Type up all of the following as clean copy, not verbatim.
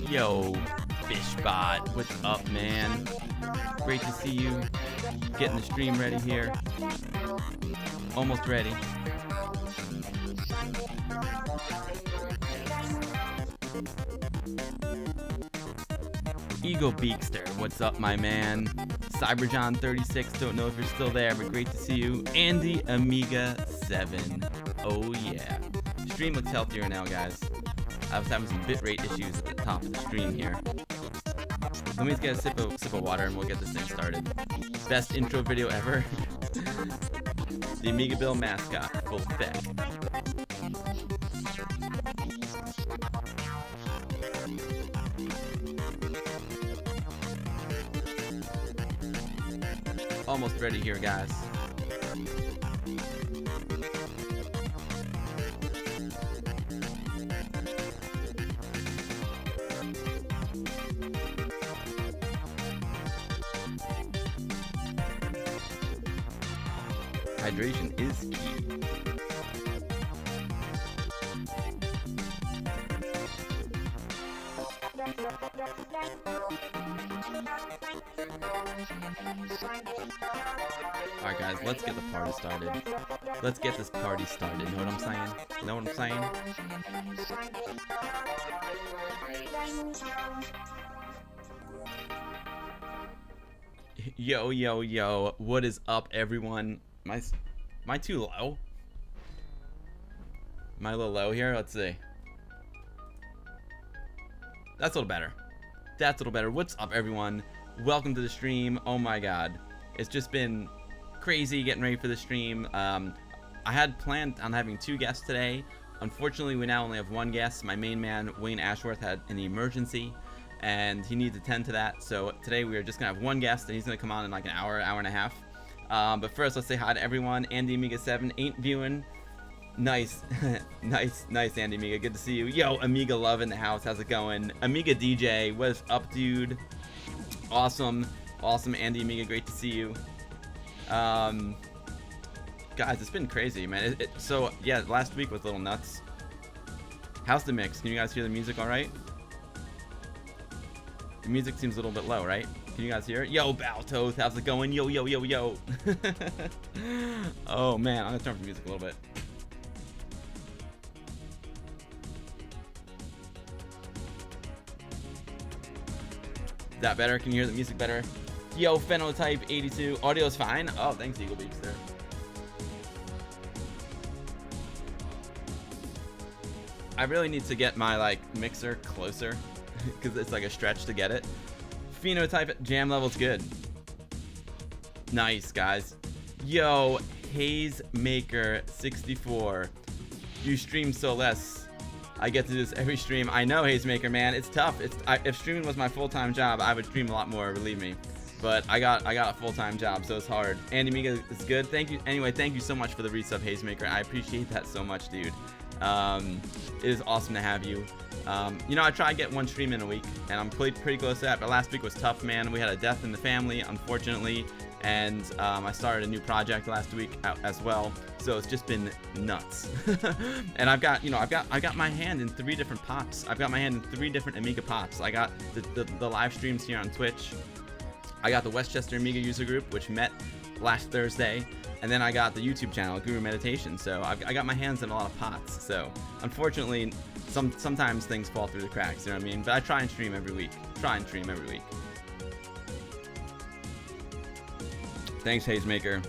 Yo, Fishbot, what's up, man? Great to see you. Getting the stream ready here. Almost ready. Ego Beakster, what's up, my man? Cyberjohn36, don't know if you're still there, but great to see you. Andy Amiga 7, oh yeah. Stream looks healthier now, guys. I was having some bitrate issues at the top of the stream here. Let me get a sip of water and we'll get this thing started. Best intro video ever. The Amiga Bill mascot, full effect. Almost ready here, guys. Hydration is key. Alright guys, let's get the party started. Let's get this party started. Know what I'm saying? Know what I'm saying? Yo, yo, yo. What is up, everyone? Am I too low? Am I a little low here? Let's see. That's a little better. That's a little better. What's up, everyone? Welcome to the stream. Oh my god. It's just been crazy getting ready for the stream. I had planned on having 2 guests today. Unfortunately, we now only have 1 guest. My main man, Wayne Ashworth, had an emergency, and he needs to tend to that. So today we are just going to have 1 guest, and he's going to come on in like an hour, hour and a half. But first, let's say hi to everyone. Andy Amiga 7 ain't viewing. Nice. nice, Andy Amiga. Good to see you. Yo, Amiga Love in the house. How's it going? Amiga DJ, what's up, dude? Awesome, Andy Amiga. Great to see you. Guys, it's been crazy, man. So, yeah, last week was a little nuts. How's the mix? Can you guys hear the music all right? The music seems a little bit low, right? Can you guys hear it? Yo, Baltoth, how's it going? Yo, yo, yo, yo. Oh, man, I'm going to turn up the music a little bit. Is that better? Can you hear the music better? Yo, Phenotype 82. Audio's fine. Oh, thanks, Eagle Beaks there. I really need to get my like mixer closer because it's like a stretch to get it. Phenotype jam level's good. Nice, guys. Yo, Hazemaker 64. You stream so less. I get to do this every stream. I know, Hazemaker, man. It's tough. If streaming was my full-time job, I would stream a lot more, believe me. But I got a full-time job, so it's hard. Andy Amiga is good. Thank you. Anyway, thank you so much for the resub, Hazemaker. I appreciate that so much, dude. It is awesome to have you. You know, I try to get 1 stream in a week, and I'm pretty close to that. But last week was tough, man. We had a death in the family, unfortunately, and I started a new project last week as well. So it's just been nuts. And I've got my hand in 3 different pops. I've got my hand in 3 different Amiga pops. I got the live streams here on Twitch. I got the Westchester Amiga user group, which met last Thursday. And then I got the YouTube channel, Guru Meditation. So I got my hands in a lot of pots. So unfortunately, sometimes things fall through the cracks, you know what I mean? But I try and stream every week. Thanks, Hazemaker.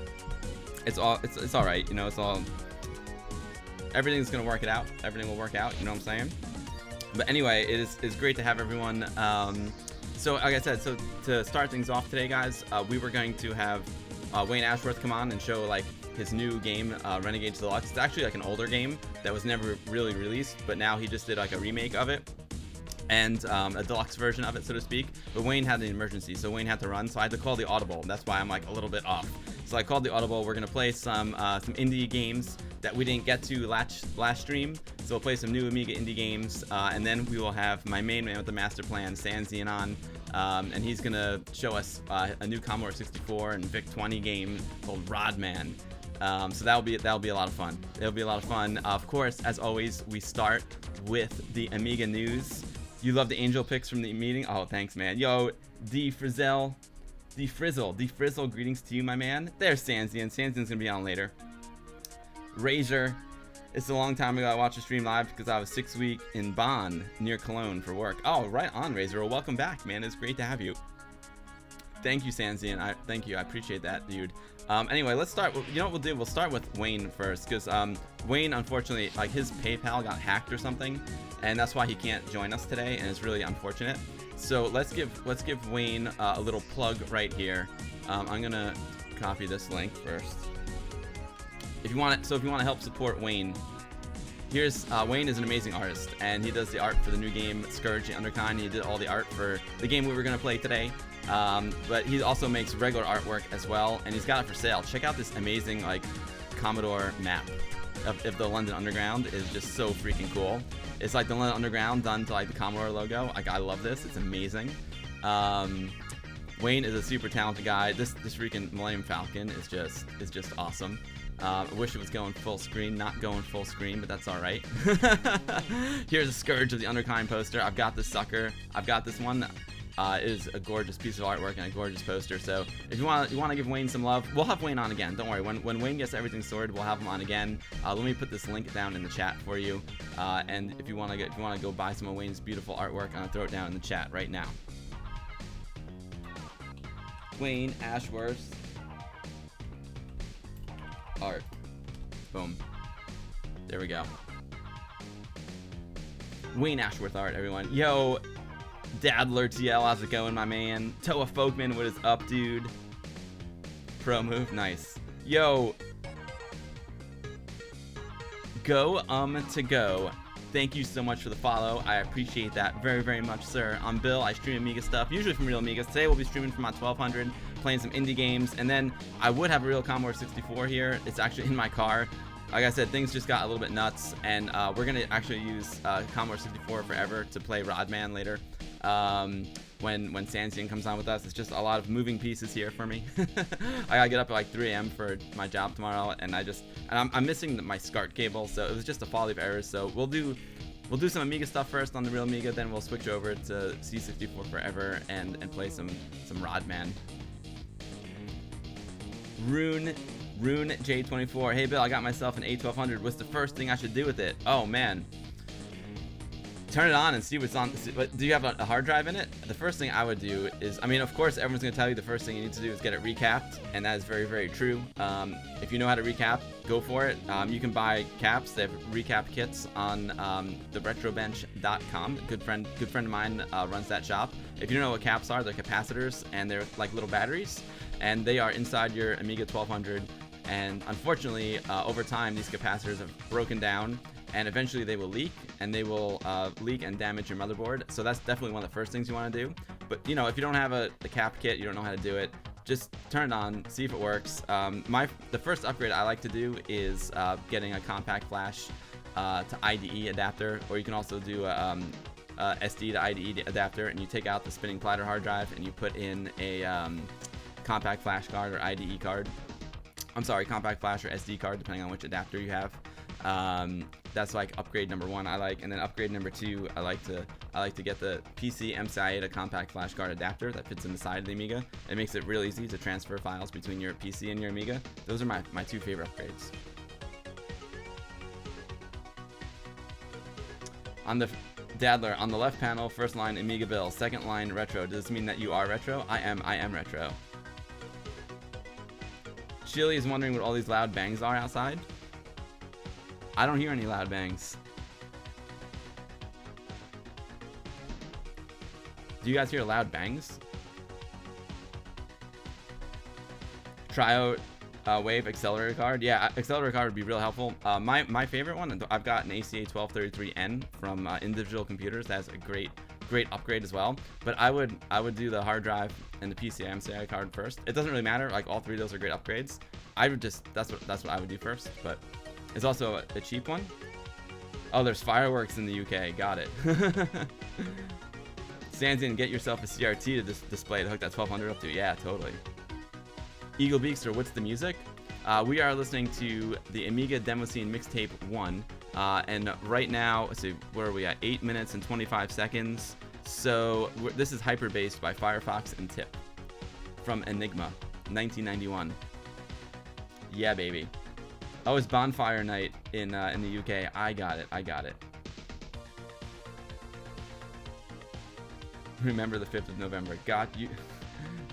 it's all right. You know, it's all, everything's gonna work it out. Everything will work out. You know what I'm saying? But anyway, it's great to have everyone. So like I said, so to start things off today, guys, we were going to have Wayne Ashworth come on and show like his new game, Renegades Deluxe. It's actually like an older game that was never really released, but now he just did like a remake of it and a deluxe version of it, so to speak. But Wayne had an emergency, so Wayne had to run, so I had to call the audible. That's why I'm like a little bit off. So I called the audible. We're gonna play some indie games that we didn't get to last stream. So we'll play some new Amiga indie games, and then we will have my main man with the master plan, Sanzian, on, and he's gonna show us a new Commodore 64 and VIC-20 game called RodMan. So that'll be a lot of fun. It'll be a lot of fun. Of course, as always, we start with the Amiga news. You love the angel pics from the meeting? Oh, thanks, man. Yo, Frizzle, greetings to you, my man. There's Sanzian. Sanzian's gonna be on later. Razor, it's a long time ago I watched a stream live because I was 6 weeks in Bonn near Cologne for work. Oh, right on, Razor. Well, welcome back, man. It's great to have you. Thank you, Sanzian. Thank you. I appreciate that, dude. Anyway, let's start. You know what we'll do? We'll start with Wayne first, because Wayne, unfortunately, like his PayPal got hacked or something, and that's why he can't join us today, and it's really unfortunate. So let's give Wayne a little plug right here. I'm gonna copy this link first. If you want to help support Wayne, here's Wayne is an amazing artist, and he does the art for the new game Scourge the Underkind. He did all the art for the game we were gonna play today. But he also makes regular artwork as well, and he's got it for sale. Check out this amazing like Commodore map of the London Underground. Is just so freaking cool. It's like the London Underground done to like the Commodore logo. Like, I love this. It's amazing. Wayne is a super talented guy. This freaking Millennium Falcon is just awesome. I wish it was going full screen, not going full screen, but that's all right. Here's a Scourge of the Underkind poster. I've got this sucker. I've got this one. It is a gorgeous piece of artwork and a gorgeous poster. So if you want to give Wayne some love, we'll have Wayne on again. Don't worry. When Wayne gets everything sorted, we'll have him on again. Let me put this link down in the chat for you. And if you want to go buy some of Wayne's beautiful artwork, I'm gonna throw it down in the chat right now. Wayne Ashworth art. Boom. There we go. Wayne Ashworth art, everyone. Yo, Dadler TL, how's it going, my man? Toa Folkman, what is up, dude? Pro move, nice. Yo, go to go. Thank you so much for the follow. I appreciate that very, very much, sir. I'm Bill. I stream Amiga stuff, usually from real Amigas. Today we'll be streaming from my 1200, playing some indie games, and then I would have a real Commodore 64 here. It's actually in my car. Like I said, things just got a little bit nuts, and we're gonna actually use Commodore 64 forever to play RodMan later. When Sanzian comes on with us. It's just a lot of moving pieces here for me. I gotta get up at like 3 a.m. for my job tomorrow, and I'm missing my SCART cable, so it was just a folly of errors. So we'll do some Amiga stuff first on the real Amiga, then we'll switch over to C64 forever and play some RodMan. Rune J24. Hey Bill, I got myself an A1200. What's the first thing I should do with it? Oh man. Turn it on and see what's on. Do you have a hard drive in it? The first thing I would do is, I mean, of course, everyone's going to tell you the first thing you need to do is get it recapped, and that is very, very true. If you know how to recap, go for it. You can buy caps. They have recap kits on the retrobench.com. Good friend of mine runs that shop. If you don't know what caps are, they're capacitors, and they're like little batteries, and they are inside your Amiga 1200. And unfortunately, over time, these capacitors have broken down, and eventually they will leak, and they will leak and damage your motherboard. So that's definitely one of the first things you want to do. But you know, if you don't have the cap kit, you don't know how to do it, just turn it on, see if it works. The first upgrade I like to do is getting a compact flash to IDE adapter, or you can also do a SD to IDE adapter, and you take out the spinning platter hard drive and you put in a compact flash card or IDE card. I'm sorry, compact flash or SD card, depending on which adapter you have. That's like upgrade number 1 I like, and then upgrade number 2 I like to get the PC MCI to compact flash card adapter that fits in the side of the Amiga. It makes it real easy to transfer files between your PC and your Amiga. Those are my 2 favorite upgrades. On the Dadler, on the left panel, first line Amiga Bill, second line retro. Does this mean that you are retro? I am retro. Chili is wondering what all these loud bangs are outside. I don't hear any loud bangs. Do you guys hear loud bangs? Try out Wave accelerator card. Yeah, accelerator card would be real helpful. My favorite one, I've got an ACA 1233N from Individual Computers. That's a great upgrade as well. But I would do the hard drive and the PCI MCI card first. It doesn't really matter. Like all three of those are great upgrades. I would just that's what I would do first. But it's also a cheap one. Oh, there's fireworks in the UK. Got it. Sandian, get yourself a CRT to display to hook that 1200 up to. Yeah, totally. Eagle Beakster, what's the music? We are listening to the Amiga Demo Scene Mixtape 1. And right now, let's see, where are we at? 8 minutes and 25 seconds. So this is Hyperbased by Firefox and Tip from Enigma, 1991. Yeah, baby. Oh, it's Bonfire Night in the UK. I got it. Remember the 5th of November. Got you.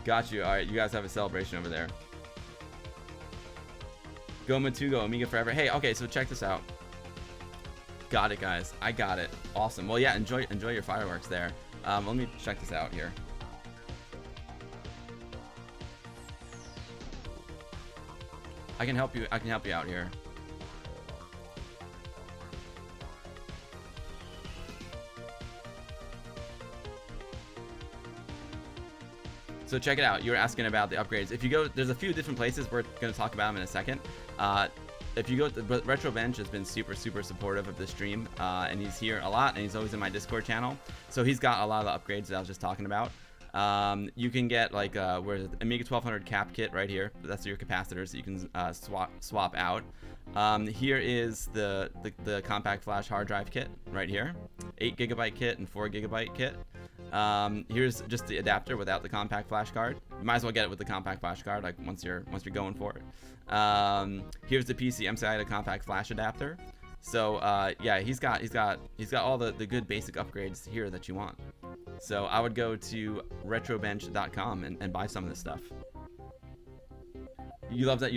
All right, you guys have a celebration over there. Go Matugo, Amiga Forever. Hey, okay, so check this out. Got it, guys. I got it. Awesome. Well, yeah, enjoy your fireworks there. Let me check this out here. I can help you out here. So check it out. You were asking about the upgrades. If you go, there's a few different places. We're going to talk about them in a second. If you go, Retro Bench has been super supportive of the stream, and he's here a lot, and he's always in my Discord channel. So he's got a lot of the upgrades that I was just talking about. You can get like where's it? Amiga 1200 cap kit right here. That's your capacitors that you can swap out. Here is the compact flash hard drive kit right here, 8GB kit and 4GB kit. Here's just the adapter without the compact flash card. You might as well get it with the compact flash card, like once you're going for it. Here's the PC MCI to compact flash adapter. So yeah, he's got all the good basic upgrades here that you want. So I would go to retrobench.com and buy some of this stuff. You love that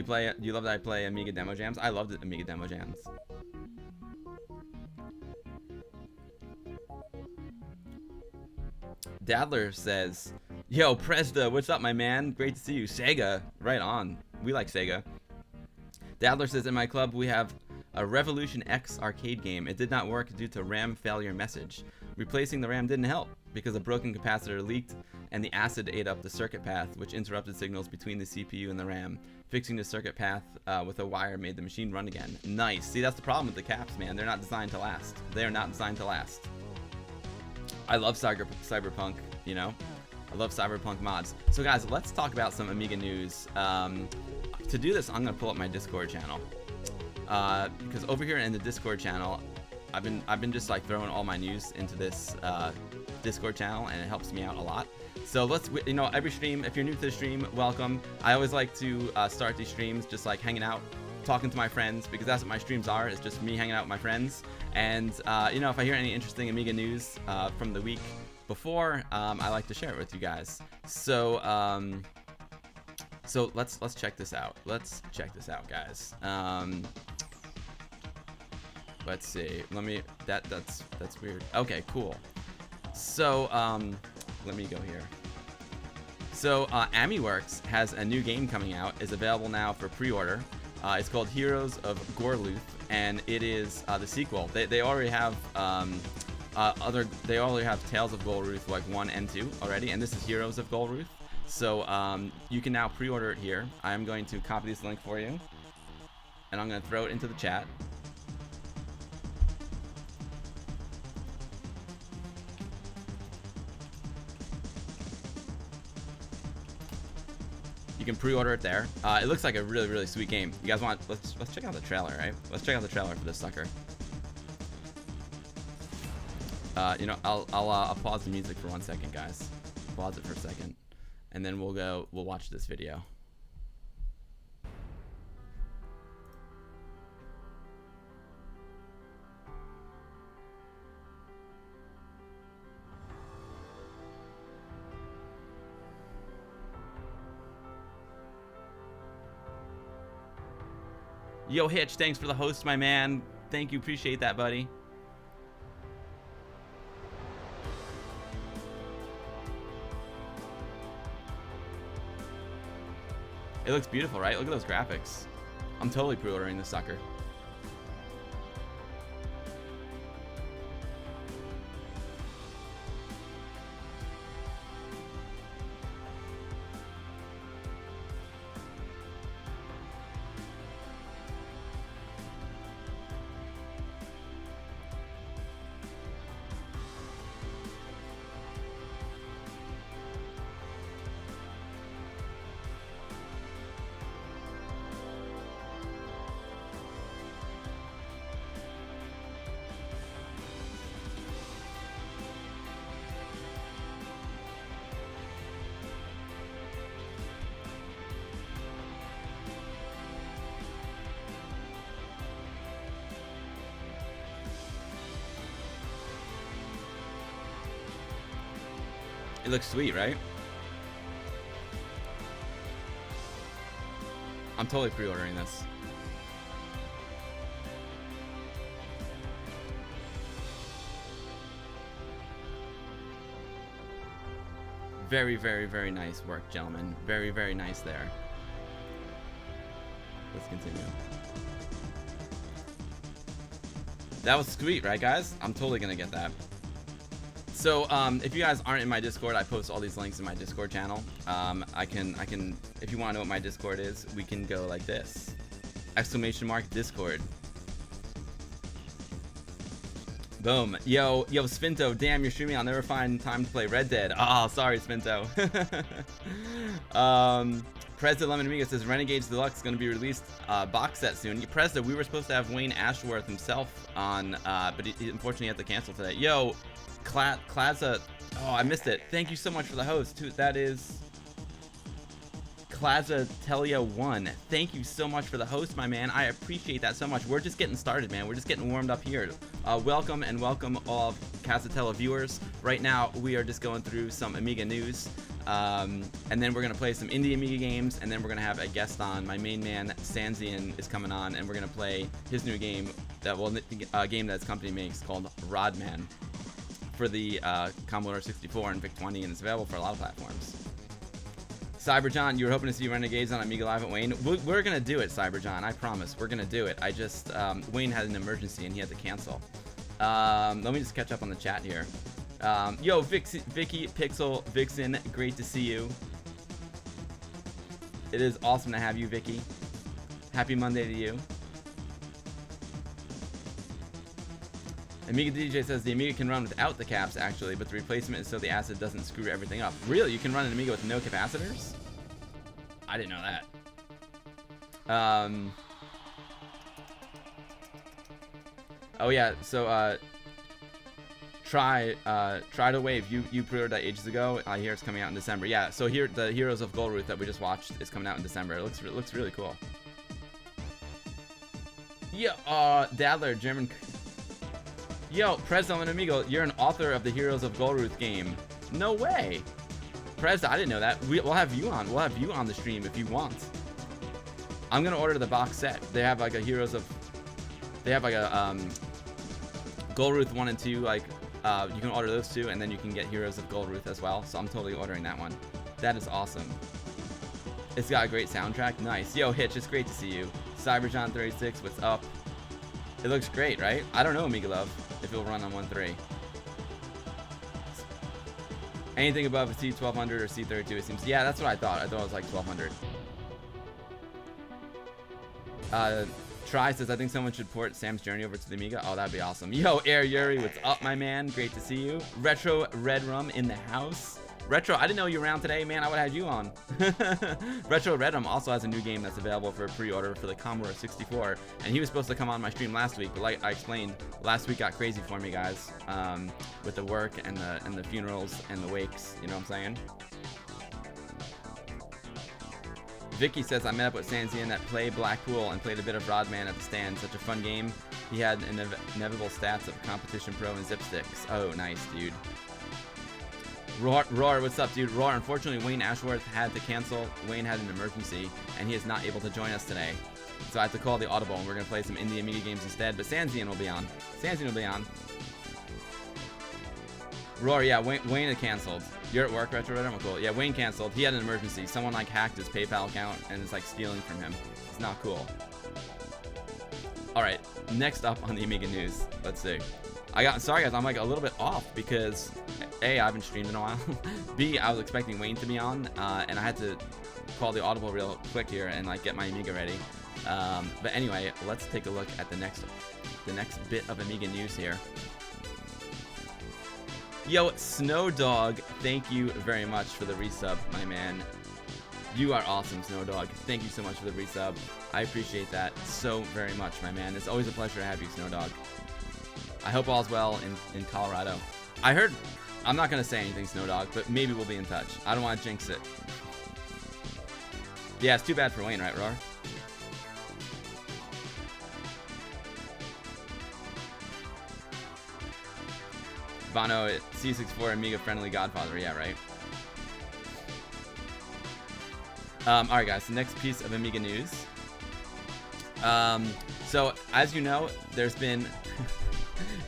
I play Amiga Demo Jams? I love the Amiga Demo Jams. Dadler says, yo, Presda, what's up, my man? Great to see you. Sega, right on. We like Sega. Dadler says, in my club, we have a Revolution X arcade game. It did not work due to RAM failure message. Replacing the RAM didn't help because a broken capacitor leaked and the acid ate up the circuit path, which interrupted signals between the CPU and the RAM. Fixing the circuit path with a wire made the machine run again. Nice. See, that's the problem with the caps, man. They're not designed to last. They are not designed to last. I love Cyberpunk, you know? I love Cyberpunk mods. So guys, let's talk about some Amiga news. To do this, I'm gonna pull up my Discord channel. Because over here in the Discord channel, I've been just like throwing all my news into this Discord channel, and it helps me out a lot. So let's, you know, every stream, if you're new to the stream, welcome. I always like to start these streams just like hanging out, talking to my friends, because that's what my streams are. It's just me hanging out with my friends. And you know, if I hear any interesting Amiga news from the week before, I like to share it with you guys. So so let's check this out. Let's check this out, guys. Let's see. Let me. That's weird. Okay, cool. So let me go here. So AmiWorks has a new game coming out. It's available now for pre-order. It's called Heroes of Gorluth, and it is the sequel. They already have they already have Tales of Gorluth like 1 and 2 already, and this is Heroes of Gorluth. So you can now pre-order it here. I'm going to copy this link for you, and I'm going to throw it into the chat. You can pre-order it there. It looks like a really sweet game. You guys want? Let's check out the trailer, right? Let's check out the trailer for this sucker. You know, I'll pause the music for 1 second, guys. Pause it for a second, and then we'll watch this video. Yo, Hitch, thanks for the host, my man. Thank you, appreciate that, buddy. It looks beautiful, right? Look at those graphics. I'm totally pre-ordering this sucker. It looks sweet, right? I'm totally pre-ordering this. Very, very, very nice work, gentlemen. Very, very nice there. Let's continue. That was sweet, right, guys? I'm totally gonna get that. So, if you guys aren't in my Discord, I post all these links in my Discord channel. I can, if you want to know what my Discord is, we can go like this. !Discord. Boom. Yo, Spinto, damn, you're streaming. I'll never find time to play Red Dead. Oh, sorry, Spinto. Prezda Lemon Amiga says Renegades Deluxe is going to be released box set soon. Prezda, we were supposed to have Wayne Ashworth himself on, but he unfortunately had to cancel today. Yo, Klaza, oh, I missed it. Thank you so much for the host. That is Klaza Telia 1. Thank you so much for the host, my man. I appreciate that so much. We're just getting started, man. We're just getting warmed up here. Welcome and welcome all of Casatella viewers. Right now, we are just going through some Amiga news. And then we're going to play some indie Amiga games, and then we're going to have a guest on. My main man, Sanzian, is coming on, and we're going to play his new game, game that his company makes called RodMan for the Commodore 64 and VIC-20, and it's available for a lot of platforms. Cyberjohn, you were hoping to see Renegades on Amiga Live at Wayne. We're going to do it, Cyberjohn. I promise. We're going to do it. I just, Wayne had an emergency, and he had to cancel. Let me just catch up on the chat here. Yo, Vicky, Pixel, Vixen, great to see you. It is awesome to have you, Vicky. Happy Monday to you. Amiga DJ says the Amiga can run without the caps, actually, but the replacement is so the acid doesn't screw everything up. Really? You can run an Amiga with no capacitors? I didn't know that. Oh yeah, so try to wave. You pre-ordered that ages ago. I hear it's coming out in December. Yeah, so here the Heroes of Goldruth that we just watched is coming out in December. It looks really cool. Yeah, Dadler, German. Yo, Prezda and Amigo, you're an author of the Heroes of Goldruth game. No way. Prezda, I didn't know that. We'll have you on. We'll have you on the stream if you want. I'm gonna order the box set. They have like a Goldruth 1 and 2, like you can order those two, and then you can get Heroes of Goldruth as well. So I'm totally ordering that one. That is awesome. It's got a great soundtrack. Nice. Yo, Hitch, it's great to see you. Cyberjohn36, what's up? It looks great, right? I don't know, Amiga Love, if it'll run on 1.3. Anything above a C1200 or C32, it seems. Yeah, that's what I thought. I thought it was like 1200. Try says, I think someone should port Sam's Journey over to the Amiga. Oh, that'd be awesome. Yo, Air Yuri, what's up, my man? Great to see you. Retro Red Rum in the house. Retro, I didn't know you were around today, man. I would have had you on. Retro Red Rum also has a new game that's available for pre-order for the Commodore 64, and he was supposed to come on my stream last week, but like I explained, last week got crazy for me, guys, with the work and the funerals and the wakes. You know what I'm saying? Vicky says, I met up with Sanzian at Play Blackpool and played a bit of RodMan at the stand. Such a fun game. He had inevitable stats of Competition Pro and Zipsticks. Oh, nice, dude. Roar, what's up, dude? Roar, unfortunately, Wayne Ashworth had to cancel. Wayne had an emergency, and he is not able to join us today. So I have to call the audible, and we're going to play some indie Amiga games instead. But Sanzian will be on. Sanzian will be on. Roar, yeah, Wayne had canceled. You're at work, Retro Redder? Cool. Yeah, Wayne canceled. He had an emergency. Someone, like, hacked his PayPal account and is, like, stealing from him. It's not cool. Alright, next up on the Amiga news. Let's see. Sorry guys, I'm like a little bit off because A, I haven't streamed in a while. B, I was expecting Wayne to be on, and I had to call the audible real quick here and like get my Amiga ready. But anyway, let's take a look at the next bit of Amiga news here. Yo, Snowdog, thank you very much for the resub, my man. You are awesome, Snowdog. Thank you so much for the resub. I appreciate that so very much, my man. It's always a pleasure to have you, Snowdog. I hope all's well in Colorado. I heard, I'm not going to say anything, Snowdog, but maybe we'll be in touch. I don't want to jinx it. Yeah, it's too bad for Wayne, right, Roar? Bono, C64 Amiga friendly Godfather. Yeah, right. Alright, guys, the next piece of Amiga news. So, as you know, there's been...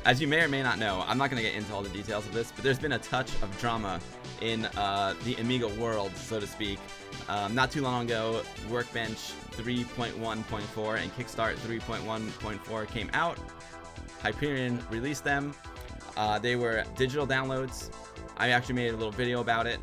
as you may or may not know, I'm not going to get into all the details of this, but there's been a touch of drama in the Amiga world, so to speak. Not too long ago, Workbench 3.1.4 and Kickstart 3.1.4 came out. Hyperion released them. They were digital downloads. I actually made a little video about it.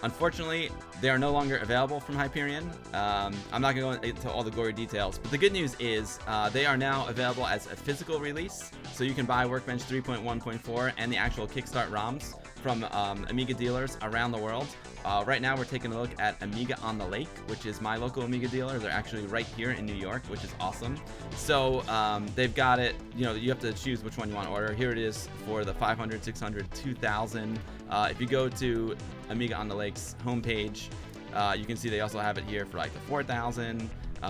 Unfortunately, they are no longer available from Hyperion. I'm not going to go into all the gory details, but the good news is they are now available as a physical release, so you can buy Workbench 3.1.4 and the actual Kickstart ROMs from Amiga dealers around the world. Right now, we're taking a look at Amiga on the Lake, which is my local Amiga dealer. They're actually right here in New York, which is awesome. So they've got it, you know, you have to choose which one you want to order. Here it is for the 500, 600, 2000. If you go to Amiga on the Lake's homepage, you can see they also have it here for like the 4000.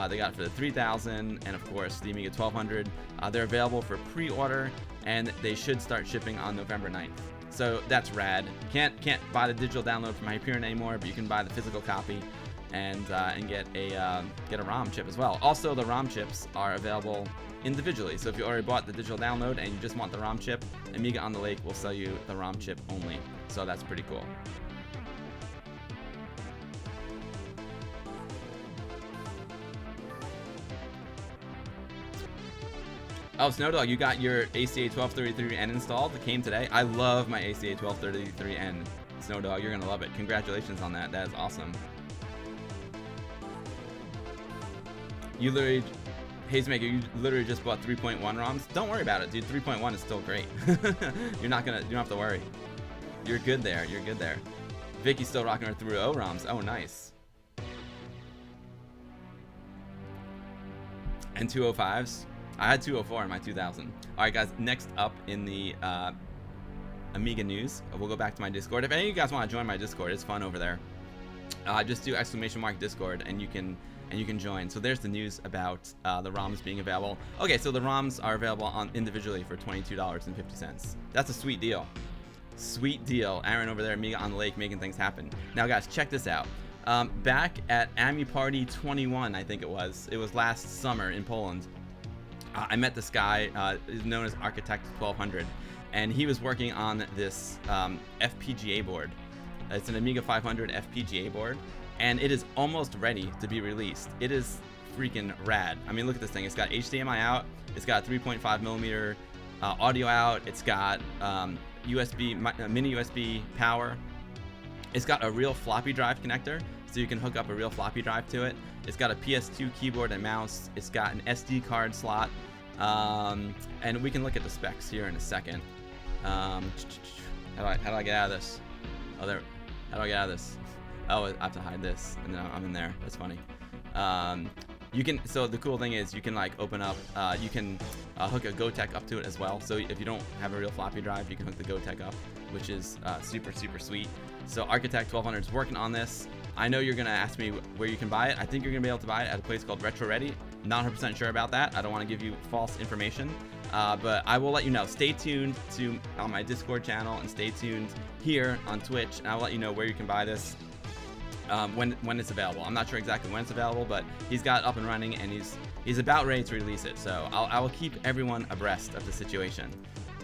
They got it for the 3000, and of course the Amiga 1200. They're available for pre-order, and they should start shipping on November 9th. So that's rad. You can't buy the digital download from Hyperion anymore, but you can buy the physical copy and get a ROM chip as well. Also, the ROM chips are available individually. So if you already bought the digital download and you just want the ROM chip, Amiga on the Lake will sell you the ROM chip only. So that's pretty cool. Oh, Snowdog, you got your ACA 1233N installed? It came today. I love my ACA 1233N. Snowdog, you're going to love it. Congratulations on that. That is awesome. You literally, Hazemaker, you literally just bought 3.1 ROMs? Don't worry about it, dude. 3.1 is still great. You don't have to worry. You're good there. You're good there. Vicky's still rocking her 3.0 ROMs. Oh, nice. And 205s. I had 204 in my 2000. Alright guys, next up in the Amiga news, we'll go back to my Discord. If any of you guys want to join my Discord, it's fun over there. Just do !Discord and you can join. So there's the news about the ROMs being available. Okay, so the ROMs are available individually for $22.50. That's a sweet deal. Sweet deal. Aaron over there, Amiga on the Lake, making things happen. Now guys, check this out. Back at Ami Party 21, I think it was last summer in Poland. I met this guy known as Architect 1200, and he was working on this FPGA board. It's an Amiga 500 FPGA board, and it is almost ready to be released. It is freaking rad. I mean, look at this thing. It's got HDMI out. It's got 3.5 millimeter audio out. It's got USB, mini USB power. It's got a real floppy drive connector, so you can hook up a real floppy drive to it. It's got a PS2 keyboard and mouse. It's got an SD card slot. And we can look at the specs here in a second. How do I get out of this? Oh, there. How do I get out of this? Oh, I have to hide this, and then I'm in there. That's funny. You can. So the cool thing is you can like open up. You can hook a GoTech up to it as well. So if you don't have a real floppy drive, you can hook the GoTech up, which is super sweet. So Architect 1200 is working on this. I know you're gonna ask me where you can buy it. I think you're gonna be able to buy it at a place called Retro Ready. Not 100% sure about that. I don't want to give you false information, but I will let you know. Stay tuned on my Discord channel and stay tuned here on Twitch, and I'll let you know where you can buy this. when it's available. I'm not sure exactly when it's available, but he's got it up and running, and he's about ready to release it. So I will keep everyone abreast of the situation.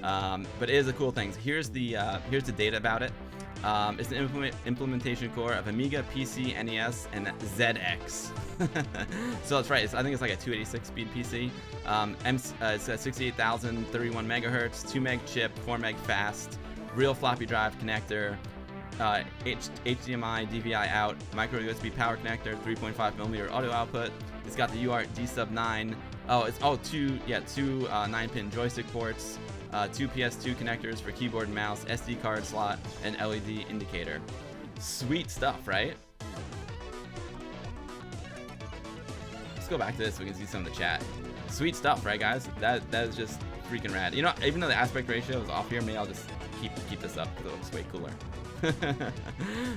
But it is a cool thing. So here's the data about it. It's an implementation core of Amiga, PC, NES, and ZX. So that's right. I think it's like a 286 speed PC. It's a 68,031 megahertz, 2 meg chip, 4 meg fast, real floppy drive connector, HDMI, DVI out, micro USB power connector, 3.5 millimeter audio output. It's got the UART D sub 9. Two 9-pin joystick ports. 2 PS2 connectors for keyboard and mouse, SD card slot, and LED indicator. Sweet stuff, right? Let's go back to this so we can see some of the chat. Sweet stuff, right, guys? That is just freaking rad. You know, even though the aspect ratio is off here, maybe I'll just keep this up because it looks way cooler.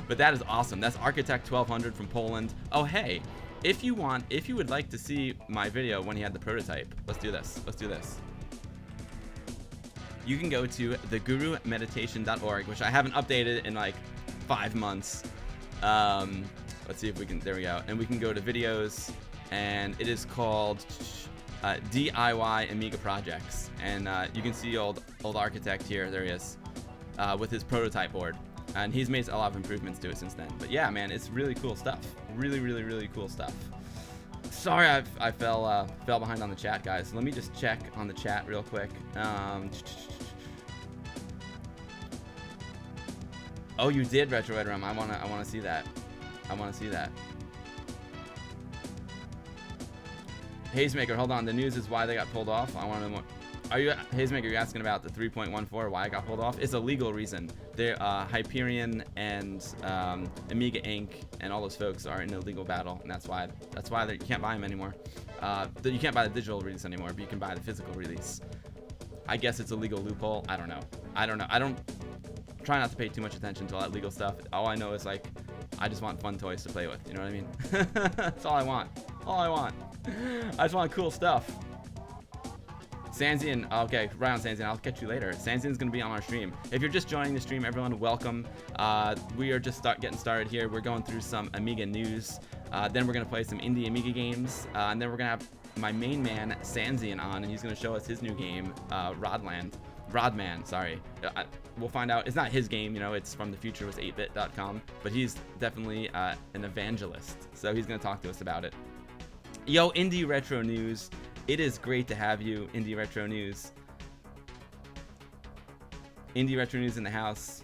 But that is awesome. That's Architect 1200 from Poland. Oh, hey, if you would like to see my video when he had the prototype, let's do this. You can go to thegurumeditation.org, which I haven't updated in like 5 months. Let's see if we can, there we go. And we can go to videos, and it is called DIY Amiga Projects. And you can see old Architect here, there he is, with his prototype board. And he's made a lot of improvements to it since then. But yeah, man, it's really cool stuff. Really cool stuff. Sorry, I fell behind on the chat, guys. Let me just check on the chat real quick. Oh, you did Retro Ed Rum. I wanna see that. Hazemaker, hold on. The news is why they got pulled off. I want to know more. Are you Hazemaker? You're asking about the 3.14, why it got pulled off? It's a legal reason. They're Hyperion and Amiga Inc. and all those folks are in a legal battle, and that's why you can't buy them anymore. You can't buy the digital release anymore, but you can buy the physical release. I guess it's a legal loophole. I don't know. I don't try not to pay too much attention to all that legal stuff. All I know is like I just want fun toys to play with. You know what I mean? That's all I want. I just want cool stuff. Sanzian, okay, right on Sanzian, I'll catch you later. Sanzian's gonna be on our stream. If you're just joining the stream, everyone, welcome. We are just getting started here. We're going through some Amiga news. Then we're gonna play some indie Amiga games. And then we're gonna have my main man, Sanzian, on, and he's gonna show us his new game, RodMan, sorry. We'll find out. It's not his game, you know, it's from the future with 8bit.com, but he's definitely an evangelist. So he's gonna talk to us about it. Yo, Indie Retro News. It is great to have you, Indie Retro News. Indie Retro News in the house.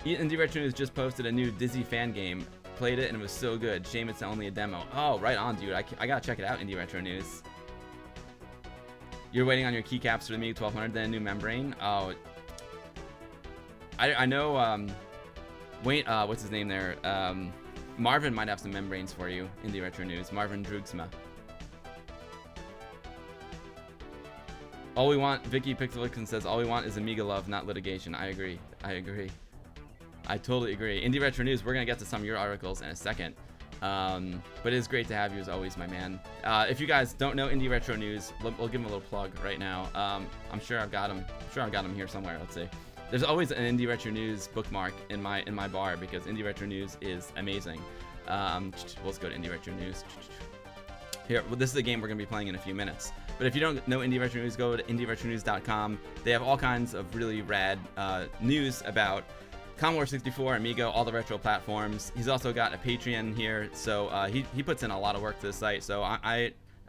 Indie Retro News just posted a new Dizzy fan game. Played it and it was so good. Shame it's only a demo. Oh, right on, dude. I gotta check it out, Indie Retro News. You're waiting on your keycaps for the Amiga 1200, then a new membrane. Oh, I know. Wait, what's his name there? Marvin might have some membranes for you. Indie Retro News. Marvin Drugsma. All we want, Vicky Pixelixon says, all we want is Amiga love, not litigation. I agree. I totally agree. Indie Retro News, we're going to get to some of your articles in a second. But it is great to have you as always, my man. If you guys don't know Indie Retro News, we'll give him a little plug right now. I'm sure I've got him here somewhere. Let's see. There's always an Indie Retro News bookmark in my bar because Indie Retro News is amazing. Let's go to Indie Retro News. Here, well, this is a game we're going to be playing in a few minutes. But if you don't know Indie Retro News, go to indieretronews.com. They have all kinds of really rad news about Commodore 64, Amiga, all the retro platforms. He's also got a Patreon here, so he puts in a lot of work to the site. So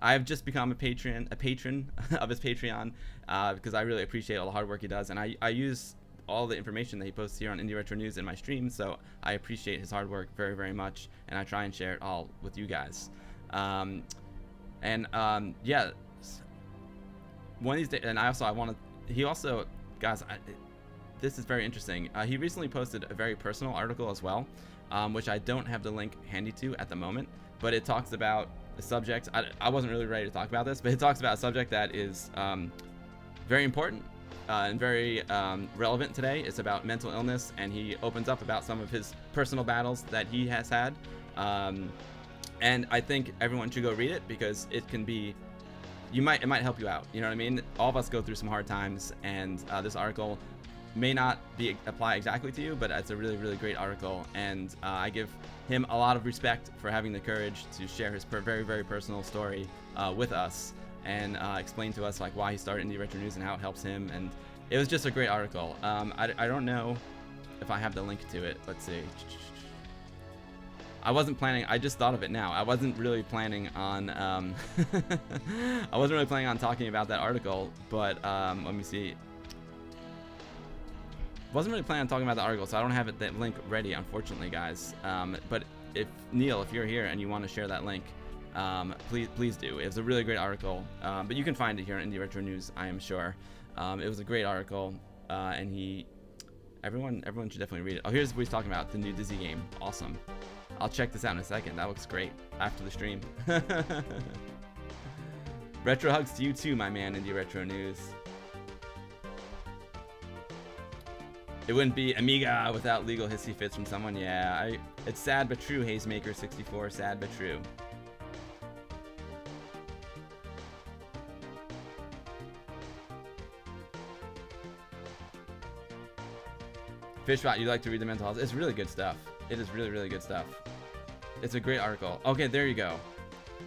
I've just become a patron of his Patreon because I really appreciate all the hard work he does, and I use all the information that he posts here on Indie Retro News in my stream, so I appreciate his hard work very, very much, and I try and share it all with you guys. Yeah, one of these days, and he also, guys, this is very interesting. He recently posted a very personal article as well, which I don't have the link handy to at the moment, but it talks about a subject. I wasn't really ready to talk about this, but it talks about a subject that is very important and very relevant today. It's about mental illness, and he opens up about some of his personal battles that he has had. And I think everyone should go read it because it can be, it might help you out. You know what I mean? All of us go through some hard times, and this article may not apply exactly to you, but it's a really, really great article, and I give him a lot of respect for having the courage to share his very, very personal story with us, and explain to us like why he started Indie Retro News and how it helps him. And it was just a great article. I don't know if I have the link to it. Let's see. I wasn't planning. I just thought of it now. I wasn't really planning on. I wasn't really planning on talking about that article, but let me see. Wasn't really planning on talking about the article, so I don't have that link ready, unfortunately, guys. But if Neil, if you're here and you want to share that link, please do. It was a really great article, but you can find it here on Indie Retro News, I am sure. It was a great article, and everyone should definitely read it. Oh, here's what he's talking about: the new Dizzy game. Awesome. I'll check this out in a second. That looks great after the stream. Retro hugs to you too, my man, Indie Retro News. It wouldn't be Amiga without legal hissy fits from someone. Yeah, it's sad but true, Hazemaker 64. Sad but true. Fishbot, you like to read the mental health? It's really good stuff. It is really, really good stuff. It's a great article. Okay, there you go.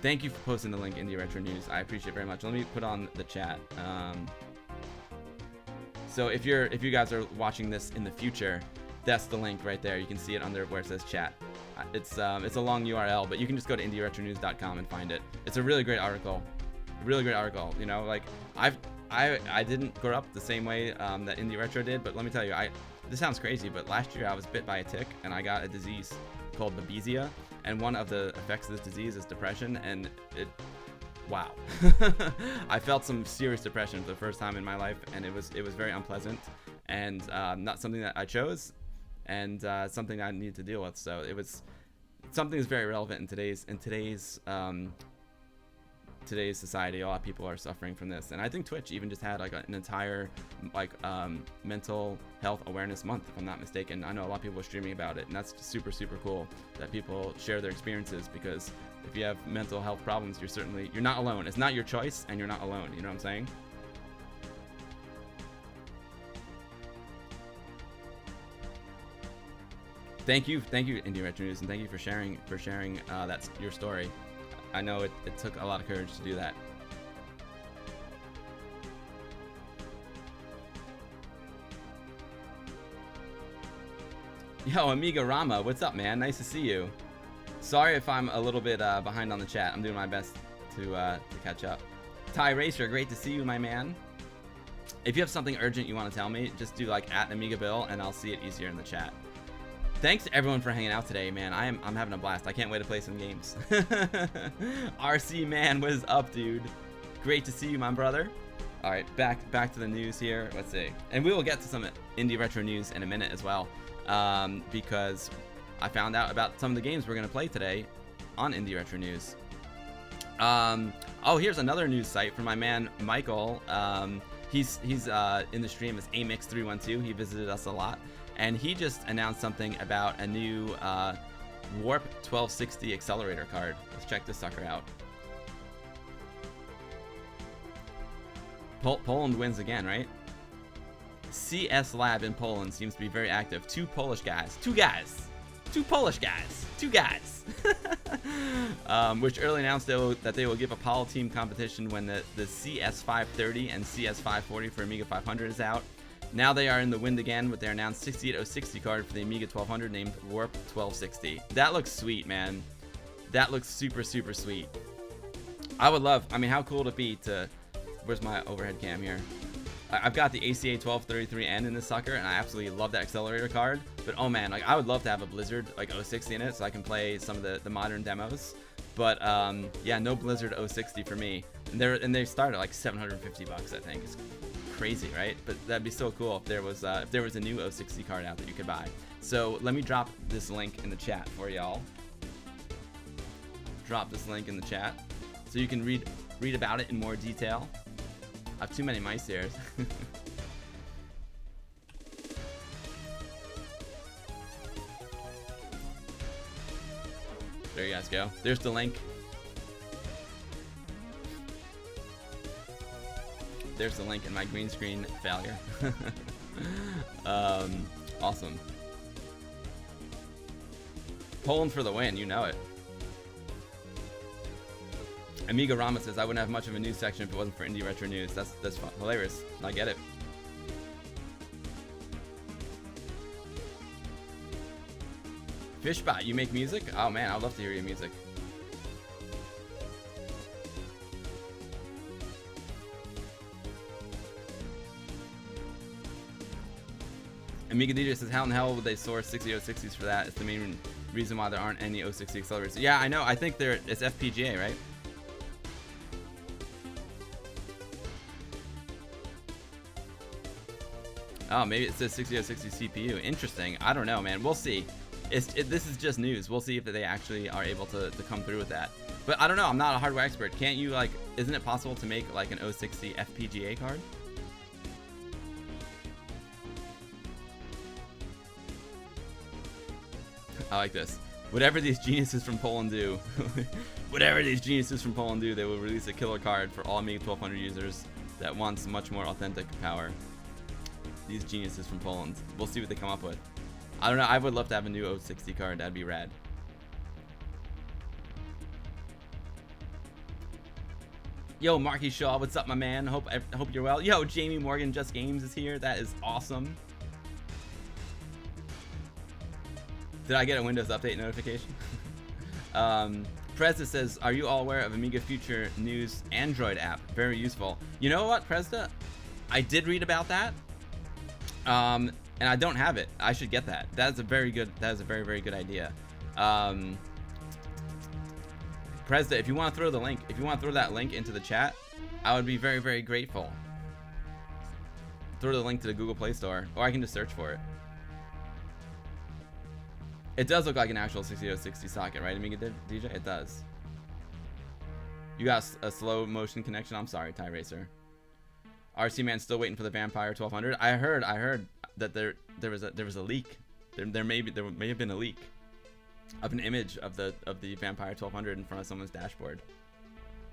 Thank you for posting the link, Indie Retro News. I appreciate it very much. Let me put on the chat. So if you guys are watching this in the future, that's the link right there. You can see it under where it says chat. It's a long URL, but you can just go to indieretronews.com and find it. It's a really great article. Really great article. You know, like I didn't grow up the same way that Indie Retro did, but let me tell you, this sounds crazy, but last year I was bit by a tick and I got a disease called babesia, and one of the effects of this disease is depression, and wow. I felt some serious depression for the first time in my life, and it was very unpleasant, and not something that I chose, and something I needed to deal with. So it was something that's very relevant in today's society. A lot of people are suffering from this, and I think Twitch even just had like an entire mental health awareness month, if I'm not mistaken. I know a lot of people are streaming about it, and that's super, super cool that people share their experiences, because if you have mental health problems, you're not alone. It's not your choice, and you're not alone. You know what I'm saying? Thank you, Indie Retro News, and thank you for sharing that's your story. I know it took a lot of courage to do that. Yo, Amiga Rama, what's up, man? Nice to see you. Sorry if I'm a little bit behind on the chat. I'm doing my best to catch up. Ty Racer, great to see you, my man. If you have something urgent you want to tell me, just do like @AmigaBill, and I'll see it easier in the chat. Thanks to everyone for hanging out today, man. I'm having a blast. I can't wait to play some games. RC man, what is up, dude? Great to see you, my brother. All right, back to the news here. Let's see, and we will get to some Indie Retro News in a minute as well, because I found out about some of the games we're gonna play today on Indie Retro News. Oh, here's another news site from my man Michael. He's in the stream as Amix312. He visited us a lot. And he just announced something about a new Warp 1260 accelerator card. Let's check this sucker out. Poland wins again, right? CS Lab in Poland seems to be very active. Two Polish guys. Which early announced that they will give a Pol Team competition when the CS530 and CS540 for Amiga 500 is out. Now they are in the wind again with their announced 68060 card for the Amiga 1200 named Warp 1260. That looks sweet, man. That looks super, super sweet. I mean, how cool would it be to... Where's my overhead cam here? I've got the ACA 1233N in this sucker, and I absolutely love that accelerator card. But oh man, like I would love to have a Blizzard like 060 in it so I can play some of the modern demos. But yeah, no Blizzard 060 for me. And they start at like $750, I think. It's crazy, right? But that'd be so cool if there was a new 060 card out that you could buy. So let me drop this link in the chat for y'all. Drop this link in the chat so you can read about it in more detail. I have too many mice here. There you guys go. There's the link. There's the link in my green screen failure. Awesome. Poland for the win, you know it. Amiga Rama says, I wouldn't have much of a news section if it wasn't for indie retro news. That's fun. Hilarious. I get it. Fishbot, you make music? Oh man, I'd love to hear your music. Amiga DJ says, how in the hell would they source 6060s for that? It's the main reason why there aren't any 060 accelerators. Yeah, I know. I think it's FPGA, right? Oh, maybe it says 6060 CPU. Interesting. I don't know, man. We'll see. This is just news. We'll see if they actually are able to come through with that. But I don't know. I'm not a hardware expert. Can't you, like, isn't it possible to make, like, an 060 FPGA card? I like this. Whatever these geniuses from Poland do, whatever these geniuses from Poland do, they will release a killer card for all Amiga 1200 users that wants much more authentic power. These geniuses from Poland. We'll see what they come up with. I don't know. I would love to have a new 060 card. That'd be rad. Yo, Marky Shaw, what's up, my man? Hope you're well. Yo, Jamie Morgan Just Games is here. That is awesome. Did I get a Windows Update notification? Prezda says, are you all aware of Amiga Future News Android app? Very useful. You know what, Prezda? I did read about that. And I don't have it. I should get that. That is a very, very good idea. Prezda, if you want to throw the link, if you want to throw that link into the chat, I would be very, very grateful. Throw the link to the Google Play Store, or I can just search for it. It does look like an actual 6060 socket, right, Amiga DJ? It does. You got a slow motion connection? I'm sorry, Ty Racer. RC Man still waiting for the Vampire 1200. I heard that there was a leak. There may have been a leak of an image of the Vampire 1200 in front of someone's dashboard.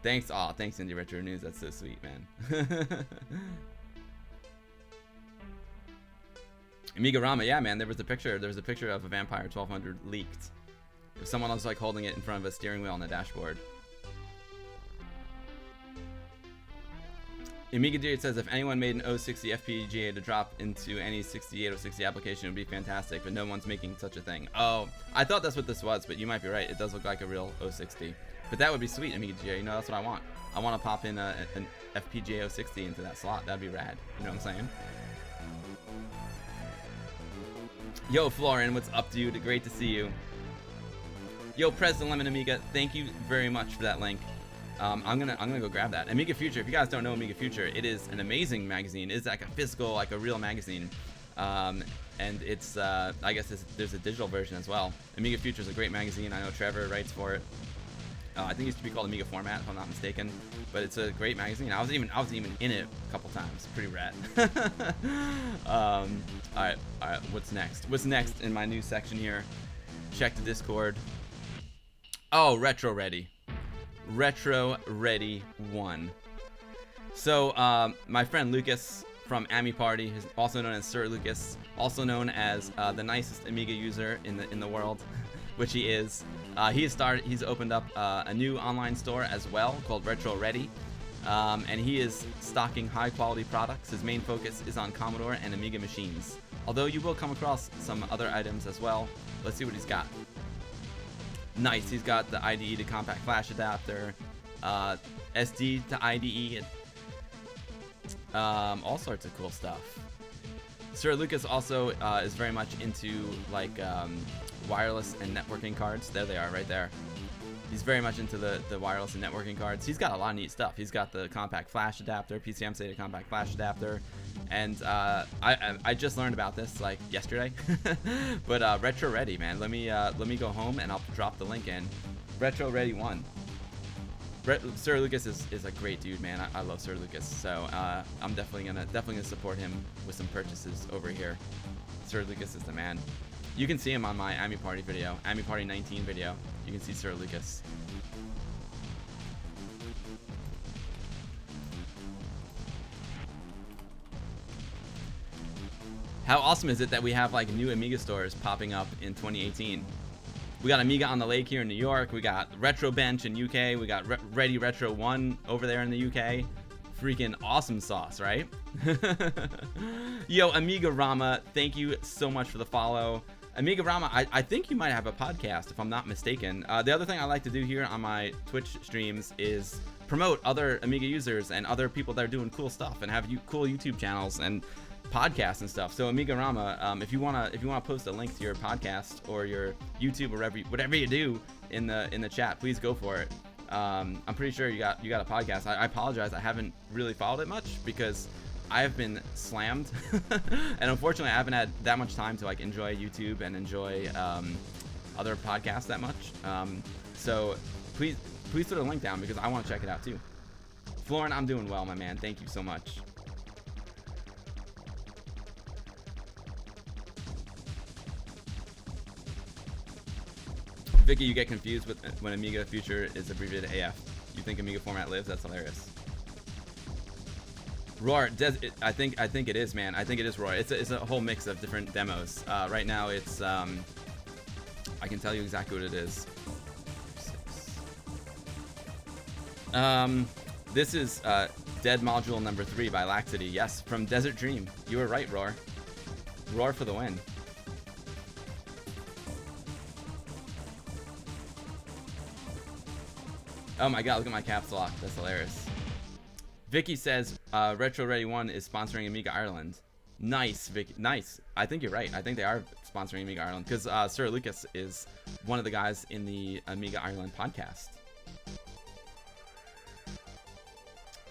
Thanks, thanks Indie Retro News. That's so sweet, man. Amiga Rama, yeah, man. There was a picture of a Vampire 1200 leaked. Someone was like holding it in front of a steering wheel on the dashboard. Amiga Dude says, if anyone made an 060 FPGA to drop into any 68 application, it would be fantastic, but no one's making such a thing. Oh, I thought that's what this was, but you might be right. It does look like a real 060. But that would be sweet, Amiga GA. You know, that's what I want. I want to pop in an FPGA 060 into that slot. That'd be rad. You know what I'm saying? Yo, Florin, what's up, dude? Great to see you. Yo, President Lemon Amiga, thank you very much for that link. I'm gonna go grab that. Amiga Future, if you guys don't know Amiga Future, it is an amazing magazine. It's like a physical, like a real magazine. And it's, I guess there's a digital version as well. Amiga Future is a great magazine. I know Trevor writes for it. I think it used to be called Amiga Format, if I'm not mistaken. But it's a great magazine. I was even in it a couple times. Pretty rad. All right. What's next? What's next in my news section here? Check the Discord. Oh, Retro Ready. Retro Ready 1. So my friend Lucas from Ami Party, also known as Sir Lucas, also known as the nicest Amiga user in the world, which he is. He's opened up a new online store as well called Retro Ready, and he is stocking high quality products. His main focus is on Commodore and Amiga machines, although you will come across some other items as well. Let's see what he's got. Nice, he's got the IDE to compact flash adapter, SD to IDE, all sorts of cool stuff. Sir Lucas also is very much into like wireless and networking cards. There they are, right there. He's very much into the wireless and networking cards. He's got a lot of neat stuff. He's got the compact flash adapter, PCM SATA compact flash adapter, and I just learned about this like yesterday. But Retro Ready, man. Let me go home and I'll drop the link in. Retro Ready 1. Sir Lucas is a great dude, man. I love Sir Lucas, so I'm definitely gonna support him with some purchases over here. Sir Lucas is the man. You can see him on my Ami Party video, Ami Party 19 video. You can see Sir Lucas. How awesome is it that we have like new Amiga stores popping up in 2018? We got Amiga on the Lake here in New York. We got Retro Bench in UK. We got Ready Retro 1 over there in the UK. Freaking awesome sauce, right? Yo, Amiga Rama, thank you so much for the follow. Amiga Rama, I think you might have a podcast, if I'm not mistaken. The other thing I like to do here on my Twitch streams is promote other Amiga users and other people that are doing cool stuff and have cool YouTube channels and podcasts and stuff. So Amiga Rama, if you wanna post a link to your podcast or your YouTube or whatever you do in the chat, please go for it. I'm pretty sure you got a podcast. I apologize, I haven't really followed it much because I have been slammed and unfortunately I haven't had that much time to like enjoy YouTube and enjoy other podcasts that much. So please put a link down because I want to check it out too. Florin, I'm doing well, my man. Thank you so much. Vicky, you get confused with when Amiga Future is abbreviated AF. You think Amiga format lives? That's hilarious. Roar, I think it is, man. I think it is Roar. It's a whole mix of different demos. Right now, it's I can tell you exactly what it is. This is Dead Module number 3 by Laxity. Yes, from Desert Dream. You were right, Roar. Roar for the win. Oh my god, look at my caps lock. That's hilarious. Vicky says Retro Ready 1 is sponsoring Amiga Ireland. Nice, Vicky. Nice. I think you're right. I think they are sponsoring Amiga Ireland because Sir Lucas is one of the guys in the Amiga Ireland podcast.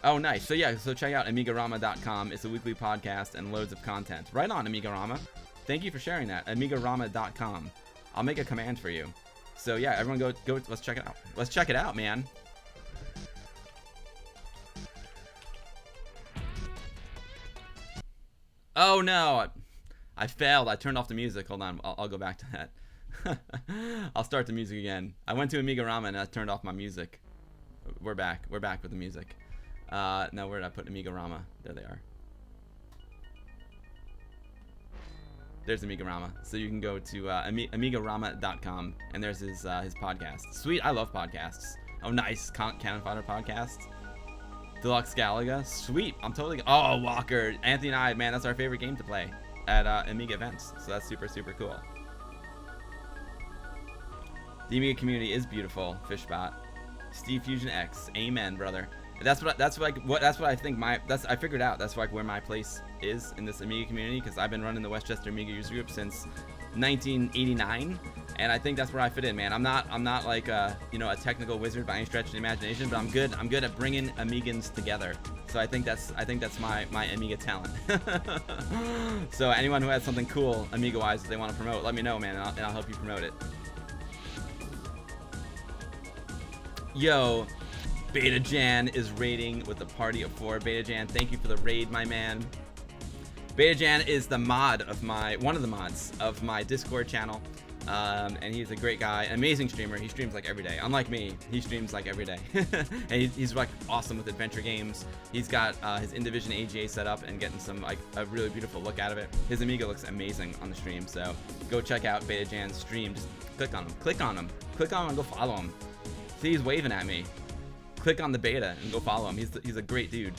Oh, nice. So yeah, so check out AmigaRama.com. It's a weekly podcast and loads of content. Right on, Amiga Rama. Thank you for sharing that. AmigaRama.com. I'll make a command for you. So yeah, everyone go. Let's check it out. Let's check it out, man. Oh no, I failed. I turned off the music. Hold on, I'll go back to that. I'll start the music again. I went to Amiga Rama and I turned off my music. We're back. We're back with the music. Now where did I put Amiga Rama? There they are. There's Amiga Rama. So you can go to AmigaRama.com and there's his podcast. Sweet, I love podcasts. Oh, nice. Cannon Fodder podcast. Deluxe Galaga. Sweet. I'm totally. Oh, Walker. Anthony and I, man, that's our favorite game to play at Amiga events. So that's super, super cool. The Amiga community is beautiful. Fishbot. Steve Fusion X. Amen, brother. That's what I think I figured out. That's like where my place is in this Amiga community because I've been running the Westchester Amiga user group since 1989, and I think that's where I fit in, man. I'm not like a technical wizard by any stretch of the imagination, but I'm good at bringing Amigans together. So I think that's my Amiga talent. So anyone who has something cool Amiga-wise that they want to promote, let me know, man, and I'll help you promote it. Yo. Beta Jan is raiding with a party of 4. Beta Jan, thank you for the raid, my man. Beta Jan is the one of the mods of my Discord channel, and he's a great guy, amazing streamer. He streams like every day. Unlike me, he streams like every day, and he's like awesome with adventure games. He's got his Indivision AGA set up and getting some like a really beautiful look out of it. His Amiga looks amazing on the stream, so go check out Beta Jan's stream. Just click on him, and go follow him. See, he's waving at me. Click on the beta and go follow him. He's a great dude.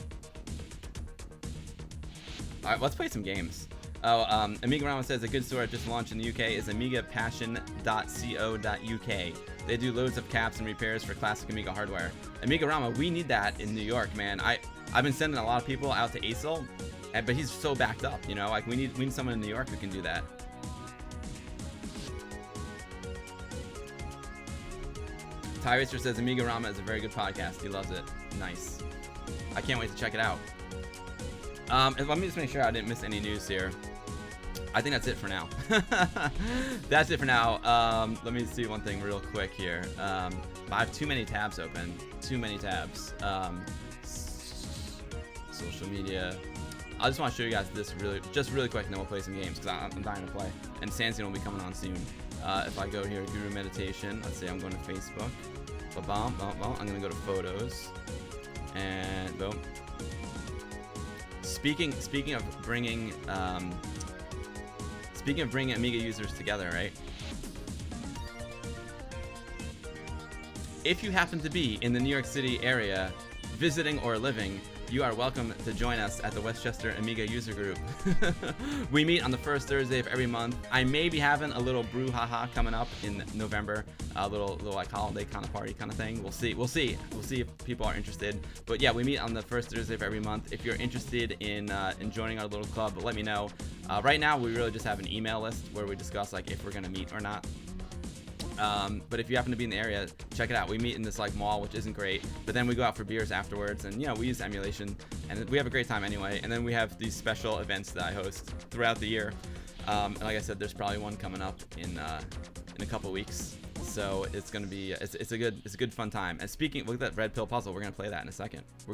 All right, let's play some games. Oh, Amiga Rama says a good store just launched in the UK is amigapassion.co.uk. They do loads of caps and repairs for classic Amiga hardware. Amiga Rama, we need that in New York, man. I've been sending a lot of people out to ASIL, but he's so backed up, you know. Like we need someone in New York who can do that. Ty Racer says Amiga Rama is a very good podcast. He loves it. Nice. I can't wait to check it out. Let me just make sure I didn't miss any news here. I think that's it for now. That's it for now. Let me see one thing real quick here. I have too many tabs open. Too many tabs. Social media. I just want to show you guys this really quick, and then we'll play some games because I'm dying to play. And Sandsyn will be coming on soon. If I go here, Guru Meditation. Let's say I'm going to Facebook. I'm going to go to Photos. And boom. Speaking of bringing Speaking of bringing Amiga users together, right? If you happen to be in the New York City area, visiting or living, you are welcome to join us at the Westchester Amiga user group. We meet on the first Thursday of every month. I may be having a little brouhaha coming up in November, a little like holiday kind of party kind of thing. We'll see if people are interested. But yeah, we meet on the first Thursday of every month. If you're interested in joining our little club, let me know. Right now, we really just have an email list where we discuss like if we're gonna meet or not. But if you happen to be in the area, check it out. We meet in this like mall, which isn't great, but then we go out for beers afterwards, and you know, we use emulation, and we have a great time anyway. And then we have these special events that I host throughout the year. And like I said, there's probably one coming up in a couple weeks, so it's gonna be it's a good fun time. And speaking, look at that red pill puzzle. We're gonna play that in a second. We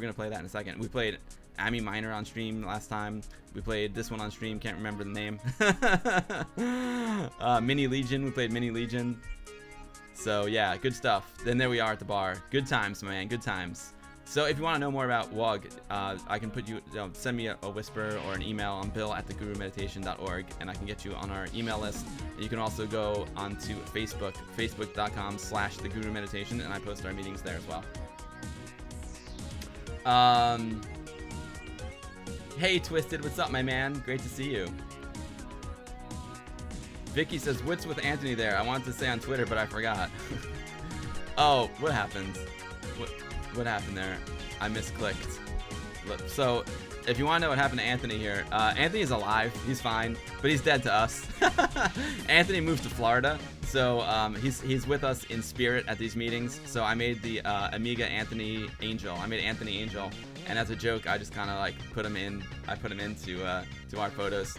played Ami Minor on stream last time. We played this one on stream. Can't remember the name. Mini Legion. We played Mini Legion. So yeah, good stuff. Then there we are at the bar. Good times, man. Good times. So if you want to know more about WUG, I can put send me a whisper or an email on bill@thegurumeditation.org, and I can get you on our email list. And you can also go onto Facebook, facebook.com/thegurumeditation, and I post our meetings there as well. Hey Twisted, what's up, my man? Great to see you. Vicky says, what's with Anthony there? I wanted to say on Twitter, but I forgot. Oh, what happened? What happened there? I misclicked. So, if you want to know what happened to Anthony here, Anthony is alive. He's fine, but he's dead to us. Anthony moved to Florida, so he's with us in spirit at these meetings. So I made the Amiga Anthony Angel. I made Anthony Angel, and as a joke, I just kind of like put him in. I put him into to our photos.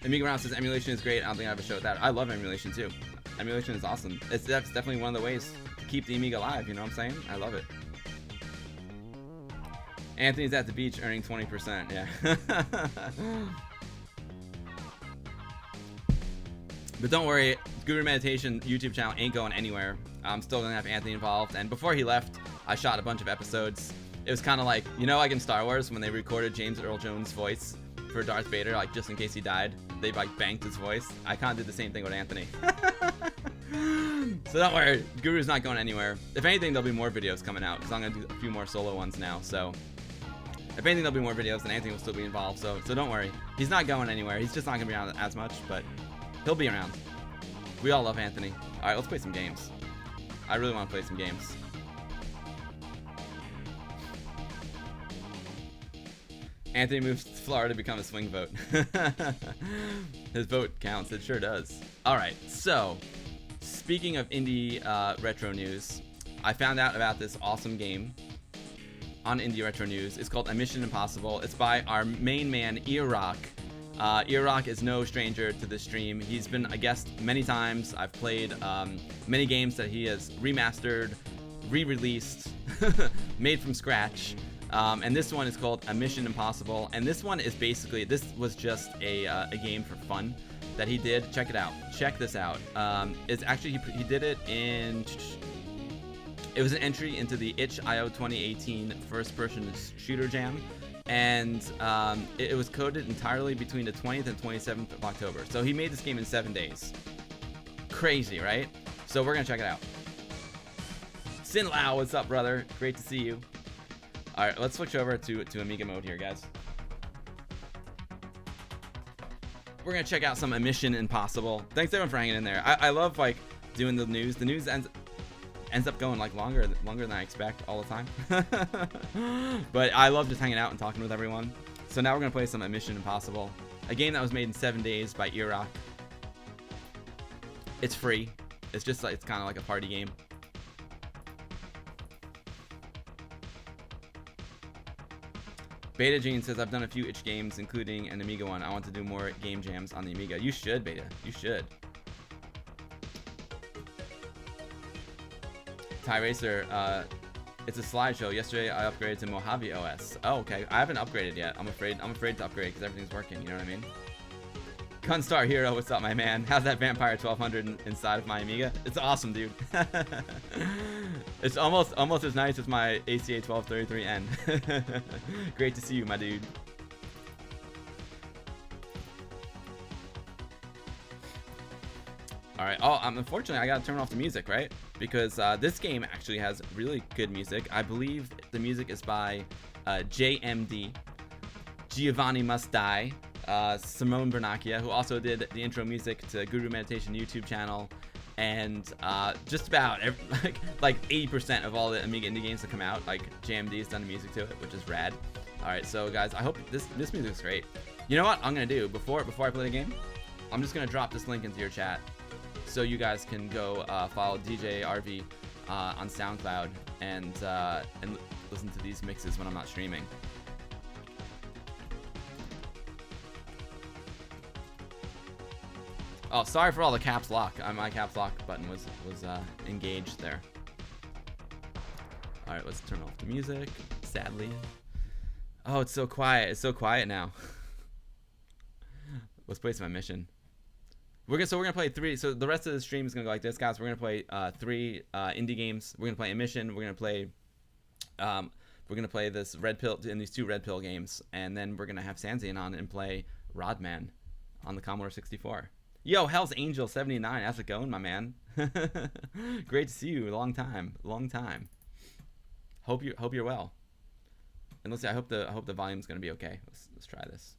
Amiga Round says emulation is great. I don't think I have a show with that. I love emulation too. Emulation is awesome. That's definitely one of the ways to keep the Amiga alive. You know what I'm saying? I love it. Anthony's at the beach earning 20%. Yeah. But don't worry, Guru Meditation YouTube channel ain't going anywhere. I'm still gonna have Anthony involved. And before he left, I shot a bunch of episodes. It was kind of like, you know, like in Star Wars when they recorded James Earl Jones' voice for Darth Vader, like just in case he died, they like banked his voice. I kind of did the same thing with Anthony. So don't worry, Guru's not going anywhere. If anything, there'll be more videos coming out because I'm gonna do a few more solo ones now. So if anything, there'll be more videos, and Anthony will still be involved. So don't worry, he's not going anywhere. He's just not gonna be around as much, but he'll be around. We all love Anthony. All right, let's play some games. I really want to play some games. Anthony moves to Florida to become a swing vote. His vote counts. It sure does. All right. So, speaking of indie retro news, I found out about this awesome game on Indie Retro News. It's called A Mission Impossible. It's by our main man, Earrock. Earrock is no stranger to this stream. He's been a guest many times. I've played many games that he has remastered, re-released, made from scratch. And this one is called A Mission Impossible. And this one is basically, this was just a game for fun that he did. Check it out. Check this out. It's actually, he did it in, it was an entry into the itch.io 2018 first person shooter jam. And it was coded entirely between the 20th and 27th of October. So he made this game in 7 days. Crazy, right? So we're gonna check it out. Sin Lao, what's up, brother? Great to see you. All right, let's switch over to Amiga mode here, guys. We're gonna check out some A Mission Impossible. Thanks everyone for hanging in there. I love like doing the news. The news ends up going like longer than I expect all the time. But I love just hanging out and talking with everyone. So now we're gonna play some A Mission Impossible, a game that was made in 7 days by Earrock. It's free. It's just like, it's kind of like a party game. Beta Gene says, I've done a few itch games, including an Amiga one. I want to do more game jams on the Amiga. You should, Beta. You should. Ty Racer, it's a slideshow. Yesterday I upgraded to Mojave OS. Oh, okay. I haven't upgraded yet. I'm afraid to upgrade because everything's working. You know what I mean? Gunstar Hero, what's up, my man? How's that Vampire 1200 inside of my Amiga? It's awesome, dude. It's almost as nice as my ACA 1233N. Great to see you, my dude. All right. Oh, unfortunately, I gotta turn off the music, right? Because this game actually has really good music. I believe the music is by JMD, Giovanni Must Die, Simone Bernacchia, who also did the intro music to Guru Meditation YouTube channel, and just about like 80% of all the Amiga indie games that come out, like JMD has done the music to it, which is rad. All right, so guys, I hope this music's great. You know what I'm gonna do before I play the game? I'm just gonna drop this link into your chat, so you guys can go follow DJ RV on SoundCloud and listen to these mixes when I'm not streaming. Oh, sorry for all the caps lock. My caps lock button was engaged there. All right, let's turn off the music. Sadly. Oh, it's so quiet. It's so quiet now. Let's play some mission. We're gonna play 3. So the rest of the stream is gonna go like this, guys. We're gonna play 3 indie games. We're gonna play a mission. We're gonna play this red pill in these 2 red pill games, and then we're gonna have Sanzian on and play RodMan on the Commodore 64. Yo, Hell's Angel 79. How's it going, my man? Great to see you. Long time. Hope you're well. And let's see. I hope the volume's gonna be okay. Let's try this.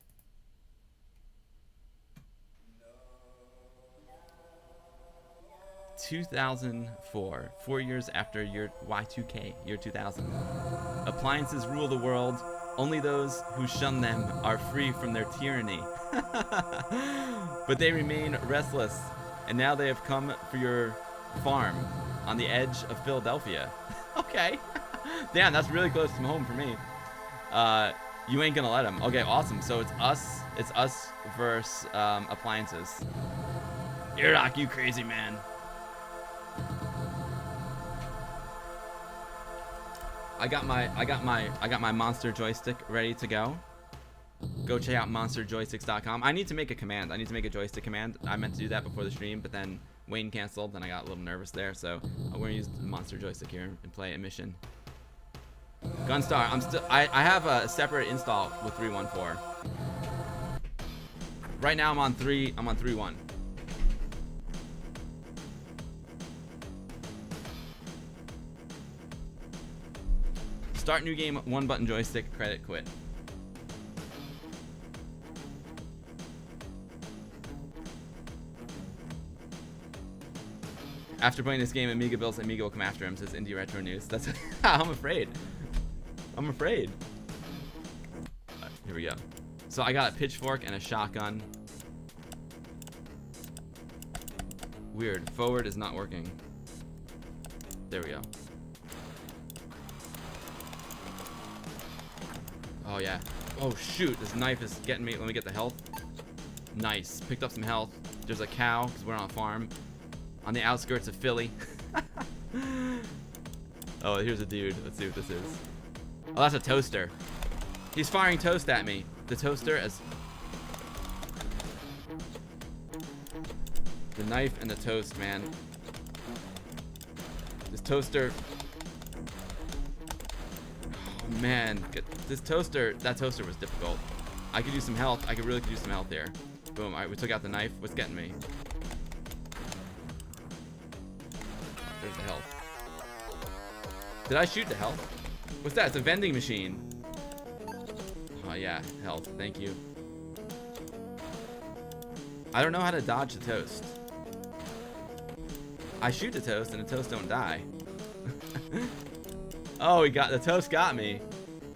2004, 4 years after year Y2K, year 2000. Appliances rule the world. Only those who shun them are free from their tyranny. But they remain restless, and now they have come for your farm on the edge of Philadelphia. Okay. Damn, that's really close to home for me. You ain't gonna let them. Okay, awesome. So it's us versus appliances. Iraq, you crazy man. I got my monster joystick ready to go. Go check out monsterjoysticks.com. I need to make a command. I need to make a joystick command. I meant to do that before the stream, but then Wayne canceled, and I got a little nervous there. So we're gonna use the monster joystick here and play a mission. Gunstar, I have a separate install with 314. Right now I'm on 3.1. Start new game, 1 button joystick, credit, quit. After playing this game, Amiga builds, Amiga will come after him, says Indie Retro News. That's I'm afraid. I'm afraid. Right, here we go. So I got a pitchfork and a shotgun. Weird. Forward is not working. There we go. Oh yeah. Oh shoot, this knife is getting me. Let me get the health. Nice. Picked up some health. There's a cow, because we're on a farm. On the outskirts of Philly. Oh, here's a dude. Let's see what this is. Oh, that's a toaster. He's firing toast at me. The toaster is... The knife and the toast, man. This toaster... Oh, man. This toaster... That toaster was difficult. I could use some health. I really could use some health here. Boom. Alright, we took out the knife. What's getting me? There's the health. Did I shoot the health? What's that? It's a vending machine. Oh yeah, health. Thank you. I don't know how to dodge the toast. I shoot the toast and the toast don't die. Oh, the toast got me.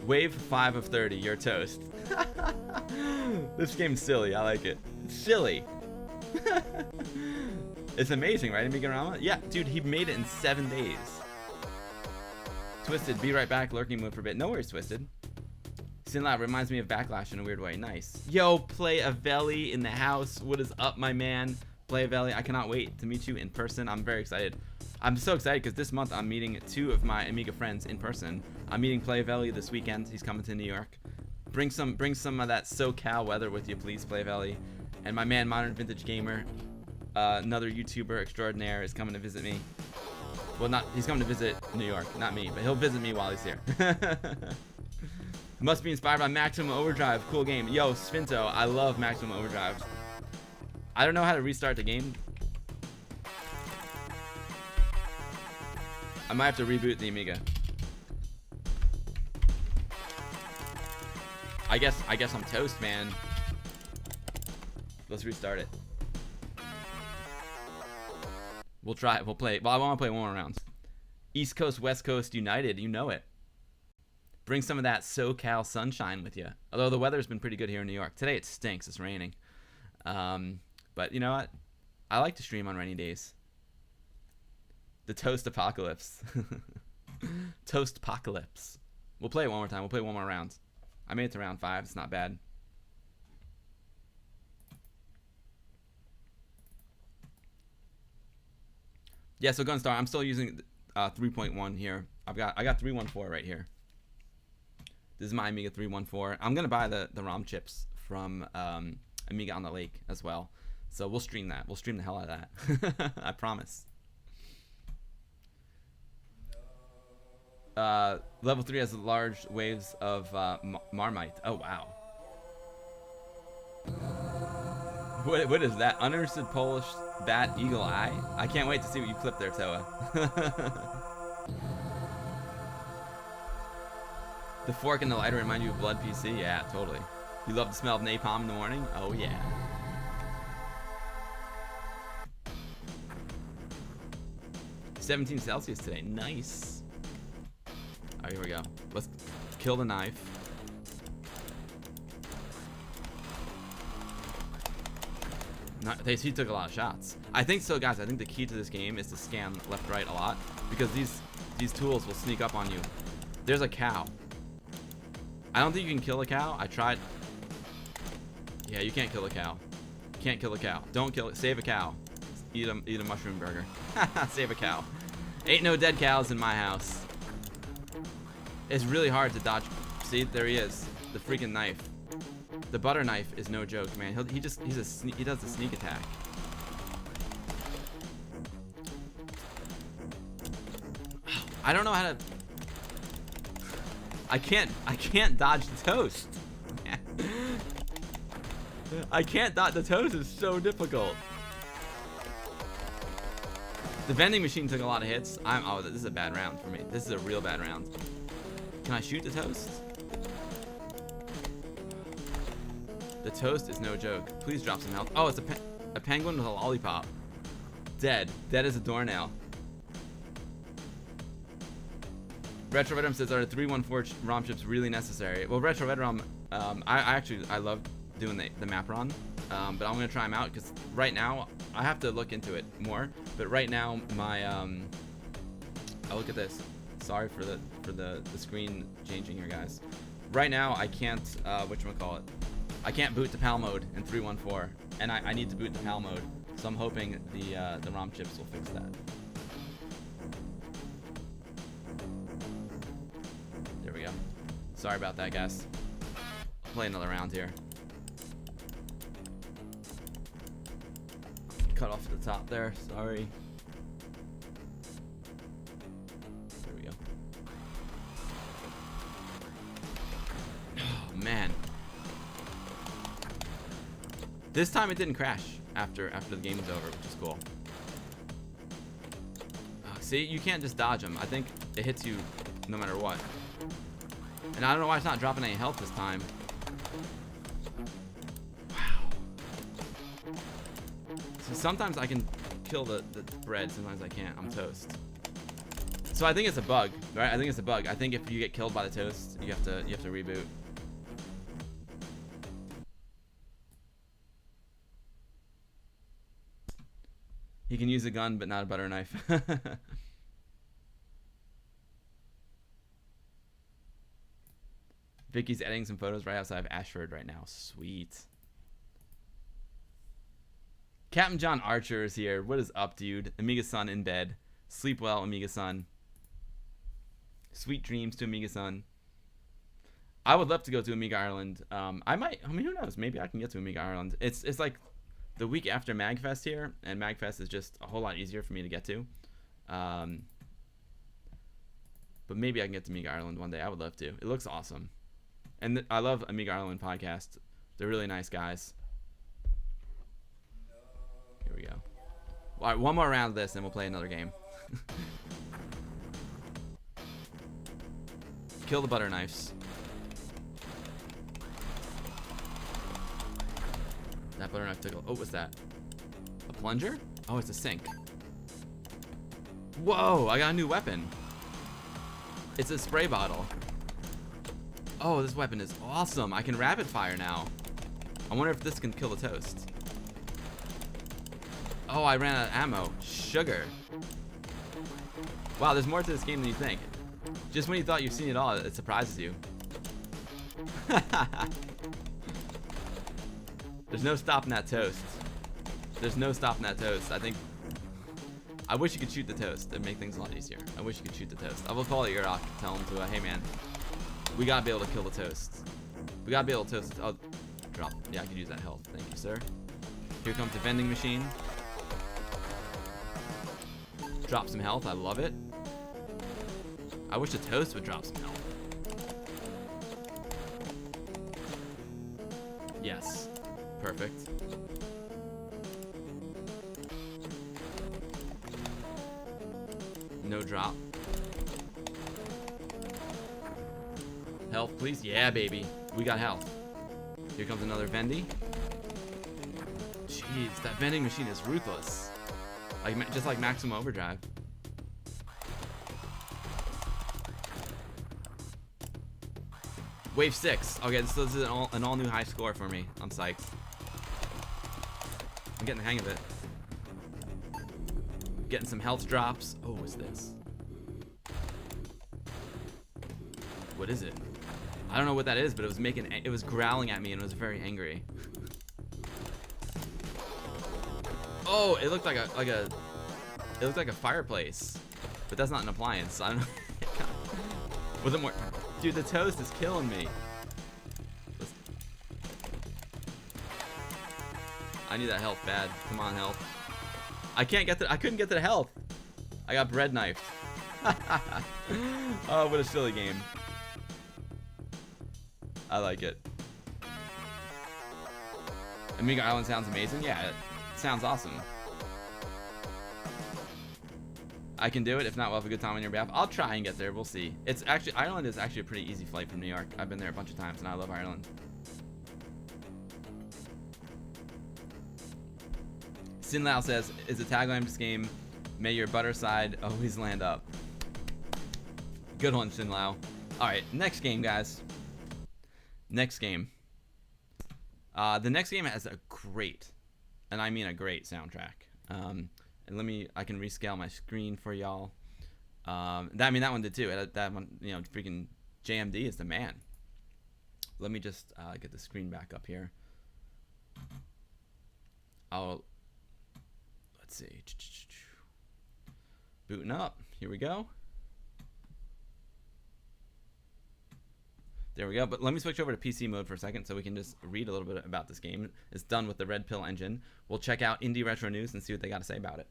Wave 5 of 30, you're toast. This game's silly. I like it. It's silly. It's amazing, right, Amigurama? Yeah, dude, he made it in 7 days. Twisted, be right back, lurking mode for a bit. No worries, Twisted. Sinlab reminds me of Backlash in a weird way. Nice. Yo, Play Avelli in the house. What is up, my man? Play Avelli, I cannot wait to meet you in person. I'm very excited. I'm so excited because this month I'm meeting 2 of my Amiga friends in person. I'm meeting Play Avelli this weekend. He's coming to New York. Bring some of that SoCal weather with you, please, Play Avelli. And my man Modern Vintage Gamer, another YouTuber extraordinaire, is coming to visit me. Well, he's coming to visit New York, not me, but he'll visit me while he's here. Must be inspired by Maximum Overdrive. Cool game. Yo, Sfinto, I love Maximum Overdrive. I don't know how to restart the game. I might have to reboot the Amiga. I guess I'm toast, man. Let's restart it. We'll try it. We'll play. Well, I want to play one more round. East Coast, West Coast united. You know it. Bring some of that SoCal sunshine with you. Although the weather's been pretty good here in New York. Today it stinks. It's raining. But you know what? I like to stream on rainy days. The Toast Apocalypse. Toast Apocalypse. We'll play it one more time. We'll play one more round. I made it to round 5. It's not bad. Yeah, so Gunstar, I'm still using 3.1 here. I got 314 right here. This is my Amiga 314. I'm gonna buy the ROM chips from Amiga on the Lake as well. So we'll stream that. We'll stream the hell out of that. I promise. Level 3 has large waves of Marmite. Oh wow. What is that? Understood Polish bat eagle eye? I can't wait to see what you clip there, Toa. The fork and the lighter remind you of Blood PC? Yeah, totally. You love the smell of napalm in the morning? Oh yeah. $17 today. Nice. Alright, here we go. Let's kill the knife. He took a lot of shots. I think so, guys. I think the key to this game is to scan left, right a lot, because these tools will sneak up on you. There's a cow. I don't think you can kill a cow. I tried. Yeah, you can't kill a cow. You can't kill a cow. Don't kill it. Save a cow. Eat a mushroom burger. Save a cow. Ain't no dead cows in my house. It's really hard to dodge. See, there he is. The freaking knife. The butter knife is no joke, man. He does the sneak attack. I don't know how to. I can't dodge the toast. I can't dodge the toast. Is so difficult. The vending machine took a lot of hits. Oh, this is a bad round for me. This is a real bad round. Can I shoot the toast? The toast is no joke. Please drop some health. Oh, it's a penguin with a lollipop. Dead. Dead as a doornail. Retro Red Rum says, are the 314 ROM chips really necessary? Well, Retro Red Rum, I love doing the map run, but I'm gonna try them out because right now I have to look into it more. But right now my oh, look at this. Sorry for the screen changing here, guys. Right now I can't whatchamacallit. I can't boot the PAL mode in 314, and I need to boot the PAL mode. So I'm hoping the ROM chips will fix that. There we go. Sorry about that, guys. I'll play another round here. Cut off the top there. Sorry. There we go. Oh man. This time it didn't crash after the game was over, which is cool. See, you can't just dodge them. I think it hits you no matter what. And I don't know why it's not dropping any health this time. Wow. So sometimes I can kill the bread, sometimes I can't. I'm toast. So I think it's a bug, right? I think it's a bug. I think if you get killed by the toast, you have to reboot. He can use a gun, but not a butter knife. Vicky's editing some photos right outside of Ashford right now. Sweet. Captain John Archer is here. What is up, dude? Amiga Sun in bed. Sleep well, Amiga Sun. Sweet dreams to Amiga Sun. I would love to go to Amiga Ireland. I mean, who knows? Maybe I can get to Amiga Ireland. It's like the week after MagFest here, and MagFest is just a whole lot easier for me to get to. But maybe I can get to Amiga Ireland one day. I would love to. It looks awesome. And I love Amiga Ireland podcast. They're really nice guys. Here we go. All right, one more round of this, and we'll play another game. Kill the butter knives. That butter knife took. Oh, what's that? A plunger? Oh, it's a sink. Whoa! I got a new weapon. It's a spray bottle. Oh, this weapon is awesome. I can rapid fire now. I wonder if this can kill the toast. Oh, I ran out of ammo. Sugar. Wow, there's more to this game than you think. Just when you thought you've seen it all, it surprises you. There's no stopping that toast. There's no stopping that toast. I wish you could shoot the toast. It'd make things a lot easier. I wish you could shoot the toast. I will call it Iraq. Tell him to, hey man, we gotta be able to kill the toast. We gotta be able to toast. Oh, drop. Yeah, I could use that health. Thank you, sir. Here comes the vending machine. Drop some health. I love it. I wish the toast would drop some health. Yes. Perfect. No drop. Health, please. Yeah, baby. We got health. Here comes another vendy. Jeez, that vending machine is ruthless. Like, just like Maximum Overdrive. Wave 6. Okay, this is an all new high score for me. I'm psyched. I'm getting the hang of it. Getting some health drops. Oh, what's this? What is it? I don't know what that is, but it was growling at me and it was very angry. Oh, it looked like a fireplace, but that's not an appliance. I don't know. Was it more? Dude, the toast is killing me. I need that health bad. Come on, health. I couldn't get to the health. I got bread knifed. Oh, what a silly game. I like it. Amiga Island sounds amazing. Yeah, it sounds awesome. I can do it. If not, we'll have a good time on your behalf. I'll try and get there. We'll see. Ireland is actually a pretty easy flight from New York. I've been there a bunch of times, and I love Ireland. Sin Lao says, is the tagline of this game, may your butter side always land up. Good one, Sin Lao. Alright, next game, guys. Next game. The next game has a great, and I mean a great soundtrack. And I can rescale my screen for y'all. That one did too. That one, freaking JMD is the man. Let me just get the screen back up here. Let's see. Booting up. Here we go. There we go. But let me switch over to PC mode for a second so we can just read a little bit about this game. It's done with the Red Pill engine. We'll check out Indie Retro News and see what they got to say about it.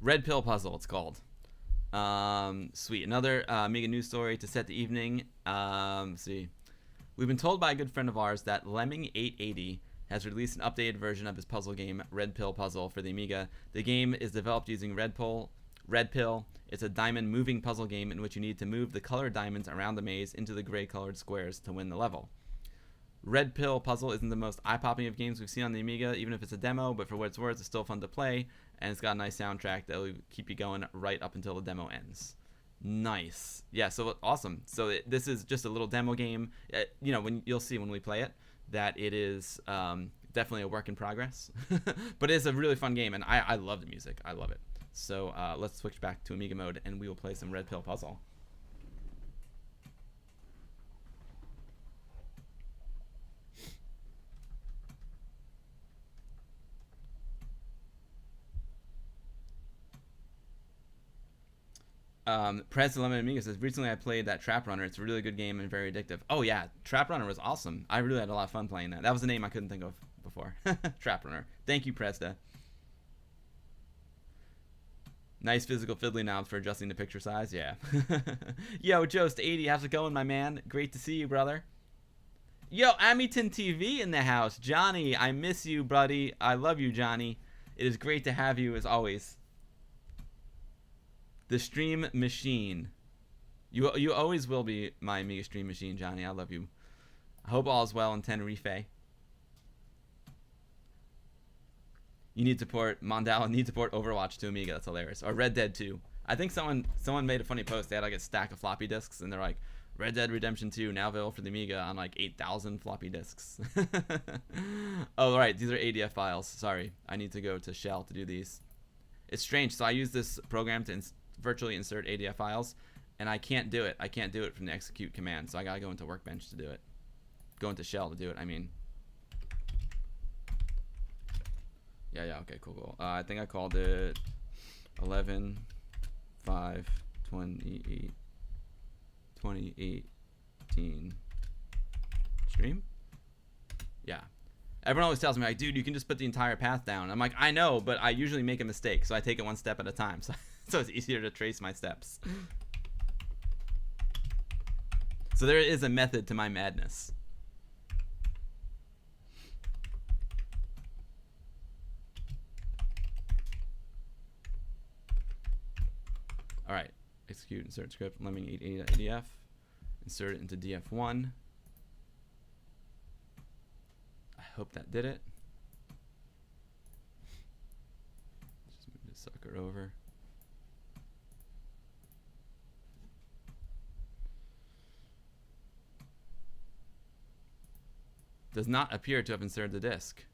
Red Pill Puzzle, it's called. Sweet. Another Amiga news story to set the evening. Let's see. We've been told by a good friend of ours that Lemming880 has released an updated version of his puzzle game, Red Pill Puzzle, for the Amiga. The game is developed using Red Pill. It's a diamond moving puzzle game in which you need to move the colored diamonds around the maze into the gray colored squares to win the level. Red Pill Puzzle isn't the most eye-popping of games we've seen on the Amiga, even if it's a demo, but for what it's worth, it's still fun to play, and it's got a nice soundtrack that will keep you going right up until the demo ends. Nice. Yeah, so awesome. So this is just a little demo game. When you'll see when we play it that it is definitely a work in progress, but it's a really fun game, and I love the music. I love it. So let's switch back to Amiga mode, and we will play some Red Pill Puzzle. Prez Lemon Amiga says, recently I played that Trap Runner. It's a really good game and very addictive. Oh yeah, Trap Runner was awesome. I really had a lot of fun playing that. That was a name I couldn't think of before. Trap Runner. Thank you, Presda. Nice physical fiddly knobs for adjusting the picture size. Yeah. Yo, Jost80, how's it going, my man? Great to see you, brother. Yo, Amyton TV in the house. Johnny, I miss you, buddy. I love you, Johnny. It is great to have you as always. The stream machine. You always will be my Amiga stream machine, Johnny. I love you. I hope all is well in Tenerife. You need to port Mondale needs to port Overwatch to Amiga. That's hilarious. Or Red Dead 2. I think someone made a funny post. They had like a stack of floppy disks, and they're like, Red Dead Redemption 2 now available for the Amiga on like 8,000 floppy disks. Oh right, these are ADF files. Sorry, I need to go to Shell to do these. It's strange. So I use this program to virtually insert ADF files, and I can't do it. I can't do it from the execute command. So I gotta go into Workbench to do it. Go into Shell to do it. I mean. Yeah, okay, cool. I think I called it 11/5/2018 stream. Yeah. Everyone always tells me, like, dude, you can just put the entire path down. I'm like, I know, but I usually make a mistake, so I take it one step at a time. So it's easier to trace my steps. So there is a method to my madness. All right, execute insert script lemming 88.adf, insert it into df1. I hope that did it. Just move this sucker over. Does not appear to have inserted the disk.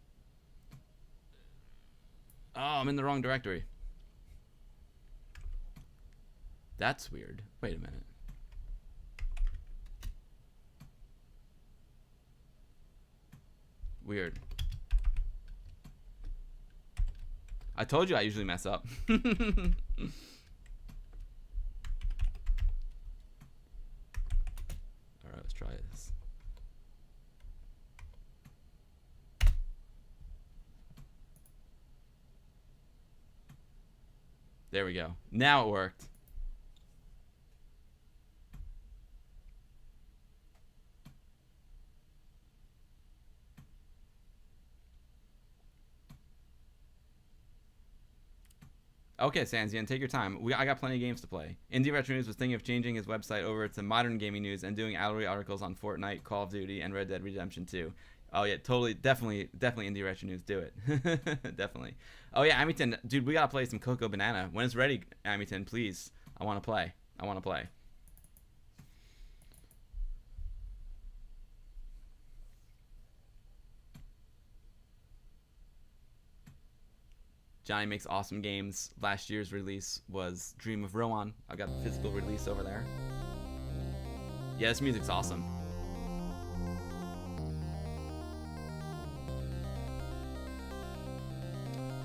Oh, I'm in the wrong directory. That's weird. Wait a minute. Weird. I told you I usually mess up. Alright, let's try this. There we go. Now it worked. Okay, Sanzian, take your time. I got plenty of games to play. Indie Retro News was thinking of changing his website over to Modern Gaming News and doing hourly articles on Fortnite, Call of Duty, and Red Dead Redemption 2. Oh yeah, totally, definitely Indie Retro News, do it. Definitely. Oh yeah, Amyton, dude, we gotta play some Cocoa Banana. When it's ready, Amyton, please. I wanna play. I wanna play. Johnny makes awesome games. Last year's release was Dream of Rowan. I got the physical release over there. Yeah, this music's awesome.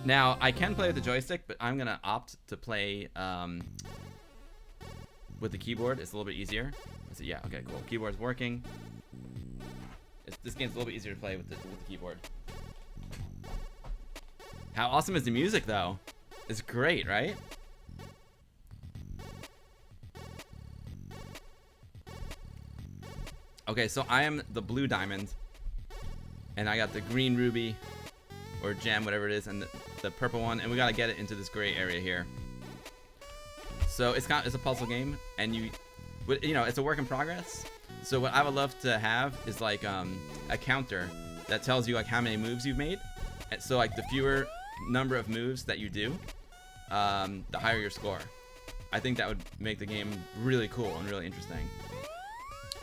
Now, I can play with the joystick, but I'm going to opt to play with the keyboard. It's a little bit easier. So, yeah, okay, cool. Keyboard's working. This game's a little bit easier to play with the keyboard. How awesome is the music, though? It's great, right? Okay, so I am the blue diamond, and I got the green ruby, or gem, whatever it is, and the purple one, and we gotta get it into this gray area here. So it's a puzzle game, and you know, it's a work in progress. So what I would love to have is like a counter that tells you like how many moves you've made. And so like the fewer number of moves that you do, the higher your score. I think that would make the game really cool and really interesting.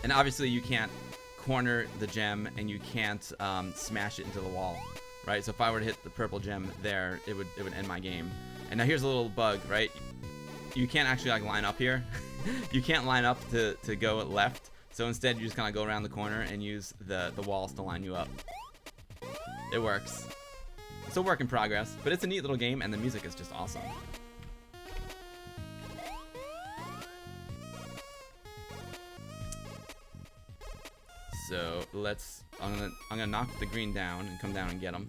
And obviously you can't corner the gem, and you can't smash it into the wall, right? So if I were to hit the purple gem there, it would end my game. And now here's a little bug, right? You can't actually like line up here. You can't line up to go left. So instead you just kind of go around the corner and use the walls to line you up. It works. It's a work in progress, but it's a neat little game, and the music is just awesome. So I'm gonna knock the green down and come down and get them.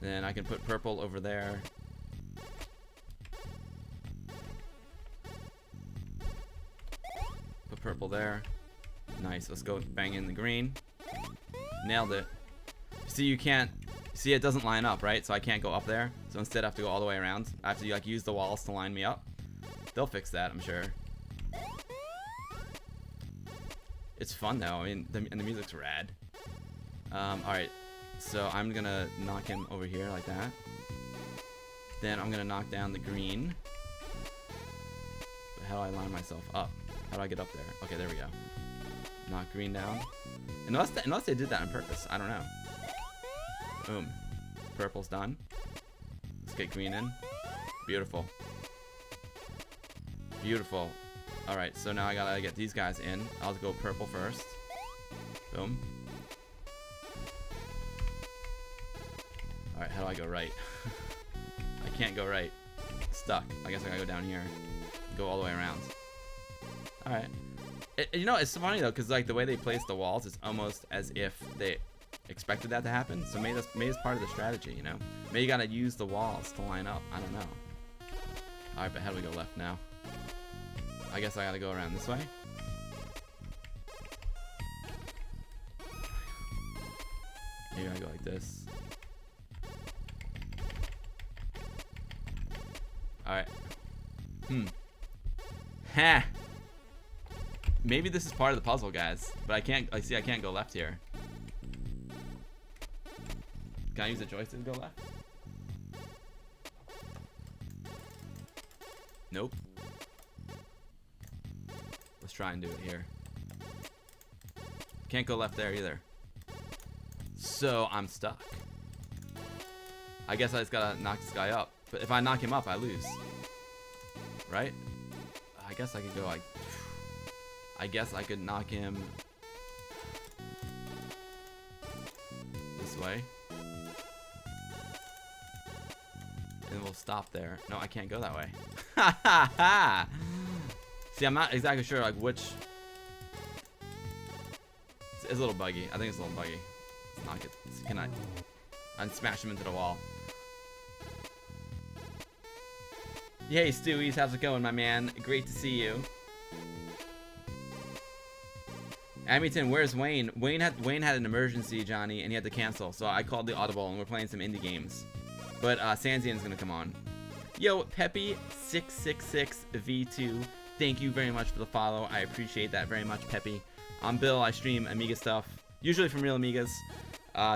Then I can put purple over there. Put purple there. Nice. Let's go bang in the green. Nailed it. See, you can't. See, it doesn't line up, right? So I can't go up there. So instead, I have to go all the way around. I have to like use the walls to line me up. They'll fix that, I'm sure. It's fun though. I mean, and the music's rad. All right. So I'm gonna knock him over here like that. Then I'm gonna knock down the green. But how do I line myself up? How do I get up there? Okay, there we go. Knock green down. Unless they did that on purpose. I don't know. Boom. Purple's done. Let's get green in. Beautiful. Beautiful. Alright, so now I gotta get these guys in. I'll go purple first. Boom. Alright, how do I go right? I can't go right. Stuck. I guess I gotta go down here. Go all the way around. Alright. You know, it's funny though, because like the way they place the walls, it's almost as if they expected that to happen. So maybe it's part of the strategy, you know? Maybe you gotta use the walls to line up. I don't know. Alright, but how do we go left now? I guess I gotta go around this way. Maybe I go like this. Alright. Ha! Maybe this is part of the puzzle, guys. But I can't, I can't go left here. Can I use the joystick to go left? Nope. Let's try and do it here. Can't go left there either. So I'm stuck. I guess I just gotta knock this guy up. But if I knock him up, I lose. Right? I guess I could go like... I guess I could knock him... this way. And we'll stop there. No, I can't go that way. Ha ha ha! See, I'm not exactly sure like which... It's a little buggy. I think it's a little buggy. Let's knock it. Can I smash him into the wall? Hey, Stewies, how's it going, my man? Great to see you. Amington, where's Wayne? Wayne had an emergency, Johnny, and he had to cancel. So I called the audible, and we're playing some indie games. But Sanzian's gonna come on. Yo, Peppy666V2. Thank you very much for the follow. I appreciate that very much, Peppy. I'm Bill. I stream Amiga stuff, usually from Real Amigas.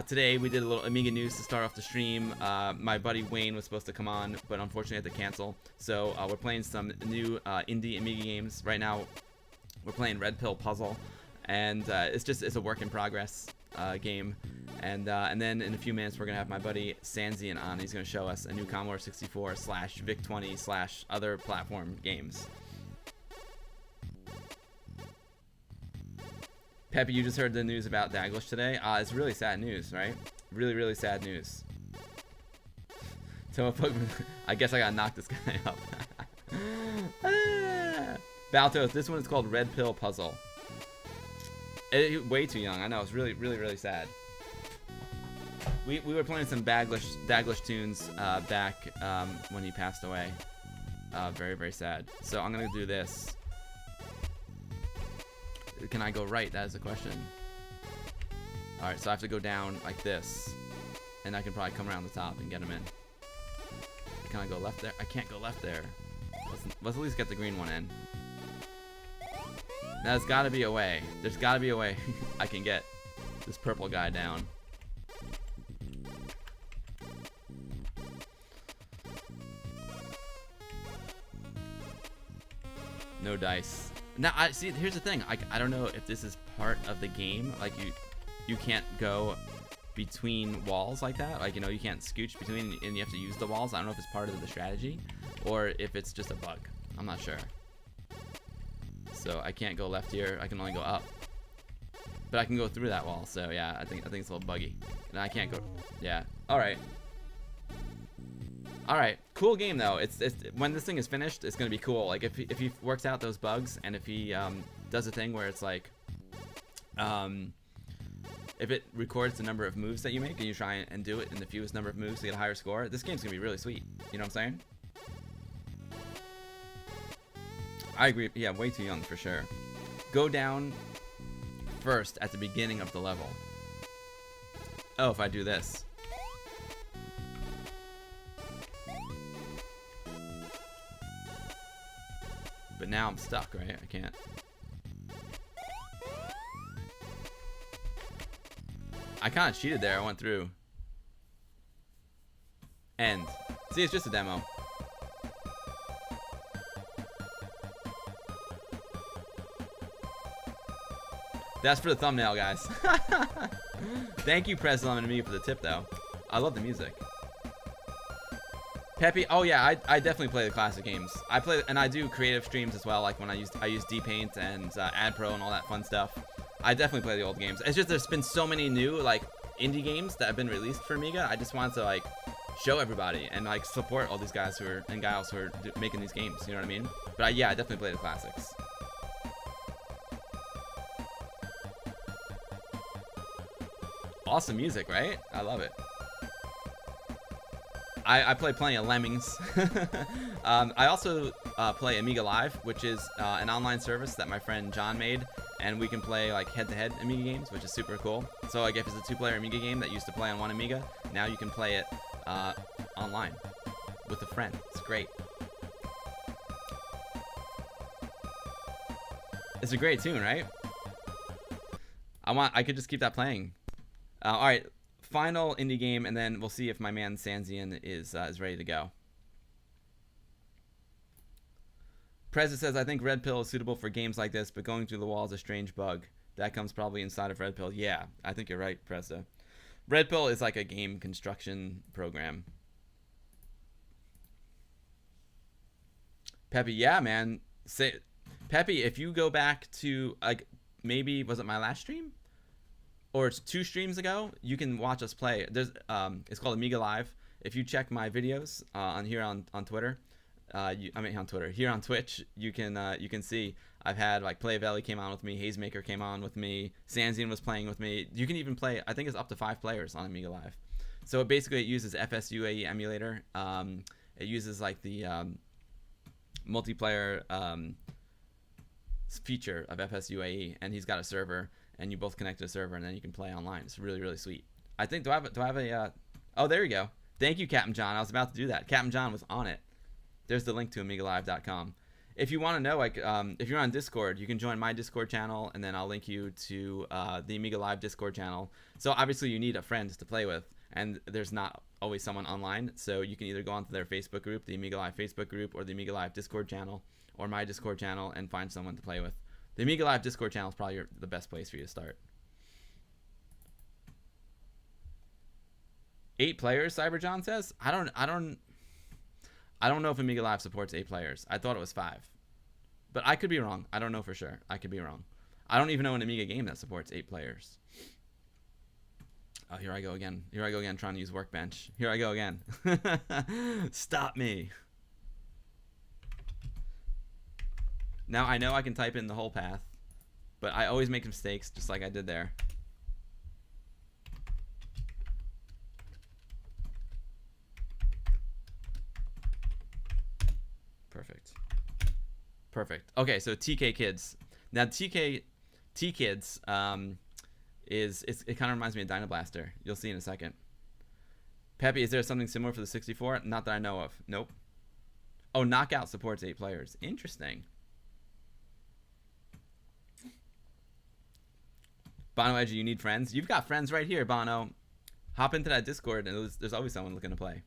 Today we did a little Amiga news to start off the stream. My buddy Wayne was supposed to come on, but unfortunately had to cancel. So we're playing some new indie Amiga games. Right now we're playing Red Pill Puzzle, and it's a work in progress game. And then in a few minutes we're gonna have my buddy Sanzian on. He's gonna show us a new Commodore 64 / VIC-20 / other platform games. Peppy, you just heard the news about Daglish today. It's really sad news, right? Really, really sad news. So I guess I gotta knock this guy up. Baltos, this one is called Red Pill Puzzle. Way too young. I know. It's really, really, really sad. We were playing some Daglish tunes back when he passed away. Very, very sad. So I'm gonna do this. Can I go right? That is the question. Alright, so I have to go down like this. And I can probably come around the top and get him in. Can I go left there? I can't go left there. Let's at least get the green one in. Now, there's gotta be a way. There's gotta be a way I can get this purple guy down. No dice. Now, see, here's the thing. I don't know if this is part of the game. Like, you can't go between walls like that. Like, you know, you can't scooch between and you have to use the walls. I don't know if it's part of the strategy or if it's just a bug. I'm not sure. So I can't go left here. I can only go up. But I can go through that wall. So, yeah, I think it's a little buggy. And I can't go... Yeah. All right. All right, cool game though. It's when this thing is finished, it's gonna be cool. Like if he works out those bugs and if he does a thing where it's like, if it records the number of moves that you make and you try and do it in the fewest number of moves to get a higher score, this game's gonna be really sweet. You know what I'm saying? I agree. Yeah, way too young for sure. Go down first at the beginning of the level. Oh, if I do this. But now I'm stuck, right? I can't. I kind of cheated there. I went through. End. See, it's just a demo. That's for the thumbnail, guys. Thank you, President and me, for the tip, though. I love the music. Peppy, oh yeah, I definitely play the classic games. I play, and I do creative streams as well, like when I use DPaint and AdPro and all that fun stuff. I definitely play the old games. It's just there's been so many new like indie games that have been released for Amiga. I just wanted to like show everybody and like support all these guys who are and gals who are making these games. You know what I mean? But yeah, I definitely play the classics. Awesome music, right? I love it. I play plenty of Lemmings. I also play Amiga Live, which is an online service that my friend John made, and we can play like head-to-head Amiga games, which is super cool. So like if it's a two-player Amiga game that used to play on one Amiga, now you can play it online with a friend. It's great. It's a great tune, right? I could just keep that playing. All right. Final indie game, and then we'll see if my man Sanzian is ready to go. Preza says, I think Red Pill is suitable for games like this, but going through the wall is a strange bug. That comes probably inside of Red Pill. Yeah, I think you're right, Preza. Red Pill is like a game construction program. Peppy, yeah, man. Peppy, if you go back to, like, maybe, was it my last stream? Or it's 2 streams ago, you can watch us play. There's it's called Amiga Live. If you check my videos on Twitter, here on Twitch, you can see I've had like Playavelli came on with me, Hazemaker came on with me, Sanzian was playing with me. You can even play, I think it's up to 5 players on Amiga Live. So it uses FSUAE emulator. It uses like the multiplayer feature of FSUAE, and he's got a server. And you both connect to a server, and then you can play online. It's really, really sweet. I think, do I have a, oh, there you go. Thank you, Captain John. I was about to do that. Captain John was on it. There's the link to AmigaLive.com. If you want to know, like, if you're on Discord, you can join my Discord channel, and then I'll link you to the Amiga Live Discord channel. So obviously you need a friend to play with, and there's not always someone online. So you can either go onto their Facebook group, the Amiga Live Facebook group, or the Amiga Live Discord channel, or my Discord channel, and find someone to play with. The Amiga Live Discord channel is probably the best place for you to start. 8 players, CyberJohn says. I don't know if Amiga Live supports 8 players. I thought it was 5, but I could be wrong. I don't know for sure. I could be wrong. I don't even know an Amiga game that supports 8 players. Oh, here I go again. Here I go again, trying to use Workbench. Here I go again. Stop me. Now, I know I can type in the whole path, but I always make mistakes, just like I did there. Perfect. Perfect. Okay, so TK Kids. Now, T-Kids, it kind of reminds me of Dynablaster. You'll see in a second. Peppy, is there something similar for the 64? Not that I know of. Nope. Oh, Knockout supports 8 players. Interesting. Bono Edgy, you need friends? You've got friends right here, Bono. Hop into that Discord, and there's always someone looking to play.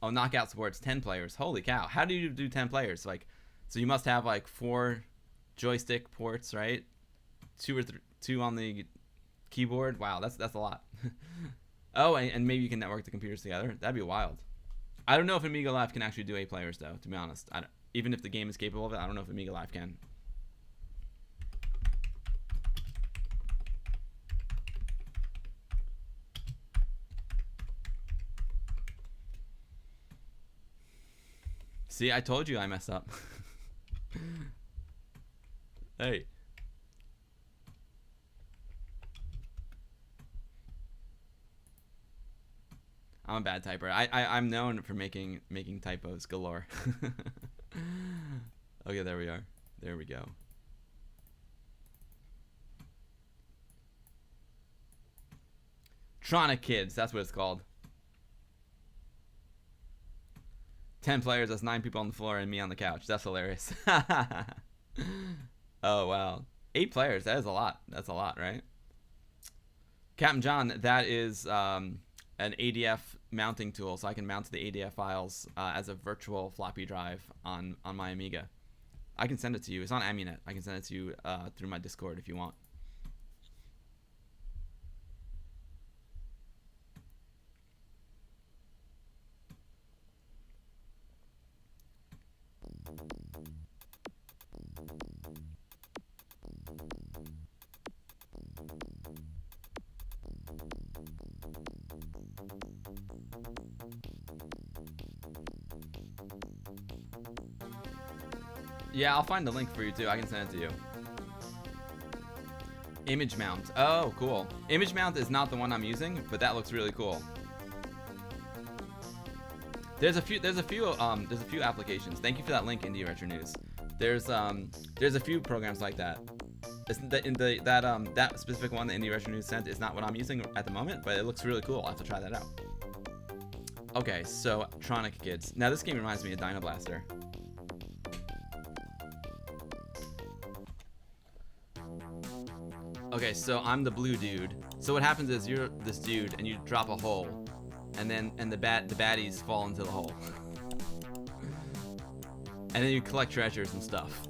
Oh, Knockout supports 10 players. Holy cow. How do you do 10 players? Like, so you must have like 4 joystick ports, right? 2 or 2 on the keyboard. Wow, that's a lot. Oh, and maybe you can network the computers together. That'd be wild. I don't know if Amiga Live can actually do 8 players, though, to be honest. Even if the game is capable of it, I don't know if Amiga Live can. See, I told you I messed up. Hey. I'm a bad typer. I'm known for making typos galore. Okay, there we are. There we go. Tronic Kids, that's what it's called. 10 players, that's 9 people on the floor and me on the couch. That's hilarious. Oh, wow. 8 players, that is a lot. That's a lot, right? Captain John, that is an ADF mounting tool, so I can mount the ADF files as a virtual floppy drive on my Amiga. I can send it to you. It's on Amunet. I can send it to you through my Discord if you want. Yeah, I'll find the link for you too. I can send it to you. Image mount. Oh, cool. Image mount is not the one I'm using, but that looks really cool. There's a few applications. Thank you for that link, Indie Retro News. There's a few programs like that. That specific one that Indie Retro News sent is not what I'm using at the moment, but it looks really cool. I'll have to try that out. Okay, so Tronic Kids. Now this game reminds me of Dino Blaster. Okay, so I'm the blue dude. So what happens is you're this dude and you drop a hole, and the baddies fall into the hole, and then you collect treasures and stuff.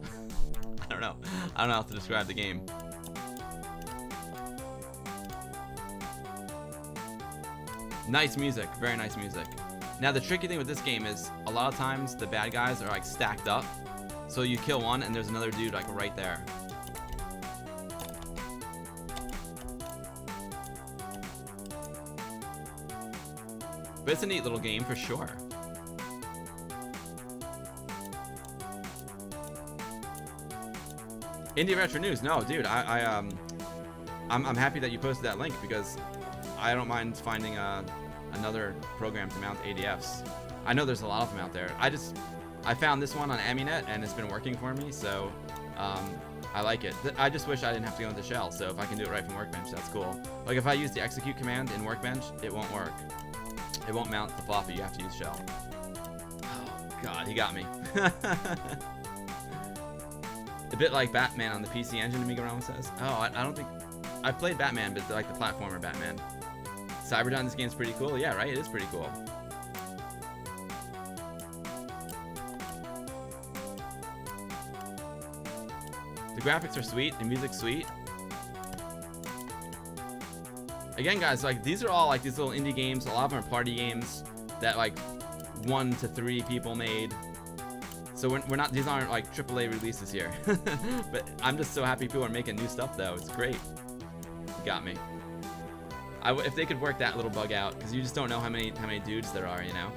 I don't know how to describe the game. Nice music, very nice music. Now the tricky thing with this game is a lot of times the bad guys are like stacked up, so you kill one and there's another dude like right there. But it's a neat little game for sure. Indie Retro News, no, dude, I'm happy that you posted that link because I don't mind finding another program to mount ADFs. I know there's a lot of them out there. I found this one on Amunet and it's been working for me, so I like it. I just wish I didn't have to go into Shell, so if I can do it right from Workbench, that's cool. Like if I use the execute command in Workbench, it won't work. It won't mount the floppy, you have to use Shell. Oh god, he got me. A bit like Batman on the PC Engine, Amiga Rama says. Oh, I don't think... I've played Batman, but like the platformer Batman. Cyberdone, this game's pretty cool. Yeah, right? It is pretty cool. The graphics are sweet. The music's sweet. Again, guys, like these are all like these little indie games. A lot of them are party games that like 1 to 3 people made. So we're not, these aren't like AAA releases here. But I'm just so happy people are making new stuff though. It's great. You got me. If they could work that little bug out, because you just don't know how many dudes there are, you know.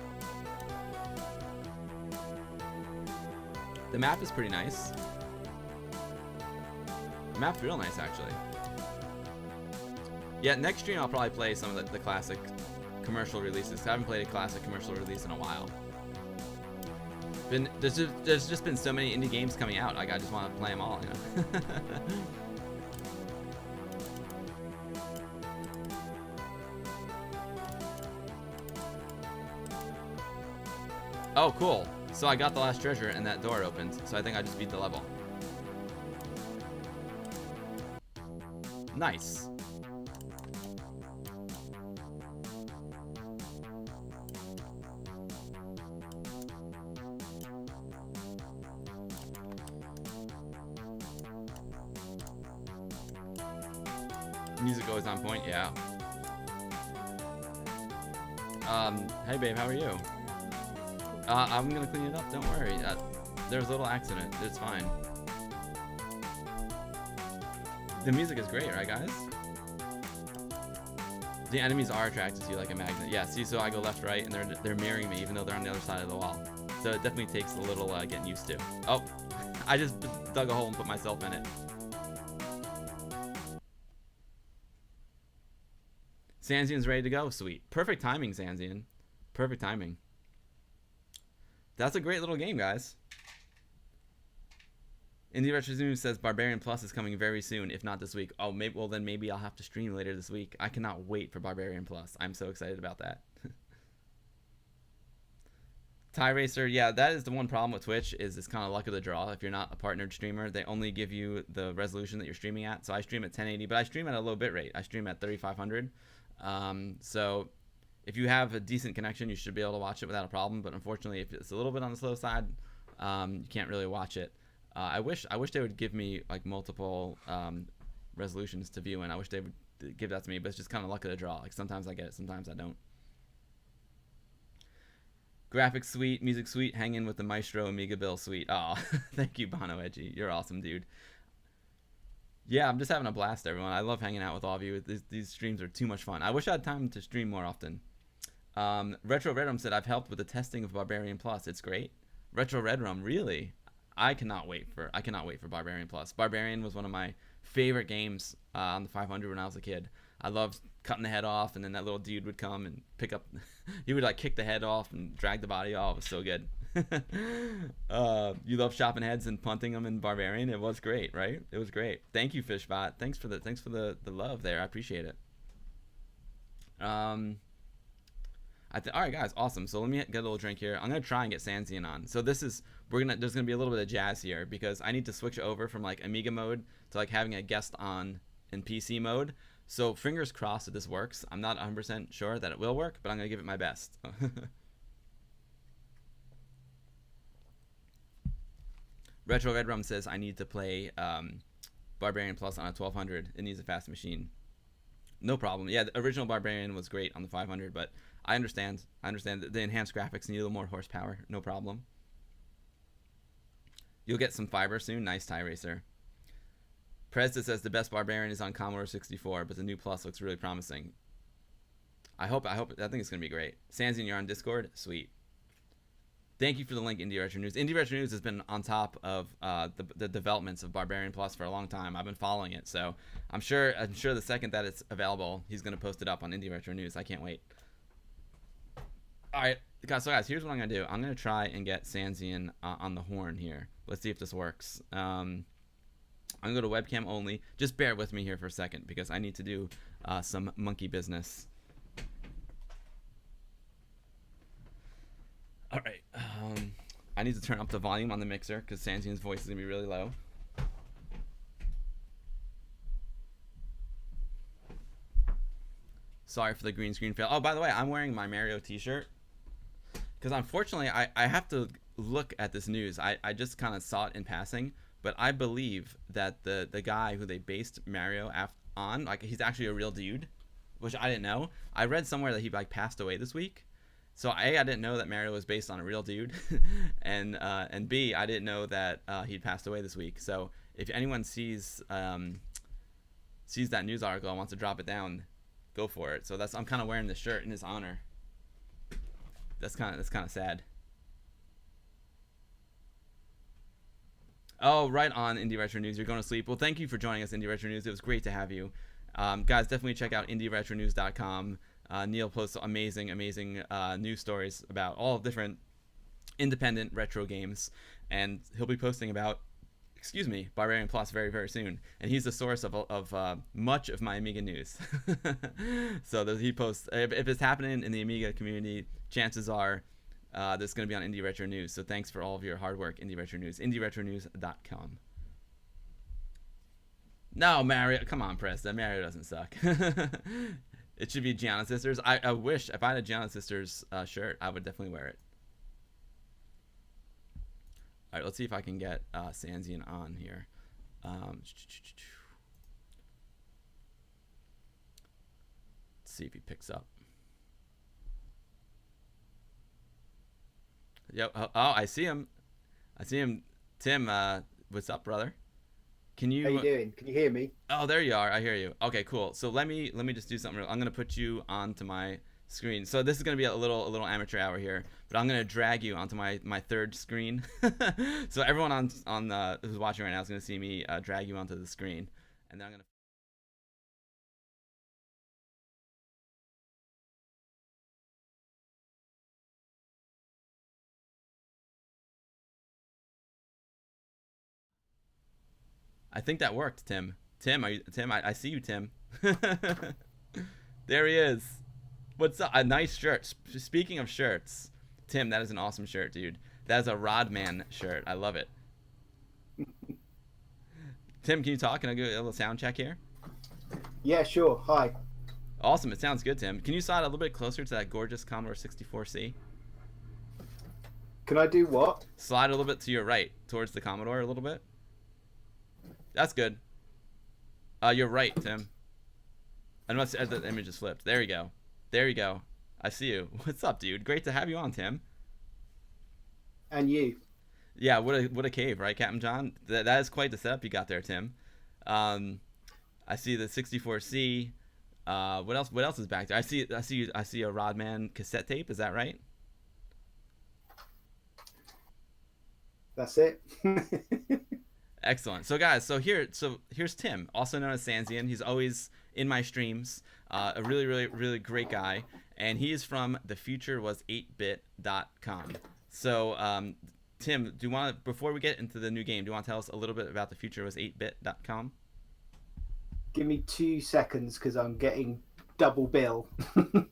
The map is pretty nice. The map's real nice actually. Yeah, next stream I'll probably play some of the classic commercial releases. I haven't played a classic commercial release in a while. There's just been so many indie games coming out. Like I just want to play them all, you know. Oh, cool. So I got the last treasure and that door opened. So I think I just beat the level. Nice. Music always on point, yeah. Hey babe, how are you? I'm gonna clean it up, don't worry. There was a little accident, it's fine. The music is great, right guys? The enemies are attracted to you like a magnet. Yeah, see, so I go left, right, and they're mirroring me even though they're on the other side of the wall. So it definitely takes a little getting used to. Oh, I just dug a hole and put myself in it. Sanzian's ready to go. Sweet. Perfect timing, Sanzian. Perfect timing. That's a great little game, guys. Indie Retro News says Barbarian Plus is coming very soon, if not this week. Oh, maybe. Well, then maybe I'll have to stream later this week. I cannot wait for Barbarian Plus. I'm so excited about that. Tie Racer, yeah, that is the one problem with Twitch, is it's kind of luck of the draw. If you're not a partnered streamer, they only give you the resolution that you're streaming at. So I stream at 1080, but I stream at a low bit rate. I stream at 3500. So if you have a decent connection, you should be able to watch it without a problem. But unfortunately, if it's a little bit on the slow side, you can't really watch it. I wish they would give me like multiple resolutions to view in. I wish they would give that to me, but it's just kind of luck of the draw. Like sometimes I get it, sometimes I don't. Graphics sweet, music sweet, hang in with the Maestro Amiga Bill sweet. Oh, thank you, Bono Edgy. You're awesome, dude. Yeah, I'm just having a blast, everyone. I love hanging out with all of you. These streams are too much fun. I wish I had time to stream more often. Retro Redrum said, I've helped with the testing of Barbarian Plus. It's great. Retro Redrum, really? I cannot wait for Barbarian Plus. Barbarian was one of my favorite games on the 500 when I was a kid. I loved cutting the head off, and then that little dude would come and pick up. He would like kick the head off and drag the body off. It was so good. You love chopping heads and punting them in Barbarian. It was great, right? It was great. Thank you, Fishbot. Thanks for the love there. I appreciate it. All right, guys, awesome. So let me get a little drink here. I'm gonna try and get Sanzian on. So there's gonna be a little bit of jazz here because I need to switch over from like Amiga mode to like having a guest on in PC mode. So fingers crossed that this works. I'm not 100% sure that it will work, but I'm gonna give it my best. Retro Red Rum says I need to play Barbarian Plus on a 1200. It needs a fast machine. No problem. Yeah, the original Barbarian was great on the 500, but I understand. The enhanced graphics need a little more horsepower. No problem. You'll get some fiber soon. Nice, Tie Racer. Presta says the best Barbarian is on Commodore 64, but the new Plus looks really promising. I think it's gonna be great. Sanzian, you're on Discord. Sweet. Thank you for the link, Indie Retro News. Indie Retro News has been on top of the developments of Barbarian Plus for a long time. I've been following it, so I'm sure the second that it's available, he's gonna post it up on Indie Retro News. I can't wait. All right, guys. So guys, here's what I'm gonna do. I'm gonna try and get Sanzian on the horn here. Let's see if this works. I'm gonna go to webcam only. Just bear with me here for a second because I need to do some monkey business. All right. I need to turn up the volume on the mixer because Sanzian's voice is gonna be really low. Sorry for the green screen fail. Oh, by the way, I'm wearing my Mario t-shirt because unfortunately I have to look at this news. I just kind of saw it in passing, but I believe that the guy who they based Mario on, like, he's actually a real dude, which I didn't know. I read somewhere that he like passed away this week. So I didn't know that Mario was based on a real dude, and B, I didn't know that he'd passed away this week. So if anyone sees that news article and wants to drop it down, go for it. So I'm kind of wearing this shirt in his honor. That's kind of sad. Oh, right on, Indie Retro News. You're going to sleep. Well, thank you for joining us, Indie Retro News. It was great to have you. Guys, definitely check out indieretronews.com. Neil posts amazing news stories about all different independent retro games, and he'll be posting about, Barbarian Plus very, very soon. And he's the source of much of my Amiga news. So he posts, if it's happening in the Amiga community, chances are this is going to be on Indie Retro News. So thanks for all of your hard work, Indie Retro News. indieretronews.com. No, Mario, come on, Presta. Mario doesn't suck. It should be Gianna Sisters. I wish if I had a Gianna Sisters shirt, I would definitely wear it. All right, let's see if I can get Sanzian on here. Let's see if he picks up. Yep. Oh, I see him. Tim, what's up, brother? Can you? How you doing? Can you hear me? Oh, there you are. I hear you. Okay, cool. So let me just do something real. I'm gonna put you onto my screen. So this is gonna be a little amateur hour here, but I'm gonna drag you onto my third screen. So everyone on who's watching right now is gonna see me drag you onto the screen, and then I'm gonna. I think that worked, Tim. Tim, Tim? I see you, Tim. There he is. What's up? A nice shirt. Speaking of shirts, Tim, that is an awesome shirt, dude. That is a RodMan shirt. I love it. Tim, can you talk? Can I do a little sound check here? Yeah, sure. Hi. Awesome. It sounds good, Tim. Can you slide a little bit closer to that gorgeous Commodore 64C? Can I do what? Slide a little bit to your right, towards the Commodore a little bit. That's good. You're right, Tim. Unless the image is flipped. There you go. There you go. I see you. What's up, dude? Great to have you on, Tim. And you. Yeah, what a cave, right, Captain John? That is quite the setup you got there, Tim. I see the 64C. What else? What else is back there? I see a RodMan cassette tape. Is that right? That's it. Excellent. So guys, here's Tim, also known as Sansian. He's always in my streams. A really great guy, and he is from thefuturewas8bit.com. So Tim, do you want to, before we get into the new game, do you want to tell us a little bit about thefuturewas8bit.com? Give me 2 seconds because I'm getting double bill.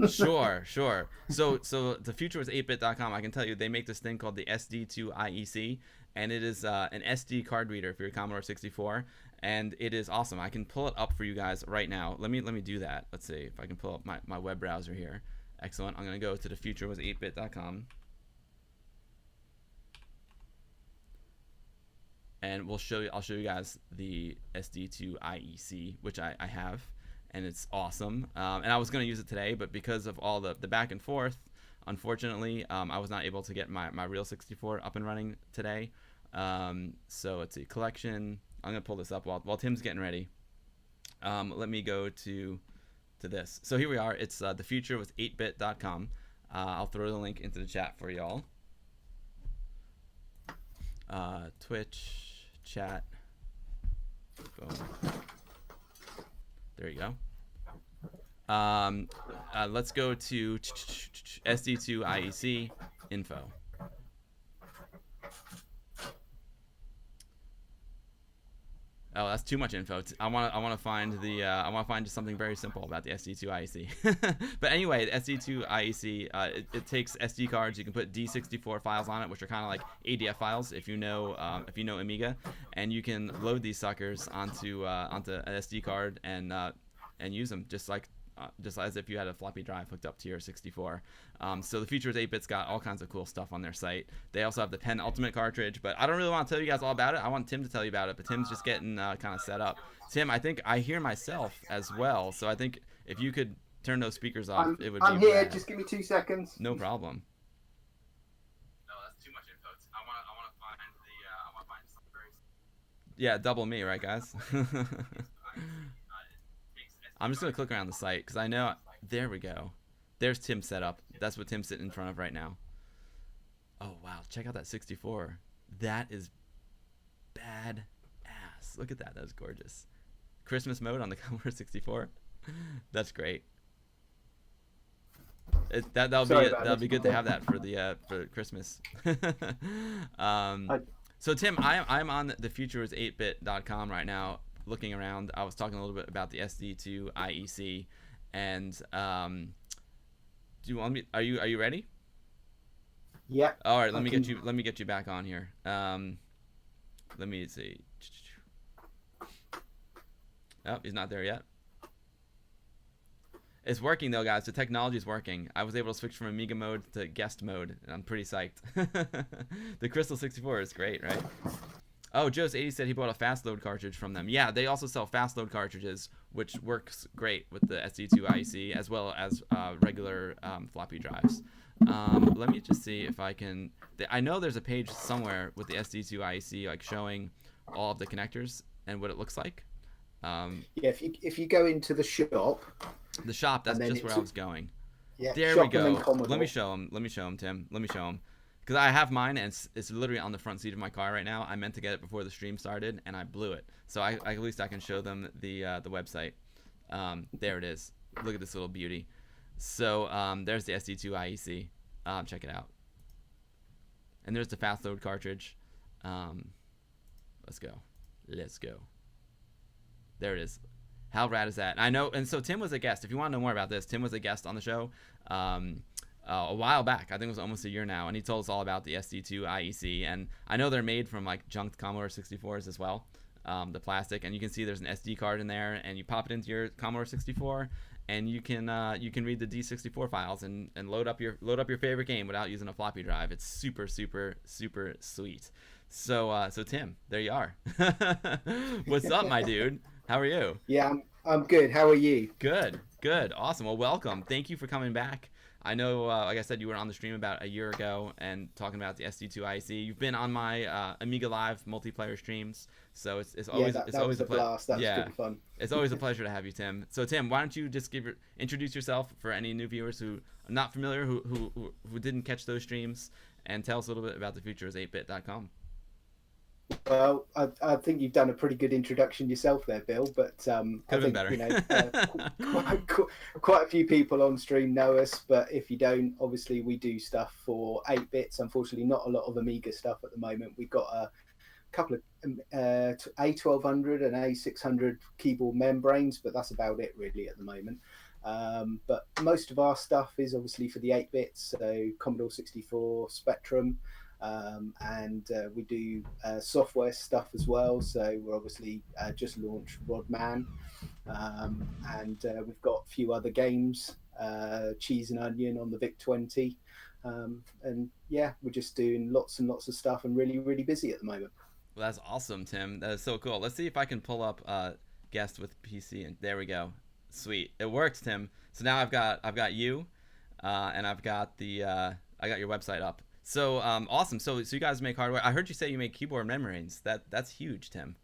Sure. So thefuturewas8bit.com, I can tell you they make this thing called the SD2IEC, and it is an SD card reader for your Commodore 64, and it is awesome. I can pull it up for you guys right now. Let me do that. Let's see if I can pull up my web browser here. Excellent. I'm gonna go to thefuturewas8bit.com. And I'll show you guys the SD2IEC, which I have, and it's awesome. And I was going to use it today, but because of all the back and forth, unfortunately, I was not able to get my real 64 up and running today. So it's a collection. I'm going to pull this up while Tim's getting ready. Let me go to this. So here we are. It's thefuturewas8bit.com. I'll throw the link into the chat for y'all. Twitch chat. Boom. There you go. Let's go to SD2IEC info. Oh, that's too much info. I want to find just something very simple about the SD2IEC. But anyway, the SD2IEC it takes SD cards. You can put D64 files on it, which are kind of like ADF files if you know Amiga, and you can load these suckers onto an SD card and use them just as if you had a floppy drive hooked up to your 64. So the Futurewas8bit's got all kinds of cool stuff on their site. They also have the Pen Ultimate cartridge, but I don't really want to tell you guys all about it. I want Tim to tell you about it, but Tim's just getting kind of set up. Tim, I think I hear myself as well, so I think if you could turn those speakers off, it would be I'm here. bad. Just give me 2 seconds. No problem. No, that's too much info. I want to find something very. Yeah, double me, right, guys? I'm just going to click around the site because I know. There we go. There's Tim's setup. That's what Tim's sitting in front of right now. Oh, wow. Check out that 64. That is bad ass. Look at that. That was gorgeous. Christmas mode on the Commodore 64. That's great. That'll be good to have that for Christmas. So Tim, I'm on thefuturewas8bit.com right now, looking around. I was talking a little bit about the SD2IEC, and do you want me? Are you ready? Yeah. All right. Let me get you back on here. Let me see. Oh, he's not there yet. It's working though, guys. The technology is working. I was able to switch from Amiga mode to guest mode, and I'm pretty psyched. The Crystal 64 is great, right? Oh, Joe's80 said he bought a fast load cartridge from them. Yeah, they also sell fast load cartridges, which works great with the SD2IEC as well as regular floppy drives. Let me just see if I can. I know there's a page somewhere with the SD2IEC like showing all of the connectors and what it looks like. Yeah, if you go into the shop. The shop, that's just where I was going. Yeah, There we Shopman and go. Commodore. Let me show him. Let me show him, Tim. Let me show him. Because I have mine, and it's literally on the front seat of my car right now. I meant to get it before the stream started, and I blew it. So at least I can show them the website. There it is. Look at this little beauty. So there's the SD2 IEC. Check it out. And there's the fast load cartridge. Let's go. Let's go. There it is. How rad is that? I know, and so Tim was a guest. If you want to know more about this, Tim was a guest on the show a while back. I think it was almost a year now, and he told us all about the SD2 IEC. And I know they're made from like junked Commodore 64s as well, the plastic. And you can see there's an SD card in there, and you pop it into your Commodore 64, and you can read the D64 files and load up your favorite game without using a floppy drive. It's super super super sweet. So Tim, there you are. What's up, my dude? How are you? Yeah, I'm good. How are you? Good. Awesome. Well, welcome. Thank you for coming back. I know, like I said, you were on the stream about a year ago and talking about the SD2 IEC. You've been on my Amiga Live multiplayer streams, so it's always that always was a blast. That was good fun. It's always a pleasure to have you, Tim. So Tim, why don't you just introduce yourself for any new viewers who are not familiar, who didn't catch those streams, and tell us a little bit about the future as 8bit.com. Well, I think you've done a pretty good introduction yourself there, Bill. But I think better. Quite a few people on stream know us. But if you don't, obviously we do stuff for 8-bits. Unfortunately, not a lot of Amiga stuff at the moment. We've got a couple of A1200 and A600 keyboard membranes, but that's about it really at the moment. But most of our stuff is obviously for the 8-bits, so Commodore 64, Spectrum. And we do software stuff as well. So we're obviously just launched RodMan, and we've got a few other games, Cheese and Onion on the VIC-20, and yeah, we're just doing lots and lots of stuff and really really busy at the moment. Well, that's awesome, Tim. That is so cool. Let's see if I can pull up guest with PC, and there we go. Sweet, it works, Tim. So now I've got you, and I've got I got your website up. So awesome. So you guys make hardware. I heard you say you make keyboard membranes. That's huge, Tim.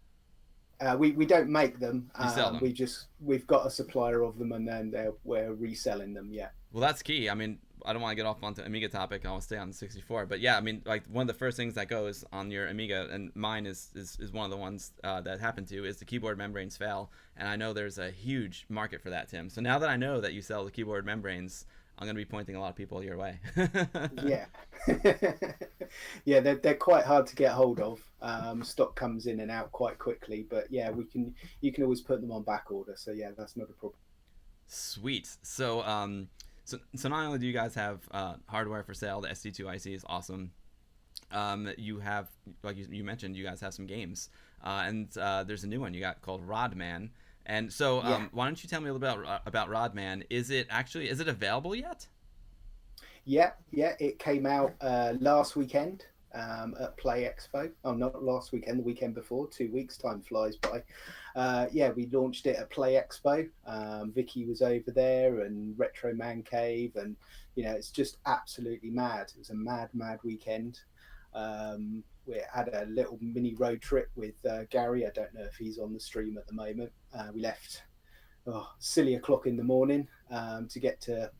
We don't make them. You sell them. We've got a supplier of them, and then we're reselling them. Yeah. Well, that's key. I mean, I don't want to get off onto Amiga topic. I'll stay on the 64. But yeah, I mean, like one of the first things that goes on your Amiga, and mine is one of the ones that happened to, is the keyboard membranes fail. And I know there's a huge market for that, Tim. So now that I know that you sell the keyboard membranes, I'm going to be pointing a lot of people your way. Yeah. Yeah, they're quite hard to get hold of. Stock comes in and out quite quickly, but yeah, you can always put them on back order. So yeah, that's not a problem. Sweet. So so not only do you guys have hardware for sale, the SD2 IC is awesome. You have, like you mentioned, you guys have some games, and there's a new one you got called RodMan. And so, why don't you tell me a little bit about RodMan? Is it available yet? Yeah, it came out last weekend at Play Expo. Oh, not last weekend, the weekend before. 2 weeks, time flies by. Yeah, we launched it at Play Expo. Vicky was over there, and Retro Man Cave, and it's just absolutely mad. It was a mad weekend. We had a little mini road trip with Gary. I don't know if he's on the stream at the moment. We left silly o'clock in the morning to get to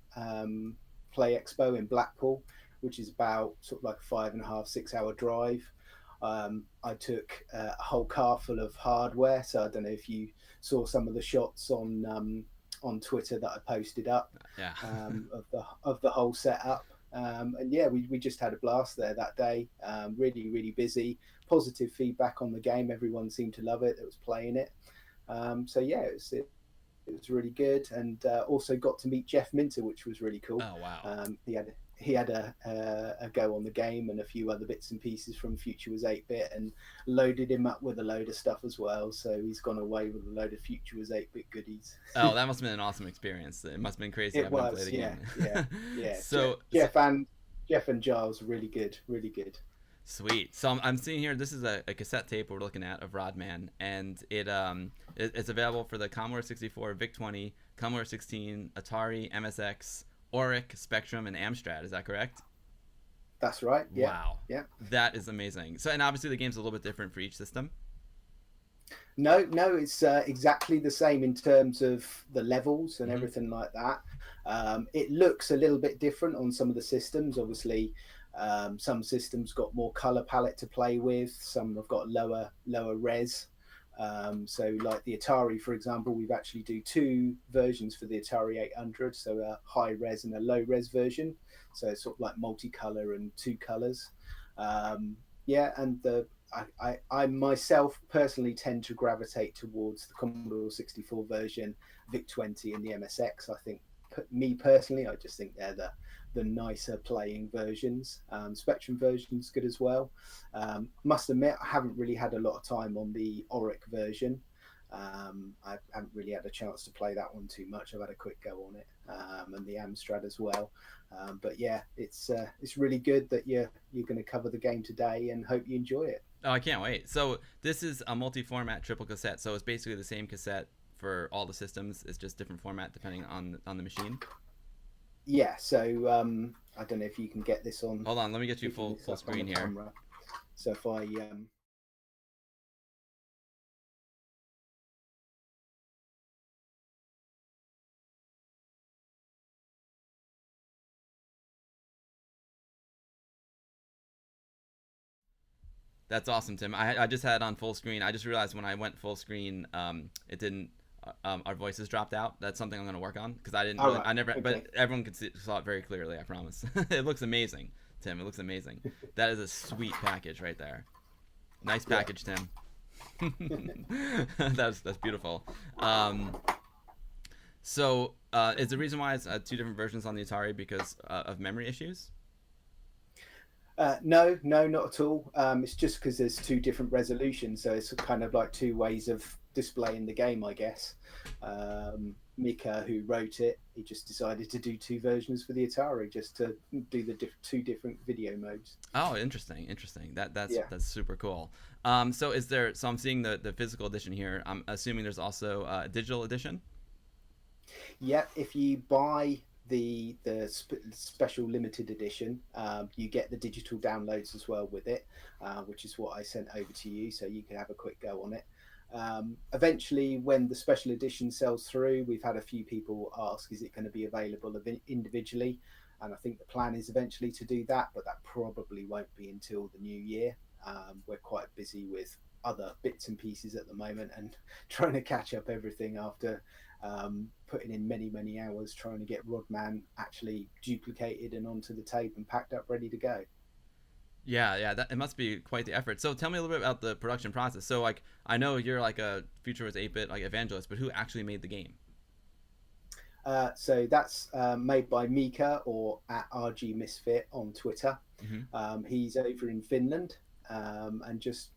Play Expo in Blackpool, which is about sort of like a 5.5, 6 hour drive. I took a whole car full of hardware, so I don't know if you saw some of the shots on Twitter that I posted up. Yeah. of the whole setup. And yeah, we just had a blast there that day. Really, really busy. Positive feedback on the game. Everyone seemed to love it that was playing it. So yeah, it was really good. And also got to meet Jeff Minter, which was really cool. Oh wow. He had a go on the game and a few other bits and pieces from Future Was 8-bit, and loaded him up with a load of stuff as well. So he's gone away with a load of Future Was 8-bit goodies. Oh, that must have been an awesome experience. It must have been crazy. It was, yeah. So Jeff and Giles, really good. Sweet. So I'm seeing here, this is a cassette tape we're looking at of RodMan, and it's available for the Commodore 64, VIC-20, Commodore 16, Atari, MSX, Oric, Spectrum, and Amstrad. Is that correct? That's right. Yeah. Wow. Yeah. That is amazing. So, and obviously the game's a little bit different for each system. No, it's exactly the same in terms of the levels and Hmm. everything like that. It looks a little bit different on some of the systems. Obviously, some systems got more color palette to play with. Some have got lower res. So, like the Atari, for example, we've actually do two versions for the Atari 800. So, a high res and a low res version. So, it's sort of like multicolor and two colors. Yeah, and I myself personally tend to gravitate towards the Commodore 64 version, VIC-20, and the MSX. I think, me personally, I just think they're the nicer playing versions. Spectrum version's good as well. Must admit, I haven't really had a lot of time on the Auric version. I haven't really had a chance to play that one too much. I've had a quick go on it, and the Amstrad as well. But yeah, it's really good that you're going to cover the game today, and hope you enjoy it. Oh, I can't wait. So this is a multi-format triple cassette. So it's basically the same cassette for all the systems. It's just different format depending on the machine. Yeah, so I don't know if you can get this on. Hold on, let me get you Picking full this full up on screen the here. camera. So if I That's awesome, Tim. I just had it on full screen. I just realized when I went full screen, it didn't. Our voices dropped out. That's something I'm going to work on because I didn't all really. right, I never. okay. But everyone could saw it very clearly. I promise. It looks amazing, Tim. It looks amazing. That is a sweet package right there. Nice Yeah. package, Tim. That's beautiful. Um, so is the reason why it's two different versions on the Atari because of memory issues? No, not at all. It's just because there's two different resolutions, so it's kind of like two ways of displaying the game, I guess. Mika, who wrote it, he just decided to do two versions for the Atari, just to do the two different video modes. Oh, interesting, interesting. That's Yeah. that's super cool. So is there? So I'm seeing the physical edition here. I'm assuming there's also a digital edition. Yeah, if you buy the special limited edition, you get the digital downloads as well with it, which is what I sent over to you, so you can have a quick go on it. Eventually, when the special edition sells through, we've had a few people ask, is it going to be available individually? And I think the plan is eventually to do that, but that probably won't be until the new year. We're quite busy with other bits and pieces at the moment and trying to catch up everything after putting in many hours trying to get RodMan actually duplicated and onto the tape and packed up ready to go. Yeah, yeah. It must be quite the effort. So tell me a little bit about the production process. So like I know you're like a futurist 8-bit like evangelist, but who actually made the game? So that's made by Mika, or at RG Misfit on Twitter. Hmm. He's over in Finland, and just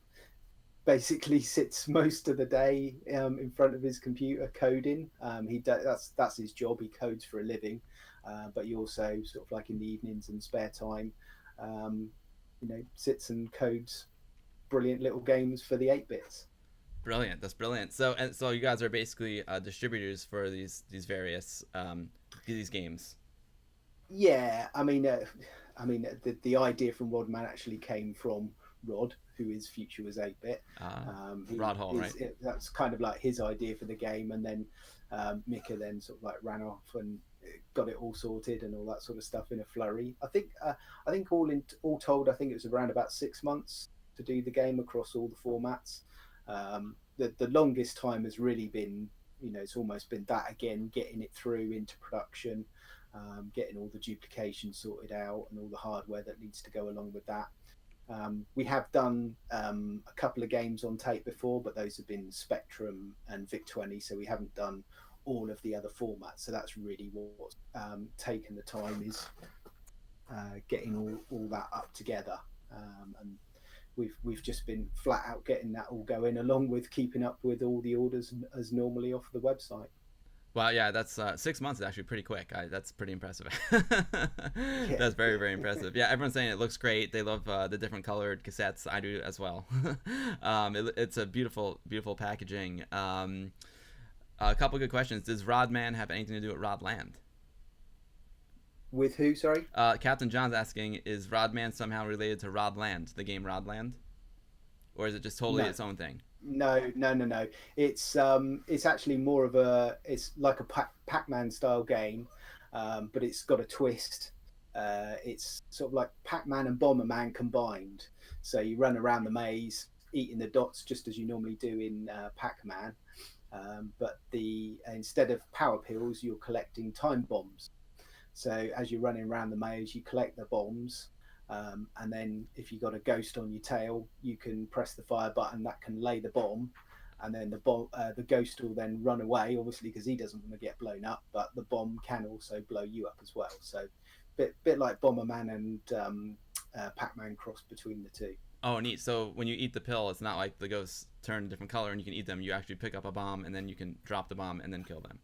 basically sits most of the day in front of his computer coding. That's his job. He codes for a living, but he also sort of like in the evenings and spare time, um, sits and codes brilliant little games for the 8 bits. Brilliant. That's brilliant. So you guys are basically distributors for these various these games. Yeah, the idea from Rodman actually came from Rod, who his future was 8-bit. Rod Hall, right? That's kind of like his idea for the game, and then Mika then sort of like ran off and got it all sorted and all that sort of stuff in a flurry. I think all told, I think it was around about 6 months to do the game across all the formats. The longest time has really been, it's almost been that again, getting it through into production, getting all the duplication sorted out and all the hardware that needs to go along with that. We have done a couple of games on tape before, but those have been Spectrum and VIC-20, so we haven't done all of the other formats. So that's really what's taken the time, is getting all that up together. And we've just been flat out getting that all going, along with keeping up with all the orders as normally off the website. Well, yeah, that's 6 months is actually pretty quick. That's pretty impressive. Yeah, That's very, yeah. very impressive. Yeah, everyone's saying it looks great. They love the different colored cassettes. I do as well. It's a beautiful, beautiful packaging. A couple good questions. Does RodMan have anything to do with Rodland? With who? Sorry. Captain John's asking, is Rodman somehow related to Rodland, the game Rodland? Or is it just totally No. its own thing? No. It's actually more of it's like a Pac-Man style game, but it's got a twist. It's sort of like Pac-Man and Bomberman combined. So you run around the maze, eating the dots just as you normally do in Pac-Man. But instead of power pills, you're collecting time bombs. So as you're running around the maze, you collect the bombs, and then if you got a ghost on your tail, you can press the fire button that can lay the bomb, and then the ghost will then run away, obviously because he doesn't want to get blown up. But the bomb can also blow you up as well. So, bit like Bomberman and Pac-Man crossed between the two. Oh, neat. So when you eat the pill, it's not like the ghosts turn a different color and you can eat them. You actually pick up a bomb and then you can drop the bomb and then kill them.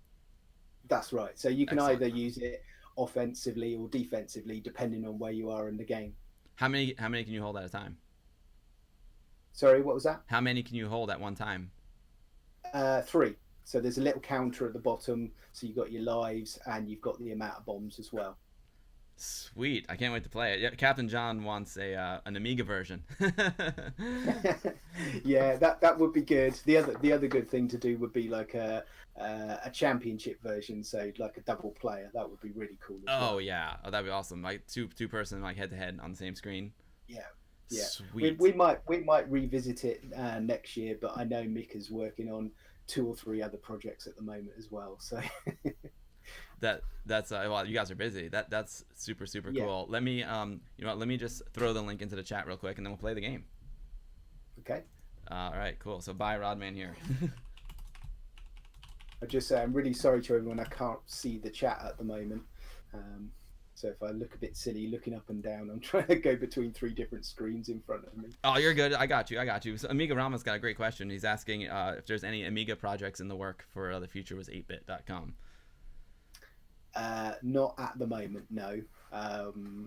That's right. So you can Excellent. either use it offensively or defensively, depending on where you are in the game. How many can you hold at a time? Sorry, what was that? How many can you hold at one time? Three. So there's a little counter at the bottom. So you've got your lives and you've got the amount of bombs as well. Sweet. I can't wait to play it. Yeah, Captain John wants an Amiga version. Yeah, that would be good. The other good thing to do would be like a championship version, so like a double player. That would be really cool as well. Oh yeah. Oh, that'd be awesome. Like two person like head to head on the same screen. Yeah. Sweet. We might revisit it next year, but I know Mika's working on 2 or 3 other projects at the moment as well. So That's well, you guys are busy. That's super Yeah. cool. Let me you know what, let me just throw the link into the chat real quick and then we'll play the game. Okay. All right, cool. So bye, RodMan here. I just say I'm really sorry to everyone. I can't see the chat at the moment. So if I look a bit silly looking up and down, I'm trying to go between 3 different screens in front of me. Oh, you're good. I got you. So Amiga Rama's got a great question. He's asking if there's any Amiga projects in the work for the future was 8bit.com. Not at the moment, no.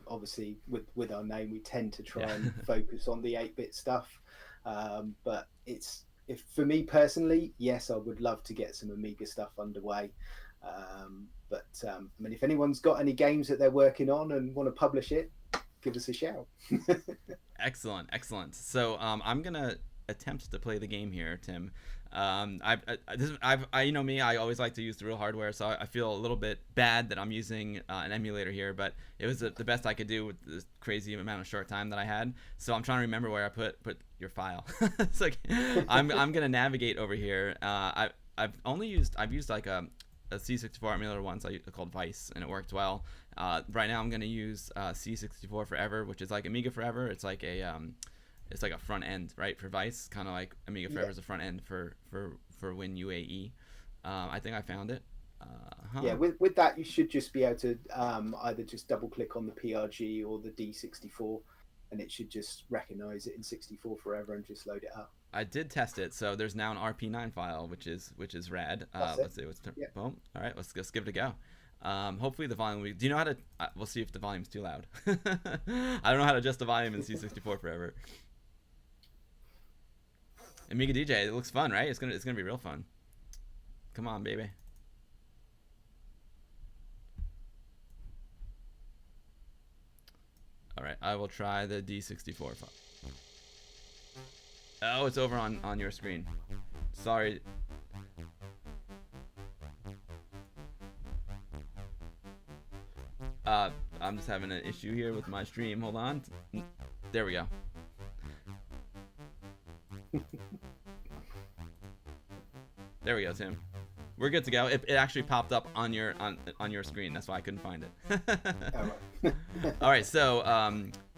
Obviously, with our name, we tend to try and focus on the 8-bit stuff. But if for me personally, yes, I would love to get some Amiga stuff underway. But I mean, if anyone's got any games that they're working on and want to publish it, give us a shout. Excellent. So I'm gonna attempt to play the game here, Tim. You know me, I always like to use the real hardware, so I feel a little bit bad that I'm using an emulator here, but it was the best I could do with this crazy amount of short time that I had. So I'm trying to remember where I put your file. It's like I'm gonna navigate over here. I've used like a C64 emulator once called Vice, and it worked well. Right now I'm gonna use C64 Forever, which is like Amiga Forever. It's like a front end, right, for Vice, kind of like Amiga Forever is a front end for Win UAE. I think I found it. Yeah, with that you should just be able to either just double click on the PRG or the D64, and it should just recognize it in 64 Forever and just load it up. I did test it, so there's now an RP9 file, which is rad. Let's see what's boom. All right, let's give it a go. Hopefully the volume. Do you know how to? We'll see if the volume's too loud. I don't know how to adjust the volume in C64 Forever. Amiga DJ, it looks fun, right? It's gonna be real fun. Come on, baby. All right, I will try the D64 file. Oh, it's over on your screen. Sorry. I'm just having an issue here with my stream. Hold on. There we go. There we go, Tim. We're good to go. It actually popped up on your screen. That's why I couldn't find it. All right, so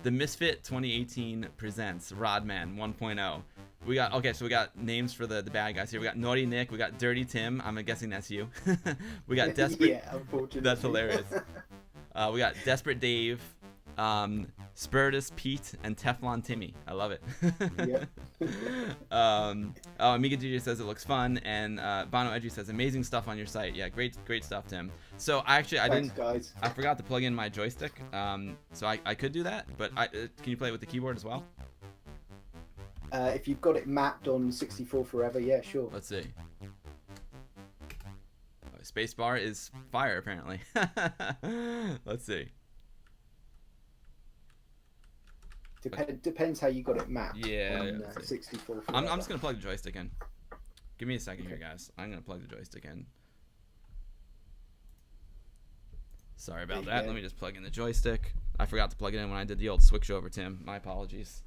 the Misfit 2018 presents RodMan 1.0. We got names for the bad guys here. We got Naughty Nick. We got Dirty Tim. I'm guessing that's you. We got Desperate. Yeah, unfortunately. That's hilarious. We got Desperate Dave, Spiritus Pete, and Teflon Timmy. I love it. Yep. Amiga DJ says it looks fun, and Bono Edgy says amazing stuff on your site. Yeah, great stuff, Tim. So Thanks, guys. I forgot to plug in my joystick, so I could do that, but can you play it with the keyboard as well? If you've got it mapped on 64 Forever, yeah, sure. Let's see. Spacebar is fire, apparently. Let's see. Depends how you got it mapped Yeah. on 64. I'm just gonna plug the joystick in. Give me a second here, guys. I'm gonna plug the joystick in. Sorry about that. Let me just plug in the joystick. I forgot to plug it in when I did the old switch over, Tim. My apologies.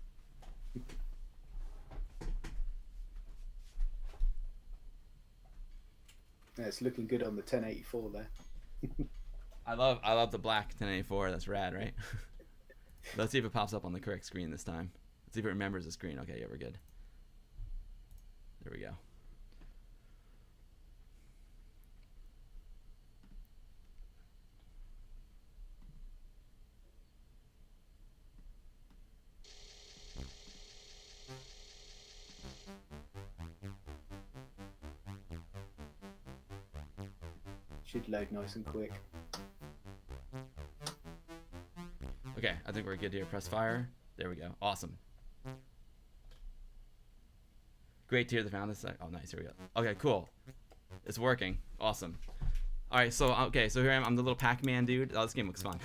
Yeah, it's looking good on the 1084 there. I love the black 1084. That's rad, right? Let's see if it pops up on the correct screen this time. Let's see if it remembers the screen. Okay, yeah, we're good. There we go. Should load nice and quick. Okay, I think we're good here. Press fire. There we go. Awesome. Great to hear the found this. Oh, nice. Here we go. Okay, cool. It's working. Awesome. All right, so here I am. I'm the little Pac-Man dude. Oh, this game looks fun.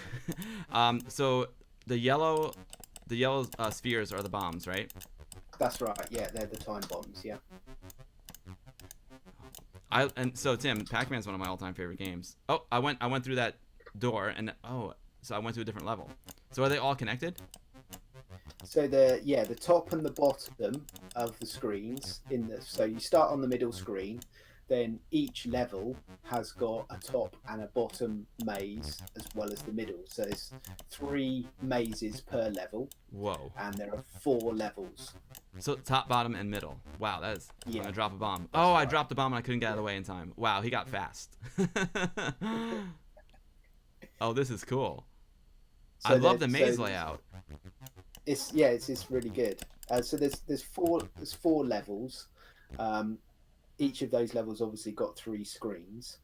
So the yellow spheres are the bombs, right? That's right. Yeah, they're the time bombs. Yeah. And so Tim, Pac-Man's one of my all-time favorite games. Oh, I went through that door, and so I went to a different level. So are they all connected? So the top and the bottom of the screens so you start on the middle screen, then each level has got a top and a bottom maze as well as the middle. So there's 3 mazes per level. Whoa. And there are 4 levels. So top, bottom, and middle. Wow, that is. Yeah. I'm gonna drop a bomb. Oh, I dropped the bomb and I couldn't get out of the way in time. Wow, he got fast. Oh, this is cool. So I love the maze layout. It's really good. So there's 4 levels. Each of those levels obviously got 3 screens.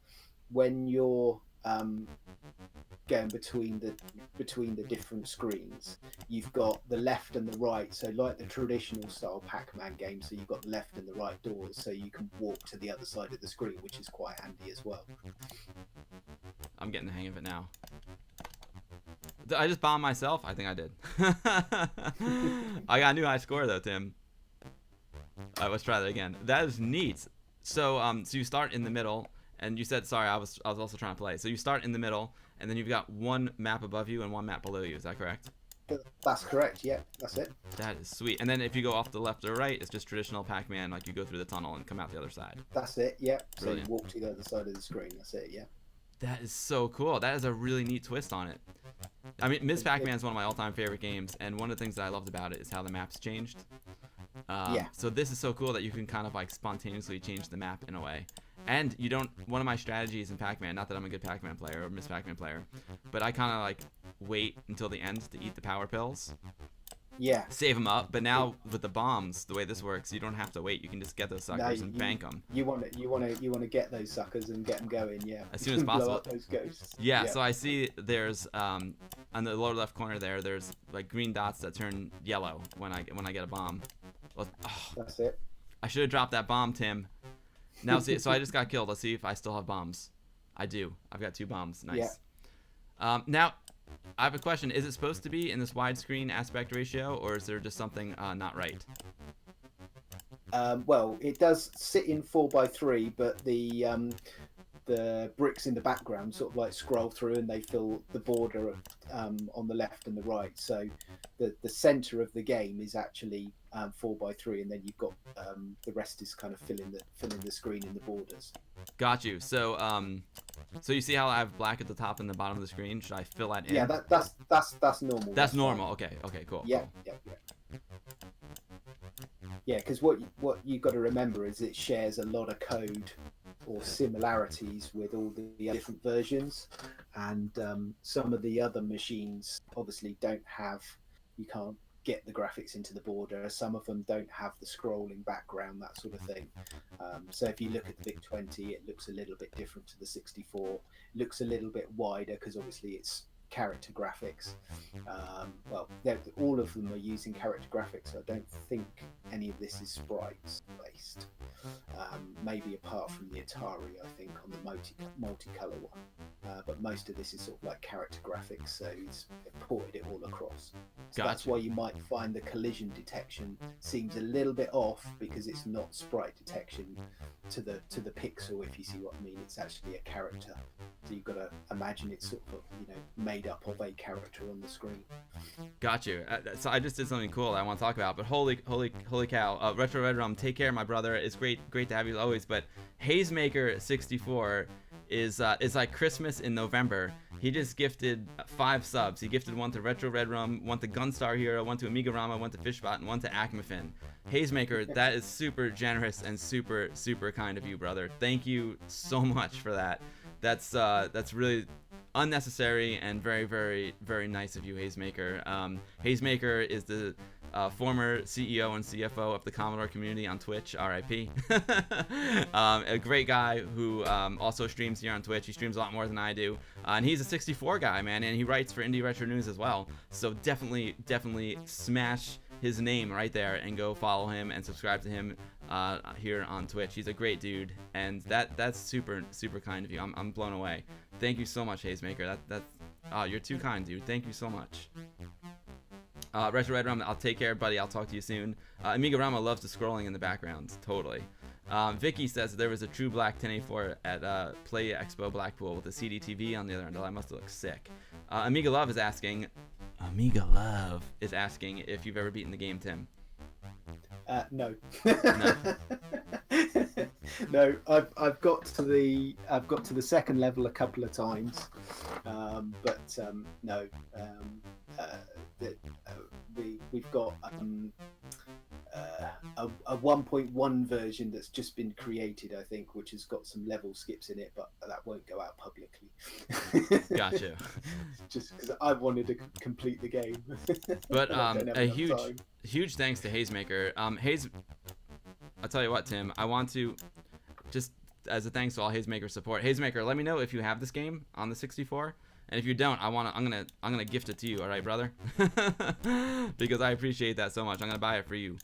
When you're going between the different screens, you've got the left and the right. So like the traditional style Pac-Man game, so you've got the left and the right doors, so you can walk to the other side of the screen, which is quite handy as well. I'm getting the hang of it now. Did I just bomb myself? I think I did. I got a new high score though, Tim. All right, let's try that again. That is neat. So so you start in the middle, and you said, sorry, I was also trying to play. So you start in the middle, and then you've got 1 map above you and 1 map below you. Is that correct? That's correct. Yeah, that's it. That is sweet. And then if you go off the left or right, it's just traditional Pac-Man, like you go through the tunnel and come out the other side. That's it. Yeah. Brilliant. So you walk to the other side of the screen. That's it. Yeah. That is so cool. That is a really neat twist on it. I mean, Ms. Pac-Man is one of my all-time favorite games, and one of the things that I loved about it is how the maps changed. Yeah. So this is so cool that you can kind of like spontaneously change the map in a way. And you don't. One of my strategies in Pac-Man, not that I'm a good Pac-Man player or Ms. Pac-Man player, but I kind of like wait until the end to eat the power pills. Yeah. Save them up. But now with the bombs, the way this works, you don't have to wait. You can just get those suckers and bank them. You want to get those suckers and get them going. Yeah. As soon as possible. Blow up those ghosts. Yeah. So I see there's on the lower left corner there's like green dots that turn yellow when I get a bomb. Well, that's it. I should have dropped that bomb, Tim. Now see, so I just got killed. Let's see if I still have bombs. I do. I've got 2 bombs. Nice. Yeah. Now, I have a question. Is it supposed to be in this widescreen aspect ratio, or is there just something not right? Well, it does sit in 4:3, but the bricks in the background sort of like scroll through and they fill the border on the left and the right. So the center of the game is actually 4:3, and then you've got the rest is kind of filling the screen in the borders. Got you. So so you see how I have black at the top and the bottom of the screen? Should I fill that in? Yeah, that's normal. That's normal. Fine. Okay, cool. Yeah, cool. yeah. Yeah, because what you've got to remember is it shares a lot of code or similarities with all the different versions, and some of the other machines obviously you can't get the graphics into the border. Some of them don't have the scrolling background, that sort of thing. So if you look at the Big 20, it looks a little bit different to the 64. It looks a little bit wider because obviously it's character graphics. Well, all of them are using character graphics, so I don't think any of this is sprites based. Maybe apart from the Atari, I think, on the multicolor one. But most of this is sort of like character graphics, so it's ported it all across. So that's Gotcha. why you might find the collision detection seems a little bit off, because it's not sprite detection to the pixel, if you see what I mean. It's actually a character. So you've got to imagine it's sort of, made up of a character on the screen. Got you. So I just did something cool that I want to talk about, but holy cow. Retro Red Rum, take care, my brother. It's great to have you as always, but Hazemaker 64 is like Christmas in November. He just gifted 5 subs. He gifted one to Retro Red Rum, one to Gunstar Hero, one to Amiga Rama, one to Fishbot, and one to Acmafin. Hazemaker, that is super generous and super kind of you, brother. Thank you so much for that. That's really unnecessary and very nice of you, Hazemaker. Hazemaker is the former CEO and CFO of the Commodore community on Twitch, RIP. A great guy who also streams here on Twitch. He streams a lot more than I do, and he's a 64 guy, man, and he writes for Indie Retro News as well. So definitely smash his name right there and go follow him and subscribe to him here on Twitch. He's a great dude, and that's super kind of you. I'm blown away. Thank you so much, Hazemaker. You're too kind, dude. Thank you so much. Retro Red Rum, I'll take care, buddy. I'll talk to you soon. Amiga Rama loves the scrolling in the background. Totally. Vicky says there was a true black 1084 at Play Expo Blackpool with a CD TV on the other end. I must have looked sick. Amiga Love is asking if you've ever beaten the game, Tim. No. No. No, I've got to the second level a couple of times, but no. We've got a 1.1 version that's just been created, I think, which has got some level skips in it, but that won't go out publicly. Gotcha. Just because I wanted to complete the game. But a huge thanks to Hazemaker. I'll tell you what, Tim. I want to just as a thanks to all Hazemaker support. Hazemaker, let me know if you have this game on the 64. And if you don't, I'm gonna gift it to you, all right, brother? Because I appreciate that so much. I'm gonna buy it for you.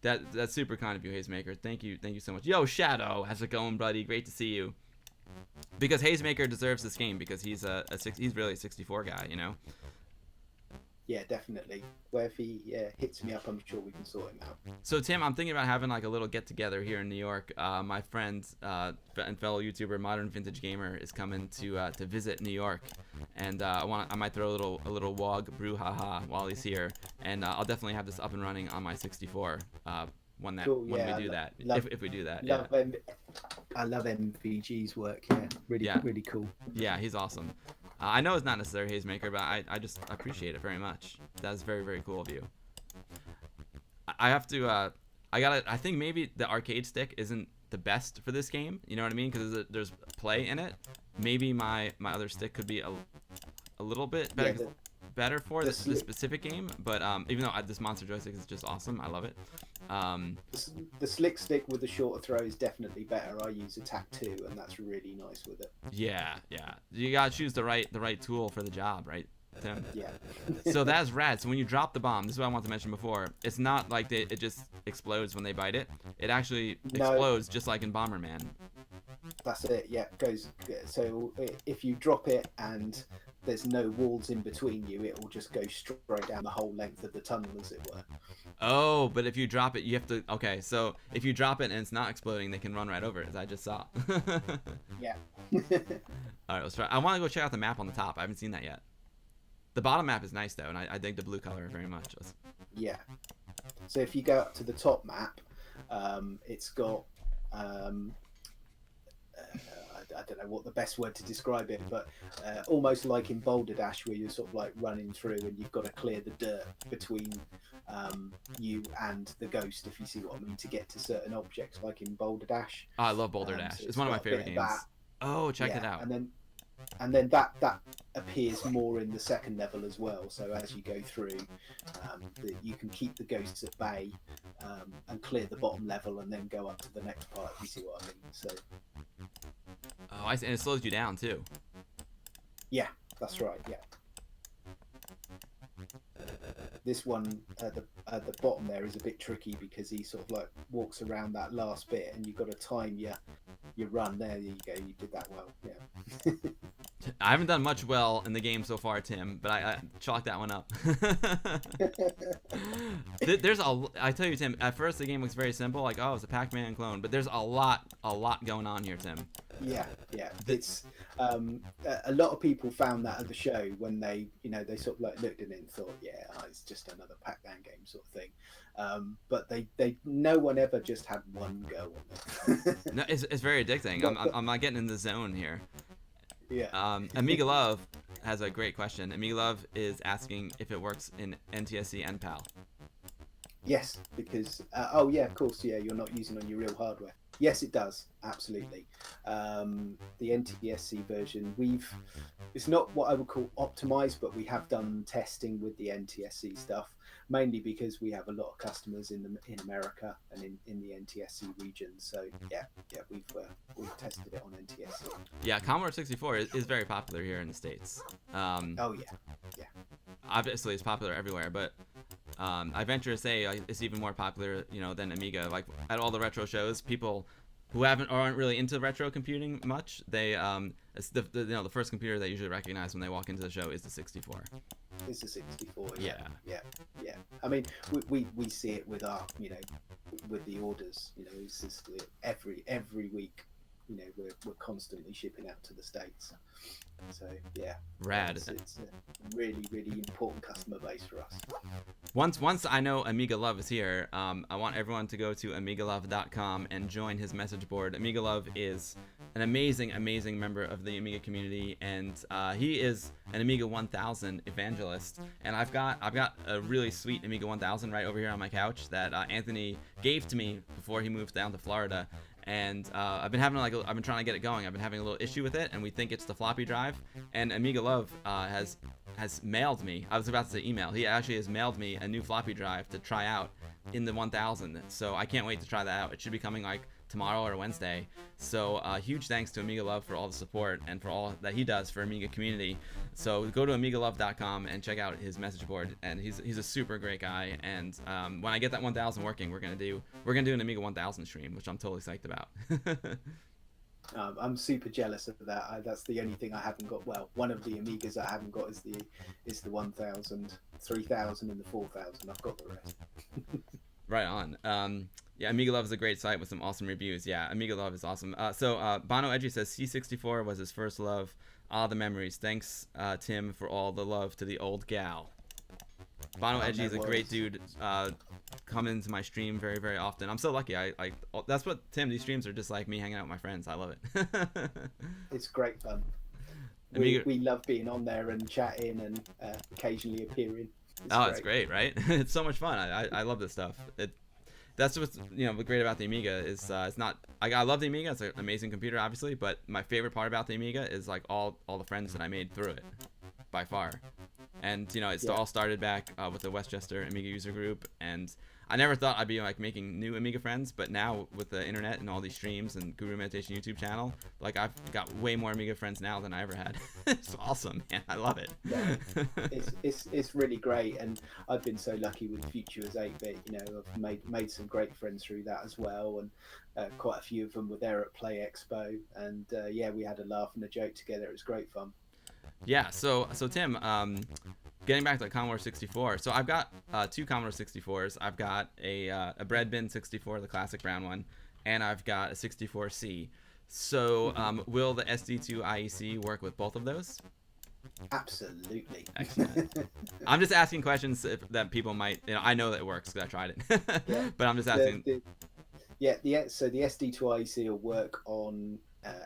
That's super kind of you, Hazemaker. Thank you so much. Yo, Shadow, how's it going, buddy? Great to see you. Because Hazemaker deserves this game because he's he's really a 64 guy, you know. Yeah, definitely. Where if he hits me up, I'm sure we can sort him out. So Tim, I'm thinking about having like a little get together here in New York. My friend and fellow YouTuber Modern Vintage Gamer is coming to visit New York, and I might throw a little wog brouhaha while he's here, and I'll definitely have this up and running on my 64 when we do that. If we do that, yeah. I love MVG's work. Yeah, really cool. Yeah, he's awesome. I know it's not necessarily Hazemaker, but I just appreciate it very much. That's very cool of you. I have to, I think maybe the arcade stick isn't the best for this game. You know what I mean? Because there's play in it. Maybe my other stick could be a little bit better. Better for this specific game, but even though this monster joystick is just awesome, I love it. The slick stick with the shorter throw is definitely better. I use attack 2, and that's really nice with it. Yeah. You gotta choose the right tool for the job, right, Tim? Yeah. So that's rad. So when you drop the bomb, this is what I wanted to mention before. It's not like it just explodes when they bite it. It actually explodes just like in Bomberman. That's it. Yeah, it goes. So if you drop it and there's no walls in between you, it will just go straight down the whole length of the tunnel, as it were. Oh, but if you drop it, you have to. Okay, so if you drop it and it's not exploding, they can run right over it, as I just saw. Yeah. All right, let's try. I want to go check out the map on the top. I haven't seen that yet. The bottom map is nice though, and I dig the blue color very much. Yeah. So if you go up to the top map, it's got. I don't know what the best word to describe it, but almost like in Boulder Dash, where you're sort of like running through and you've got to clear the dirt between you and the ghost, if you see what I mean, to get to certain objects, like in Boulder Dash. Oh, I love Boulder Dash. So it's one of my favorite games. Oh, check it out. And then that appears more in the second level as well. So as you go through, you can keep the ghosts at bay and clear the bottom level, and then go up to the next part, if you see what I mean. So. Oh, I see. And it slows you down too. Yeah, that's right. Yeah. This one at the bottom there is a bit tricky because he sort of like walks around that last bit, and you've got to time your run. There you go. You did that well. Yeah. I haven't done much well in the game so far, Tim, but I chalked that one up. I tell you, Tim, at first the game looks very simple, like, oh, it's a Pac-Man clone, but there's a lot going on here, Tim. Yeah. It's a lot of people found that at the show when they sort of like looked at it and thought, yeah, it's just another Pac-Man game sort of thing. But no one ever just had one go on it. No, it's very addicting. I'm not getting in the zone here. Yeah. Amiga Love has a great question. Amiga Love is asking if it works in NTSC and PAL. Yes, because of course, you're not using on your real hardware. Yes, it does, absolutely. The NTSC version, it's not what I would call optimized, but we have done testing with the NTSC stuff, mainly because we have a lot of customers in America and in the NTSC region. So we've tested it on NTSC. Yeah, Commodore 64 is very popular here in the States. Yeah. Obviously, it's popular everywhere, but I venture to say it's even more popular, than Amiga. Like at all the retro shows, people who aren't really into retro computing much, they it's the first computer they usually recognize when they walk into the show is the 64. It's the 64. Yeah. I mean, we see it with our with the orders. It's just every week. We're constantly shipping out to the States. So yeah, rad. It's a really, really important customer base for us. Once I know Amiga Love is here, I want everyone to go to amigalove.com and join his message board. Amiga Love is an amazing member of the Amiga community, and he is an Amiga 1000 evangelist. And I've got a really sweet Amiga 1000 right over here on my couch that Anthony gave to me before he moved down to Florida. And I've been trying to get it going. I've been having a little issue with it, and we think it's the floppy drive. And Amiga Love has mailed me. I was about to say email. He actually has mailed me a new floppy drive to try out in the 1000. So I can't wait to try that out. It should be coming like tomorrow or Wednesday. So huge thanks to Amiga Love for all the support and for all that he does for Amiga community. So go to amigalove.com and check out his message board. And he's a super great guy. And when I get that 1000 working, we're gonna do an Amiga 1000 stream, which I'm totally psyched about. I'm super jealous of that. That's the only thing I haven't got. Well, one of the Amigas I haven't got is the 1000, 3000, and the 4000. I've got the rest. Right on. Yeah, Amiga Love is a great site with some awesome reviews. Yeah, Amiga Love is awesome. So Bono Edgy says C64 was his first love. The memories. Thanks, Tim, for all the love to the old gal. Bono Edgy is a great dude. Come into my stream very, very often. I'm so lucky. That's what Tim. These streams are just like me hanging out with my friends. I love it. It's great fun. We love being on there and chatting and occasionally appearing. It's great, right? It's so much fun. I love this stuff. That's what's great about the Amiga is it's not. I love the Amiga. It's an amazing computer, obviously. But my favorite part about the Amiga is like all the friends that I made through it, by far. And all started back with the Westchester Amiga user group, and I never thought I'd be like making new Amiga friends, but now with the internet and all these streams and Guru Meditation YouTube channel, like I've got way more Amiga friends now than I ever had. It's awesome, man. I love it. Yeah. It's really great, and I've been so lucky with Future as 8-bit. I've made some great friends through that as well, and quite a few of them were there at Play Expo, and we had a laugh and a joke together. It was great fun. Yeah, so Tim, getting back to Commodore 64, so I've got two Commodore 64s. I've got a bread bin 64, the classic brown one, and I've got a 64C. So will the SD2 IEC work with both of those? Absolutely. Excellent. I'm just asking questions that people might, I know that it works because I tried it, but I'm just asking. So the SD2 IEC will work on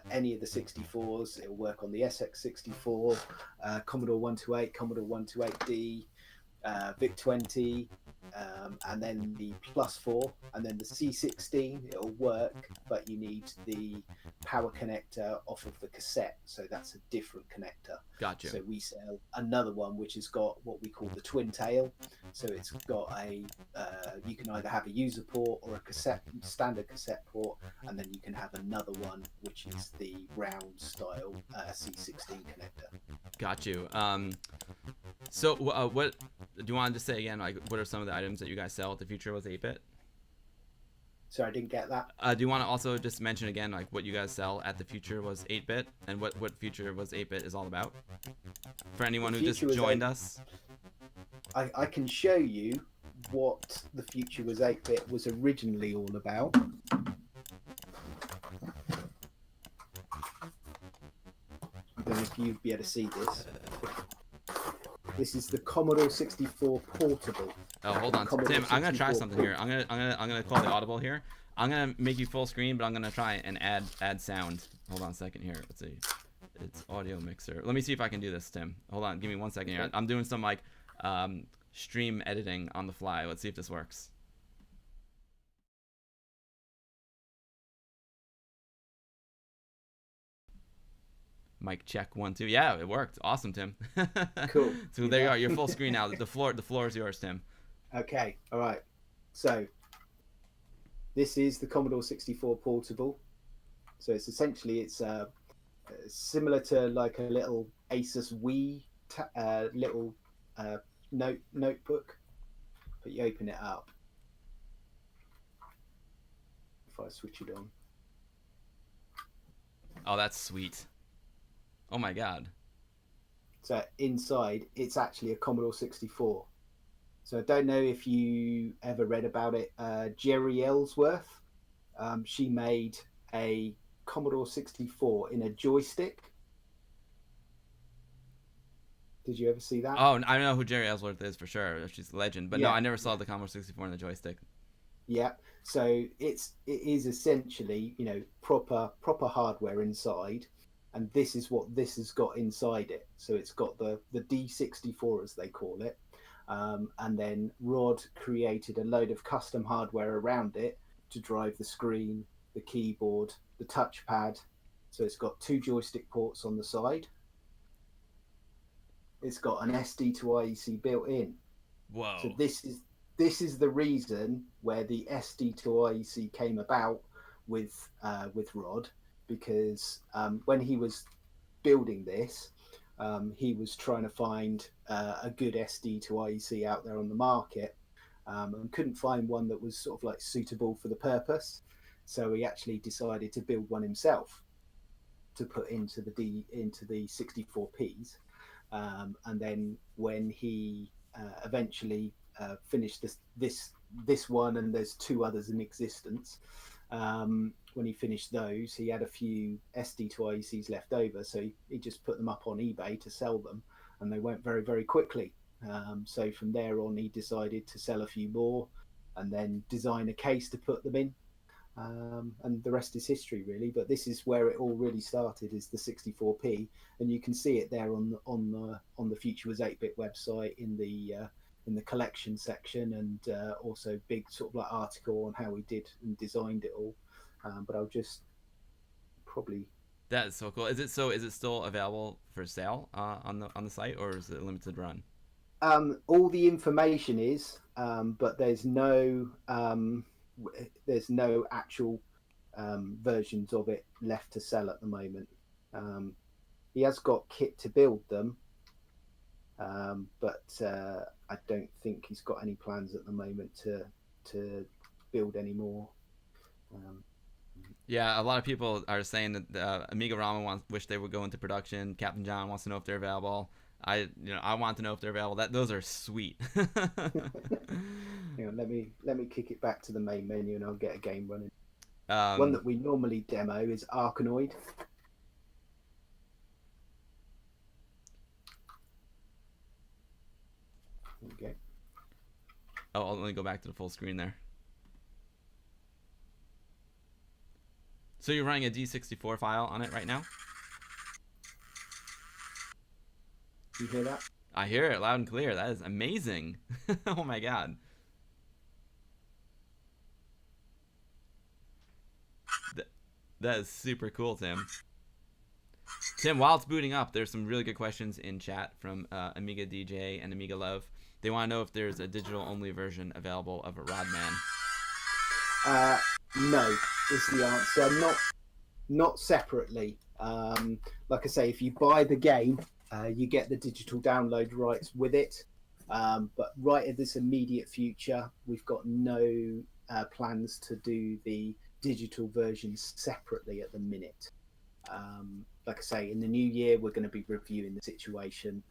any of the 64s. It'll work on the SX64, Commodore 128, Commodore 128D, VIC-20, and then the +4, and then the C16. It'll work, but you need the power connector off of the cassette, so that's a different connector. Gotcha. So we sell another one which has got what we call the twin tail. So it's got you can either have a user port or a standard cassette port, and then you can have another one which is the round style C16 connector. Got you. So what do you want to just say again? Like, what are some of the items that you guys sell at the Future with 8-bit? Sorry, I didn't get that. Do you want to also just mention again, like, what you guys sell at the Future was 8-bit, and what Future was 8-bit is all about? For anyone who just joined us. I can show you what the Future was 8-bit was originally all about. I don't know if you'd be able to see this. This is the Commodore 64 portable. Oh, hold on, Tim. I'm gonna try something here. I'm gonna call the audible here. I'm gonna make you full screen, but I'm gonna try and add sound. Hold on a second here. Let's see. It's audio mixer. Let me see if I can do this, Tim. Hold on. Give me 1 second here. I'm doing some like stream editing on the fly. Let's see if this works. Mic check 1 2. Yeah, it worked. Awesome, Tim. Cool. So there you are. You're full screen now. The floor is yours, Tim. Okay. All right. So this is the Commodore 64 portable. So it's essentially similar to like a little Asus Wii little notebook, but you open it up. If I switch it on. Oh, that's sweet. Oh my god. So inside, it's actually a Commodore 64. So I don't know if you ever read about it. Jerry Ellsworth, she made a Commodore 64 in a joystick. Did you ever see that? Oh, I know who Jerry Ellsworth is for sure. She's a legend. But yeah. No, I never saw the Commodore 64 in the joystick. Yeah. So it is essentially, you know, proper hardware inside. And this is what this has got inside it. So it's got the D64, as they call it. And then Rod created a load of custom hardware around it to drive the screen, the keyboard, the touchpad. So it's got 2 joystick ports on the side. It's got an SD to IEC built in. Whoa. So this is the reason where the SD to IEC came about with Rod, because when he was building this, he was trying to find a good SD to IEC out there on the market, and couldn't find one that was sort of like suitable for the purpose. So he actually decided to build one himself to put into the 64Ps. And then when he eventually finished this one, and there's 2 others in existence, when he finished those, he had a few SD to IECs left over, so he just put them up on eBay to sell them, and they went very, very quickly. So from there on, he decided to sell a few more and then design a case to put them in. And the rest is history, really. But this is where it all really started, is the 64P, and you can see it there on the Future Was 8-bit website in the collection section, and also big sort of like article on how we did and designed it all. But I'll just probably. That is so cool. Is it still available for sale on the site, or is it a limited run? All the information is, but there's no actual versions of it left to sell at the moment. He has got kit to build them, but I don't think he's got any plans at the moment to build any more. Yeah, a lot of people are saying that Amiga RodMan wish they would go into production. Captain John wants to know if they're available. I want to know if they're available. Those are sweet. Hang on, let me kick it back to the main menu, and I'll get a game running. One that we normally demo is Arkanoid. Okay. Oh, let me go back to the full screen there. So you're running a D64 file on it right now? You hear that? I hear it loud and clear. That is amazing. Oh my god. That is super cool, Tim. Tim, while it's booting up, there's some really good questions in chat from Amiga DJ and Amiga Love. They want to know if there's a digital-only version available of a RodMan. No, is the answer. Not separately. Like I say, if you buy the game, you get the digital download rights with it. But right at this immediate future, we've got no plans to do the digital versions separately at the minute. Like I say, in the new year, we're going to be reviewing the situation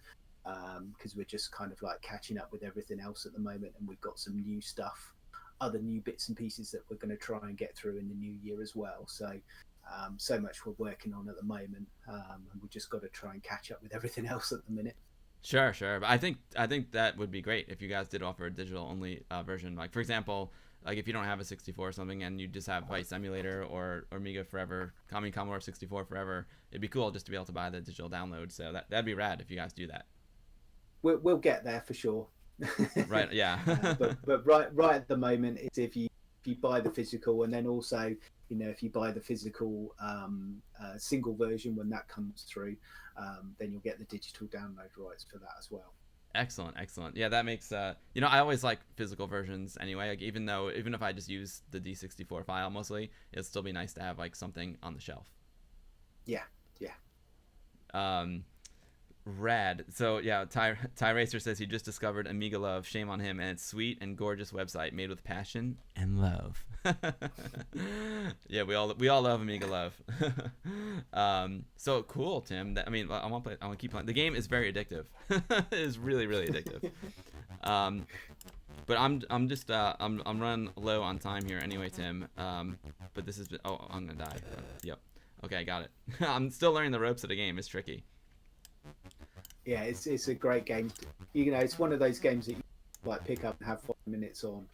because we're just kind of like catching up with everything else at the moment, and we've got some new stuff, other new bits and pieces that we're going to try and get through in the new year as well. So so much we're working on at the moment, and we've just got to try and catch up with everything else at the minute. Sure, sure. But I think that would be great if you guys did offer a digital only version. Like for example, like if you don't have a 64 or something and you just have Vice Emulator or Amiga Forever, Commodore 64 Forever, it'd be cool just to be able to buy the digital download. So that'd be rad if you guys do that. We'll get there for sure. Right. Yeah. but right at the moment, it's if you buy the physical, and then also, you know, if you buy the physical single version when that comes through, then you'll get the digital download rights for that as well. Excellent, excellent. Yeah, that makes you know, I always like physical versions anyway. Like even if I just use the D64 file mostly, it'd still be nice to have like something on the shelf. Yeah. Rad. So yeah, Ty Racer says he just discovered Amiga Love. Shame on him, and it's sweet and gorgeous website made with passion and love. Yeah, we all love Amiga Love. So cool, Tim. I mean, I want to keep playing. The game is very addictive. It is really, really addictive. But I'm just I'm running low on time here anyway, Tim. But this has been, oh, I'm gonna die. Yep. Okay, I got it. I'm still learning the ropes of the game. It's tricky. Yeah, it's a great game. You know, it's one of those games that you like pick up and have 5 minutes on,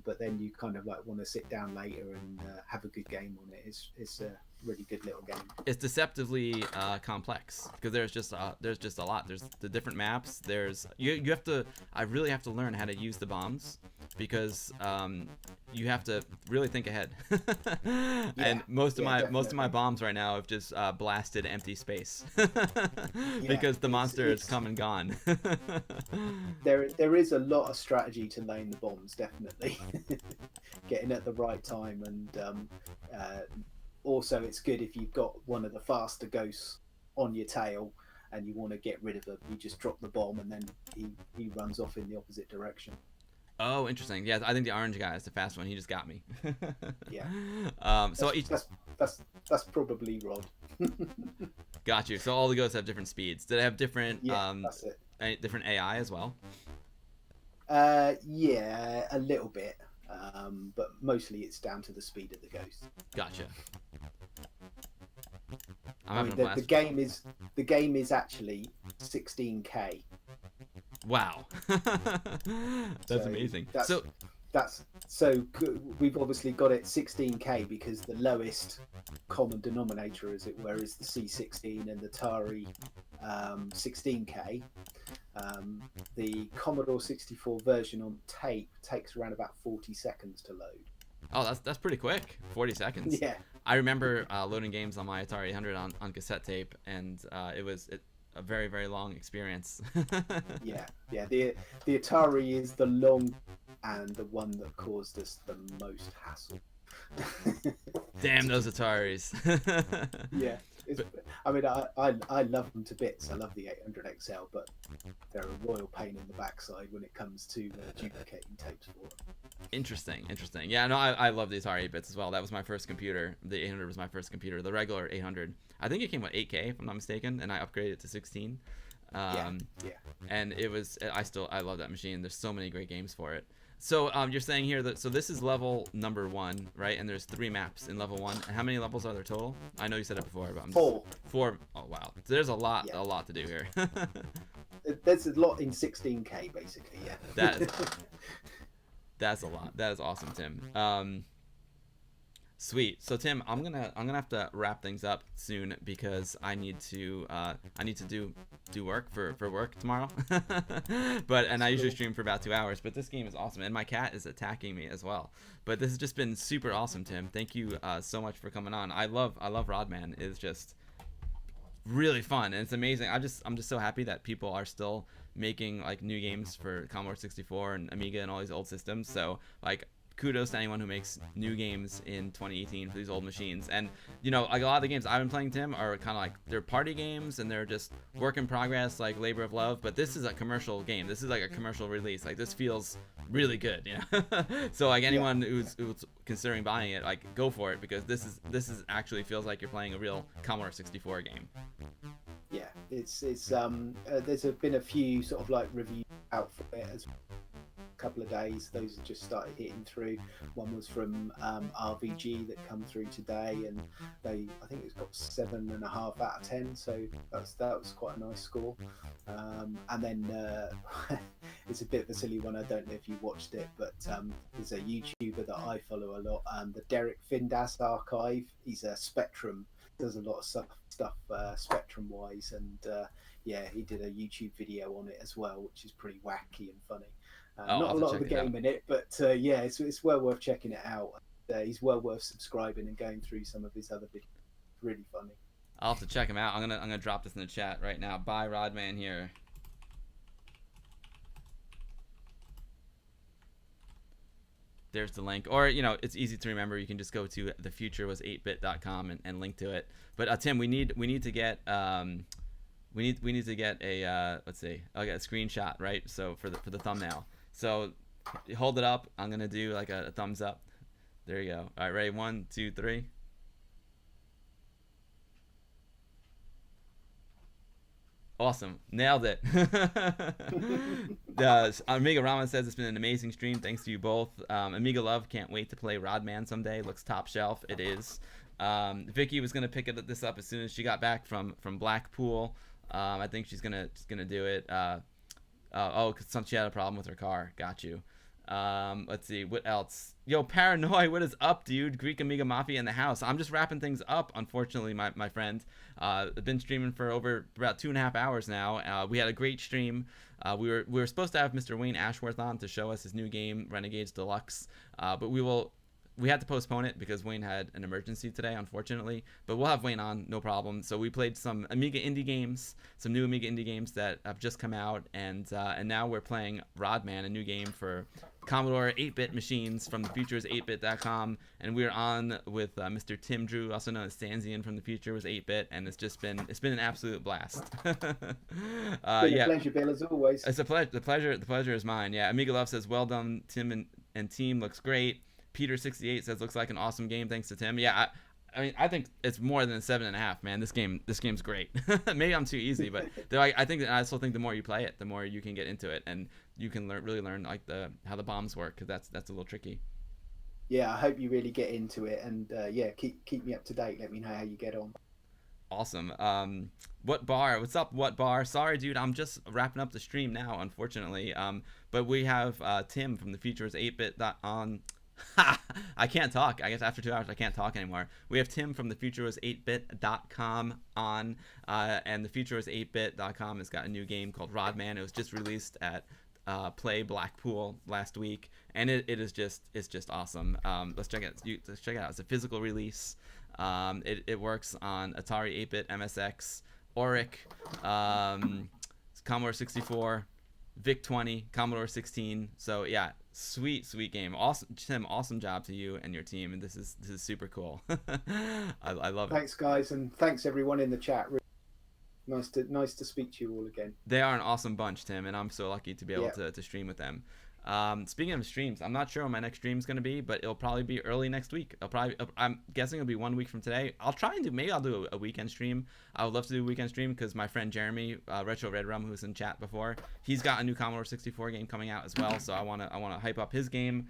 but then you kind of like want to sit down later and have a good game on it. It's a really good little game. It's deceptively complex because there's just a lot. There's the different maps. There's you have to. I really have to learn how to use the bombs because you have to really think ahead. And most of my bombs right now have just blasted empty space because the monster has come and gone. There is a lot of strategy to laying the bombs, definitely. Getting at the right time, and also it's good if you've got one of the faster ghosts on your tail and you want to get rid of them. You just drop the bomb and then he runs off in the opposite direction. Oh, interesting. Yeah, I think the orange guy is the fast one. He just got me. Yeah. So that's probably Rod. Got you. So all the ghosts have different speeds. Do they have different that's it. Different AI as well? Yeah, a little bit. But mostly it's down to the speed of the ghost. Gotcha. The game is actually 16K. Wow. That's amazing. So we've obviously got it 16K because the lowest common denominator, as it were, is the C16 and the Atari 16K. The Commodore 64 version on tape takes around about 40 seconds to load. Oh, that's pretty quick. 40 seconds. Yeah. I remember loading games on my Atari 800 on cassette tape, and it was a very, very long experience. Yeah. The Atari is the long and the one that caused us the most hassle. Damn those Ataris. Yeah. I mean, I love them to bits. I love the 800 XL, but they're a royal pain in the backside when it comes to duplicating tapes for them. Interesting. Yeah, no, I love the Atari 8-bits as well. That was my first computer. The 800 was my first computer. The regular 800. I think it came with 8K, if I'm not mistaken, and I upgraded it to 16. Yeah. And it was, I love that machine. There's so many great games for it. So you're saying here that so this is level number 1, right? And there's 3 maps in level 1. And how many levels are there total? I know you said it before, but I'm Four. 4. Oh wow, so there's a lot to do here. There's a lot in 16K basically. Yeah. That's a lot. That is awesome, Tim. Sweet. So Tim, I'm gonna have to wrap things up soon because I need to do work for work tomorrow. And I usually stream for about 2 hours. But this game is awesome, and my cat is attacking me as well. But this has just been super awesome, Tim. Thank you so much for coming on. I love RodMan. It's just really fun, and it's amazing. I'm just so happy that people are still making like new games for Commodore 64 and Amiga and all these old systems. So like, kudos to anyone who makes new games in 2018 for these old machines. And you know, like a lot of the games I've been playing, Tim, are kind of like they're party games and they're just work in progress, like labor of love. But this is a commercial game. This is like a commercial release. Like this feels really good, you know. So like anyone who's considering buying it, like go for it, because this is actually feels like you're playing a real Commodore 64 game. Yeah, it's there's been a few sort of like reviews out for it as a couple of days. Those have just started hitting through. One was from RVG that come through today, and I think it's got 7.5 out of 10. So that was quite a nice score. And then it's a bit of a silly one. I don't know if you watched it, but there's a YouTuber that I follow a lot, the Derek Findas Archive. He's a Spectrum. Does a lot of stuff Spectrum wise, and yeah, he did a YouTube video on it as well, which is pretty wacky and funny. Not a lot of the game in it, but yeah, it's well worth checking it out. He's well worth subscribing and going through some of his other videos. Really funny. I'll have to check him out. I'm gonna drop this in the chat right now. Bye, RodMan here. There's the link, or you know, it's easy to remember. You can just go to thefuturewas8bit.com and link to it. But Tim, we need to get we need to get a let's see, I'll get a screenshot, right? So for the thumbnail. So hold it up. I'm gonna do like a thumbs up. There you go. All right, ready? 1, 2, 3. Awesome, nailed it. Amiga Ramen says it's been an amazing stream. Thanks to you both. Amiga Love can't wait to play RodMan someday. Looks top shelf. It is. Vicky was gonna pick this up as soon as she got back from Blackpool. I think she's gonna do it. Oh, cause she had a problem with her car. Got you. Let's see, what else? Yo, Paranoid, what is up, dude? Greek Amiga Mafia in the house. I'm just wrapping things up, unfortunately, my friend. I've been streaming for about 2.5 hours now. We had a great stream. We were supposed to have Mr. Wayne Ashworth on to show us his new game, Renegades Deluxe, but we had to postpone it because Wayne had an emergency today, unfortunately. But we'll have Wayne on, no problem. So we played some Amiga indie games, some new Amiga indie games that have just come out, and now we're playing RodMan, a new game for Commodore 8-bit machines from thefuturewas8bit.com, and we're on with Mr. Tim Drew, also known as Stanzian from the Future Was 8-bit, and it's been an absolute blast. A pleasure, Bill, as always. It's a pleasure. The pleasure is mine. Yeah, Amiga Love says, well done, Tim and team, looks great. Peter68 says, looks like an awesome game, thanks to Tim. Yeah, I mean, I think it's more than a 7.5, man. This game's great. Maybe I'm too easy, but I still think the more you play it, the more you can get into it, and you can really learn like how the bombs work, because that's a little tricky. Yeah, I hope you really get into it, and yeah, keep me up to date. Let me know how you get on. Awesome. What bar? What's up? What bar? Sorry, dude. I'm just wrapping up the stream now, unfortunately. But we have Tim from the Future Was 8-bit on. I can't talk. I guess after 2 hours I can't talk anymore. We have Tim from thefuturewas8bit.com on, and thefuturewas8bit.com has got a new game called RodMan. It was just released at Play Blackpool last week, and it's just awesome. Let's check it. Let's check it out. It's a physical release. It works on Atari 8-bit, MSX, Auric, Commodore 64, VIC-20, Commodore 16. So yeah, sweet game. Awesome, Tim. Awesome job to you and your team, and this is super cool. I love it. Thanks, guys, and thanks everyone in the chat. Nice to speak to you all again. They are an awesome bunch, Tim, and I'm so lucky to be able to stream with them. Speaking of streams, I'm not sure when my next stream is going to be, but it'll probably be early next week. I'm guessing it'll be 1 week from today. I'll do a weekend stream. I would love to do a weekend stream because my friend Jeremy, Retro Red Rum, who was in chat before, he's got a new Commodore 64 game coming out as well. So I want to hype up his game,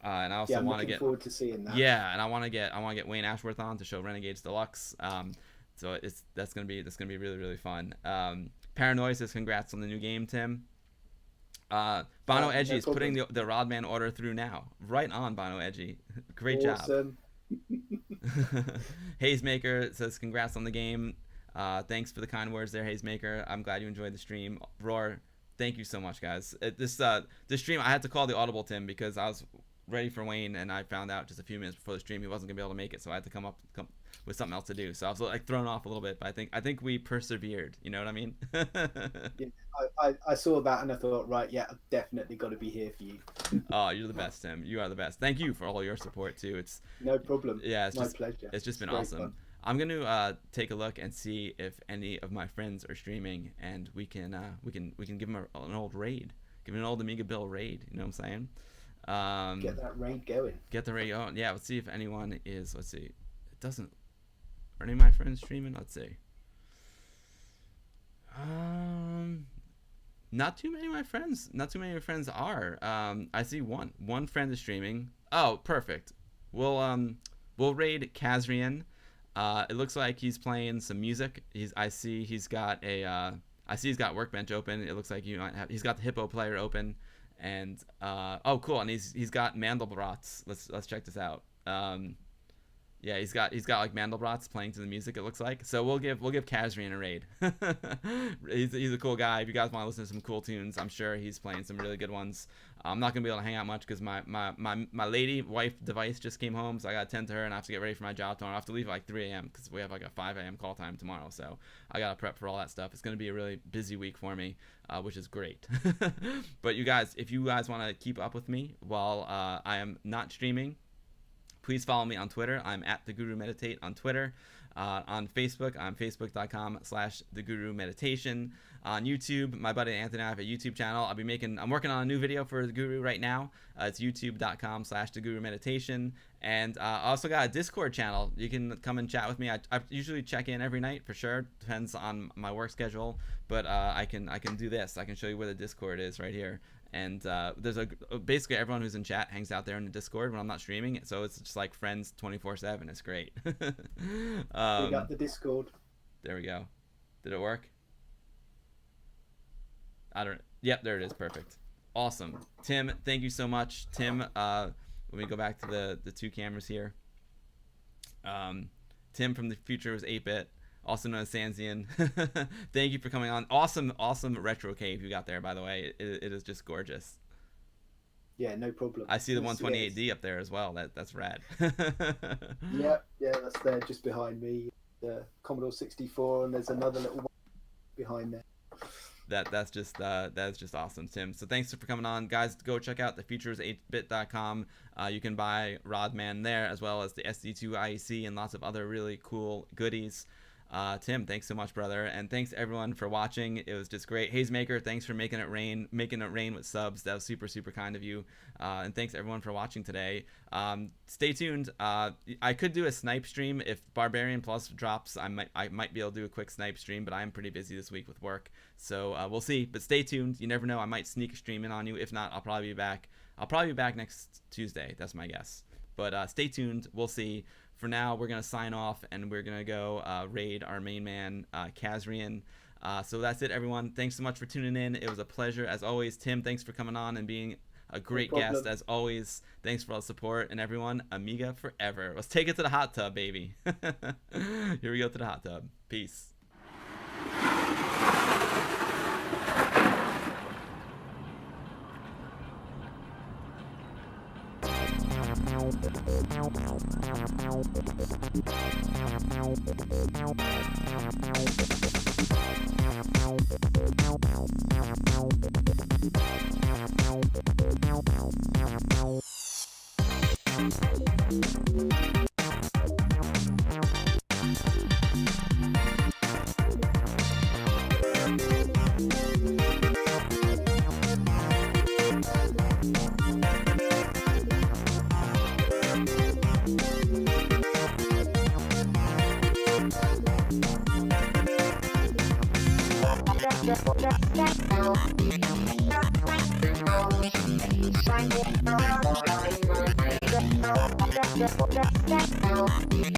and I also want to get forward to seeing that. Yeah, and I want to get Wayne Ashworth on to show Renegades Deluxe. So that's gonna be really, really fun. Paranoid says congrats on the new game, Tim. Bono Edgy is putting the RodMan order through now. Right on, Bono Edgy. Great job. Hazemaker says congrats on the game. Thanks for the kind words there, Hazemaker. I'm glad you enjoyed the stream. Roar, thank you so much, guys. This stream I had to call the audible, Tim, because ready for Wayne, and I found out just a few minutes before the stream he wasn't gonna be able to make it, so I had to come with something else to do. So I was like thrown off a little bit, but I think we persevered. You know what I mean? Yeah, I saw that and I thought, right, yeah, I've definitely got to be here for you. Oh, you're the best, Tim. You are the best. Thank you for all your support too. It's no problem. Yeah, it's my just, pleasure. It's just been Great awesome. fun. I'm gonna take a look and see if any of my friends are streaming, and we can give them an old raid, give them an old Amiga Bill raid. You know what I'm saying? Get that raid going. Get the raid going. Yeah, let's see if anyone is. Let's see. It doesn't. Are any of my friends streaming? Let's see. Not too many of my friends. Not too many of my friends are. I see one friend is streaming. Oh, perfect. We'll raid Kazrian. It looks like he's playing some music. I see he's got Workbench open. It looks like he's got the Hippo player open, and oh cool, and he's got Mandelbrot's. Let's check this out. Yeah, he's got like Mandelbrot's playing to the music, it looks like. So we'll give Kazrian a raid. he's a cool guy. If you guys want to listen to some cool tunes, I'm sure he's playing some really good ones. I'm not gonna be able to hang out much because my lady wife device just came home, so I gotta tend to her and I have to get ready for my job tomorrow. I have to leave at like 3 a.m. because we have like a 5 a.m. call time tomorrow, so I gotta prep for all that stuff. It's gonna be a really busy week for me, which is great. But you guys, if you guys want to keep up with me while I am not streaming, please follow me on Twitter. I'm at TheGuruMeditate on Twitter. On Facebook, I'm facebook.com/TheGuruMeditation. On YouTube, my buddy Anthony and I have a YouTube channel. I'm working on a new video for The Guru right now. It's youtube.com/TheGuruMeditation. And I also got a Discord channel. You can come and chat with me. I usually check in every night for sure. Depends on my work schedule. But I can do this. I can show you where the Discord is right here. And there's basically everyone who's in chat hangs out there in the Discord when I'm not streaming, so it's just like friends 24/7. It's great. We got the Discord. There we go. Did it work? Yep, there it is. Perfect. Awesome. Tim, thank you so much. Tim, let me go back to the two cameras here. Tim from the future was 8-bit. Also known as Sanzian. Thank you for coming on. Awesome retro cave you got there, by the way. It is just gorgeous. Yeah, no problem. I see the 128D up there as well. That's rad. yeah, that's there just behind me. The Commodore 64, and there's another little one behind there. That's just awesome, Tim. So thanks for coming on, guys. Go check out thefutures8bit.com. You can buy RodMan there, as well as the SD2 IEC and lots of other really cool goodies. Tim, thanks so much, brother, and thanks everyone for watching. It was just great. Hazemaker, thanks for making it rain with subs. That was super cool of you. And thanks everyone for watching today. Stay tuned. I could do a snipe stream if Barbarian Plus drops. I might be able to do a quick snipe stream, but I am pretty busy this week with work, so we'll see. But stay tuned. You never know. I might sneak a stream in on you. If not, I'll probably be back. I'll probably be back next Tuesday. That's my guess. But stay tuned. We'll see. For now, we're going to sign off, and we're going to go raid our main man, Kazrian. So that's it, everyone. Thanks so much for tuning in. It was a pleasure, as always. Tim, thanks for coming on and being a great guest, as always. Thanks for all the support. And everyone, Amiga forever. Let's take it to the hot tub, baby. Here we go to the hot tub. Peace.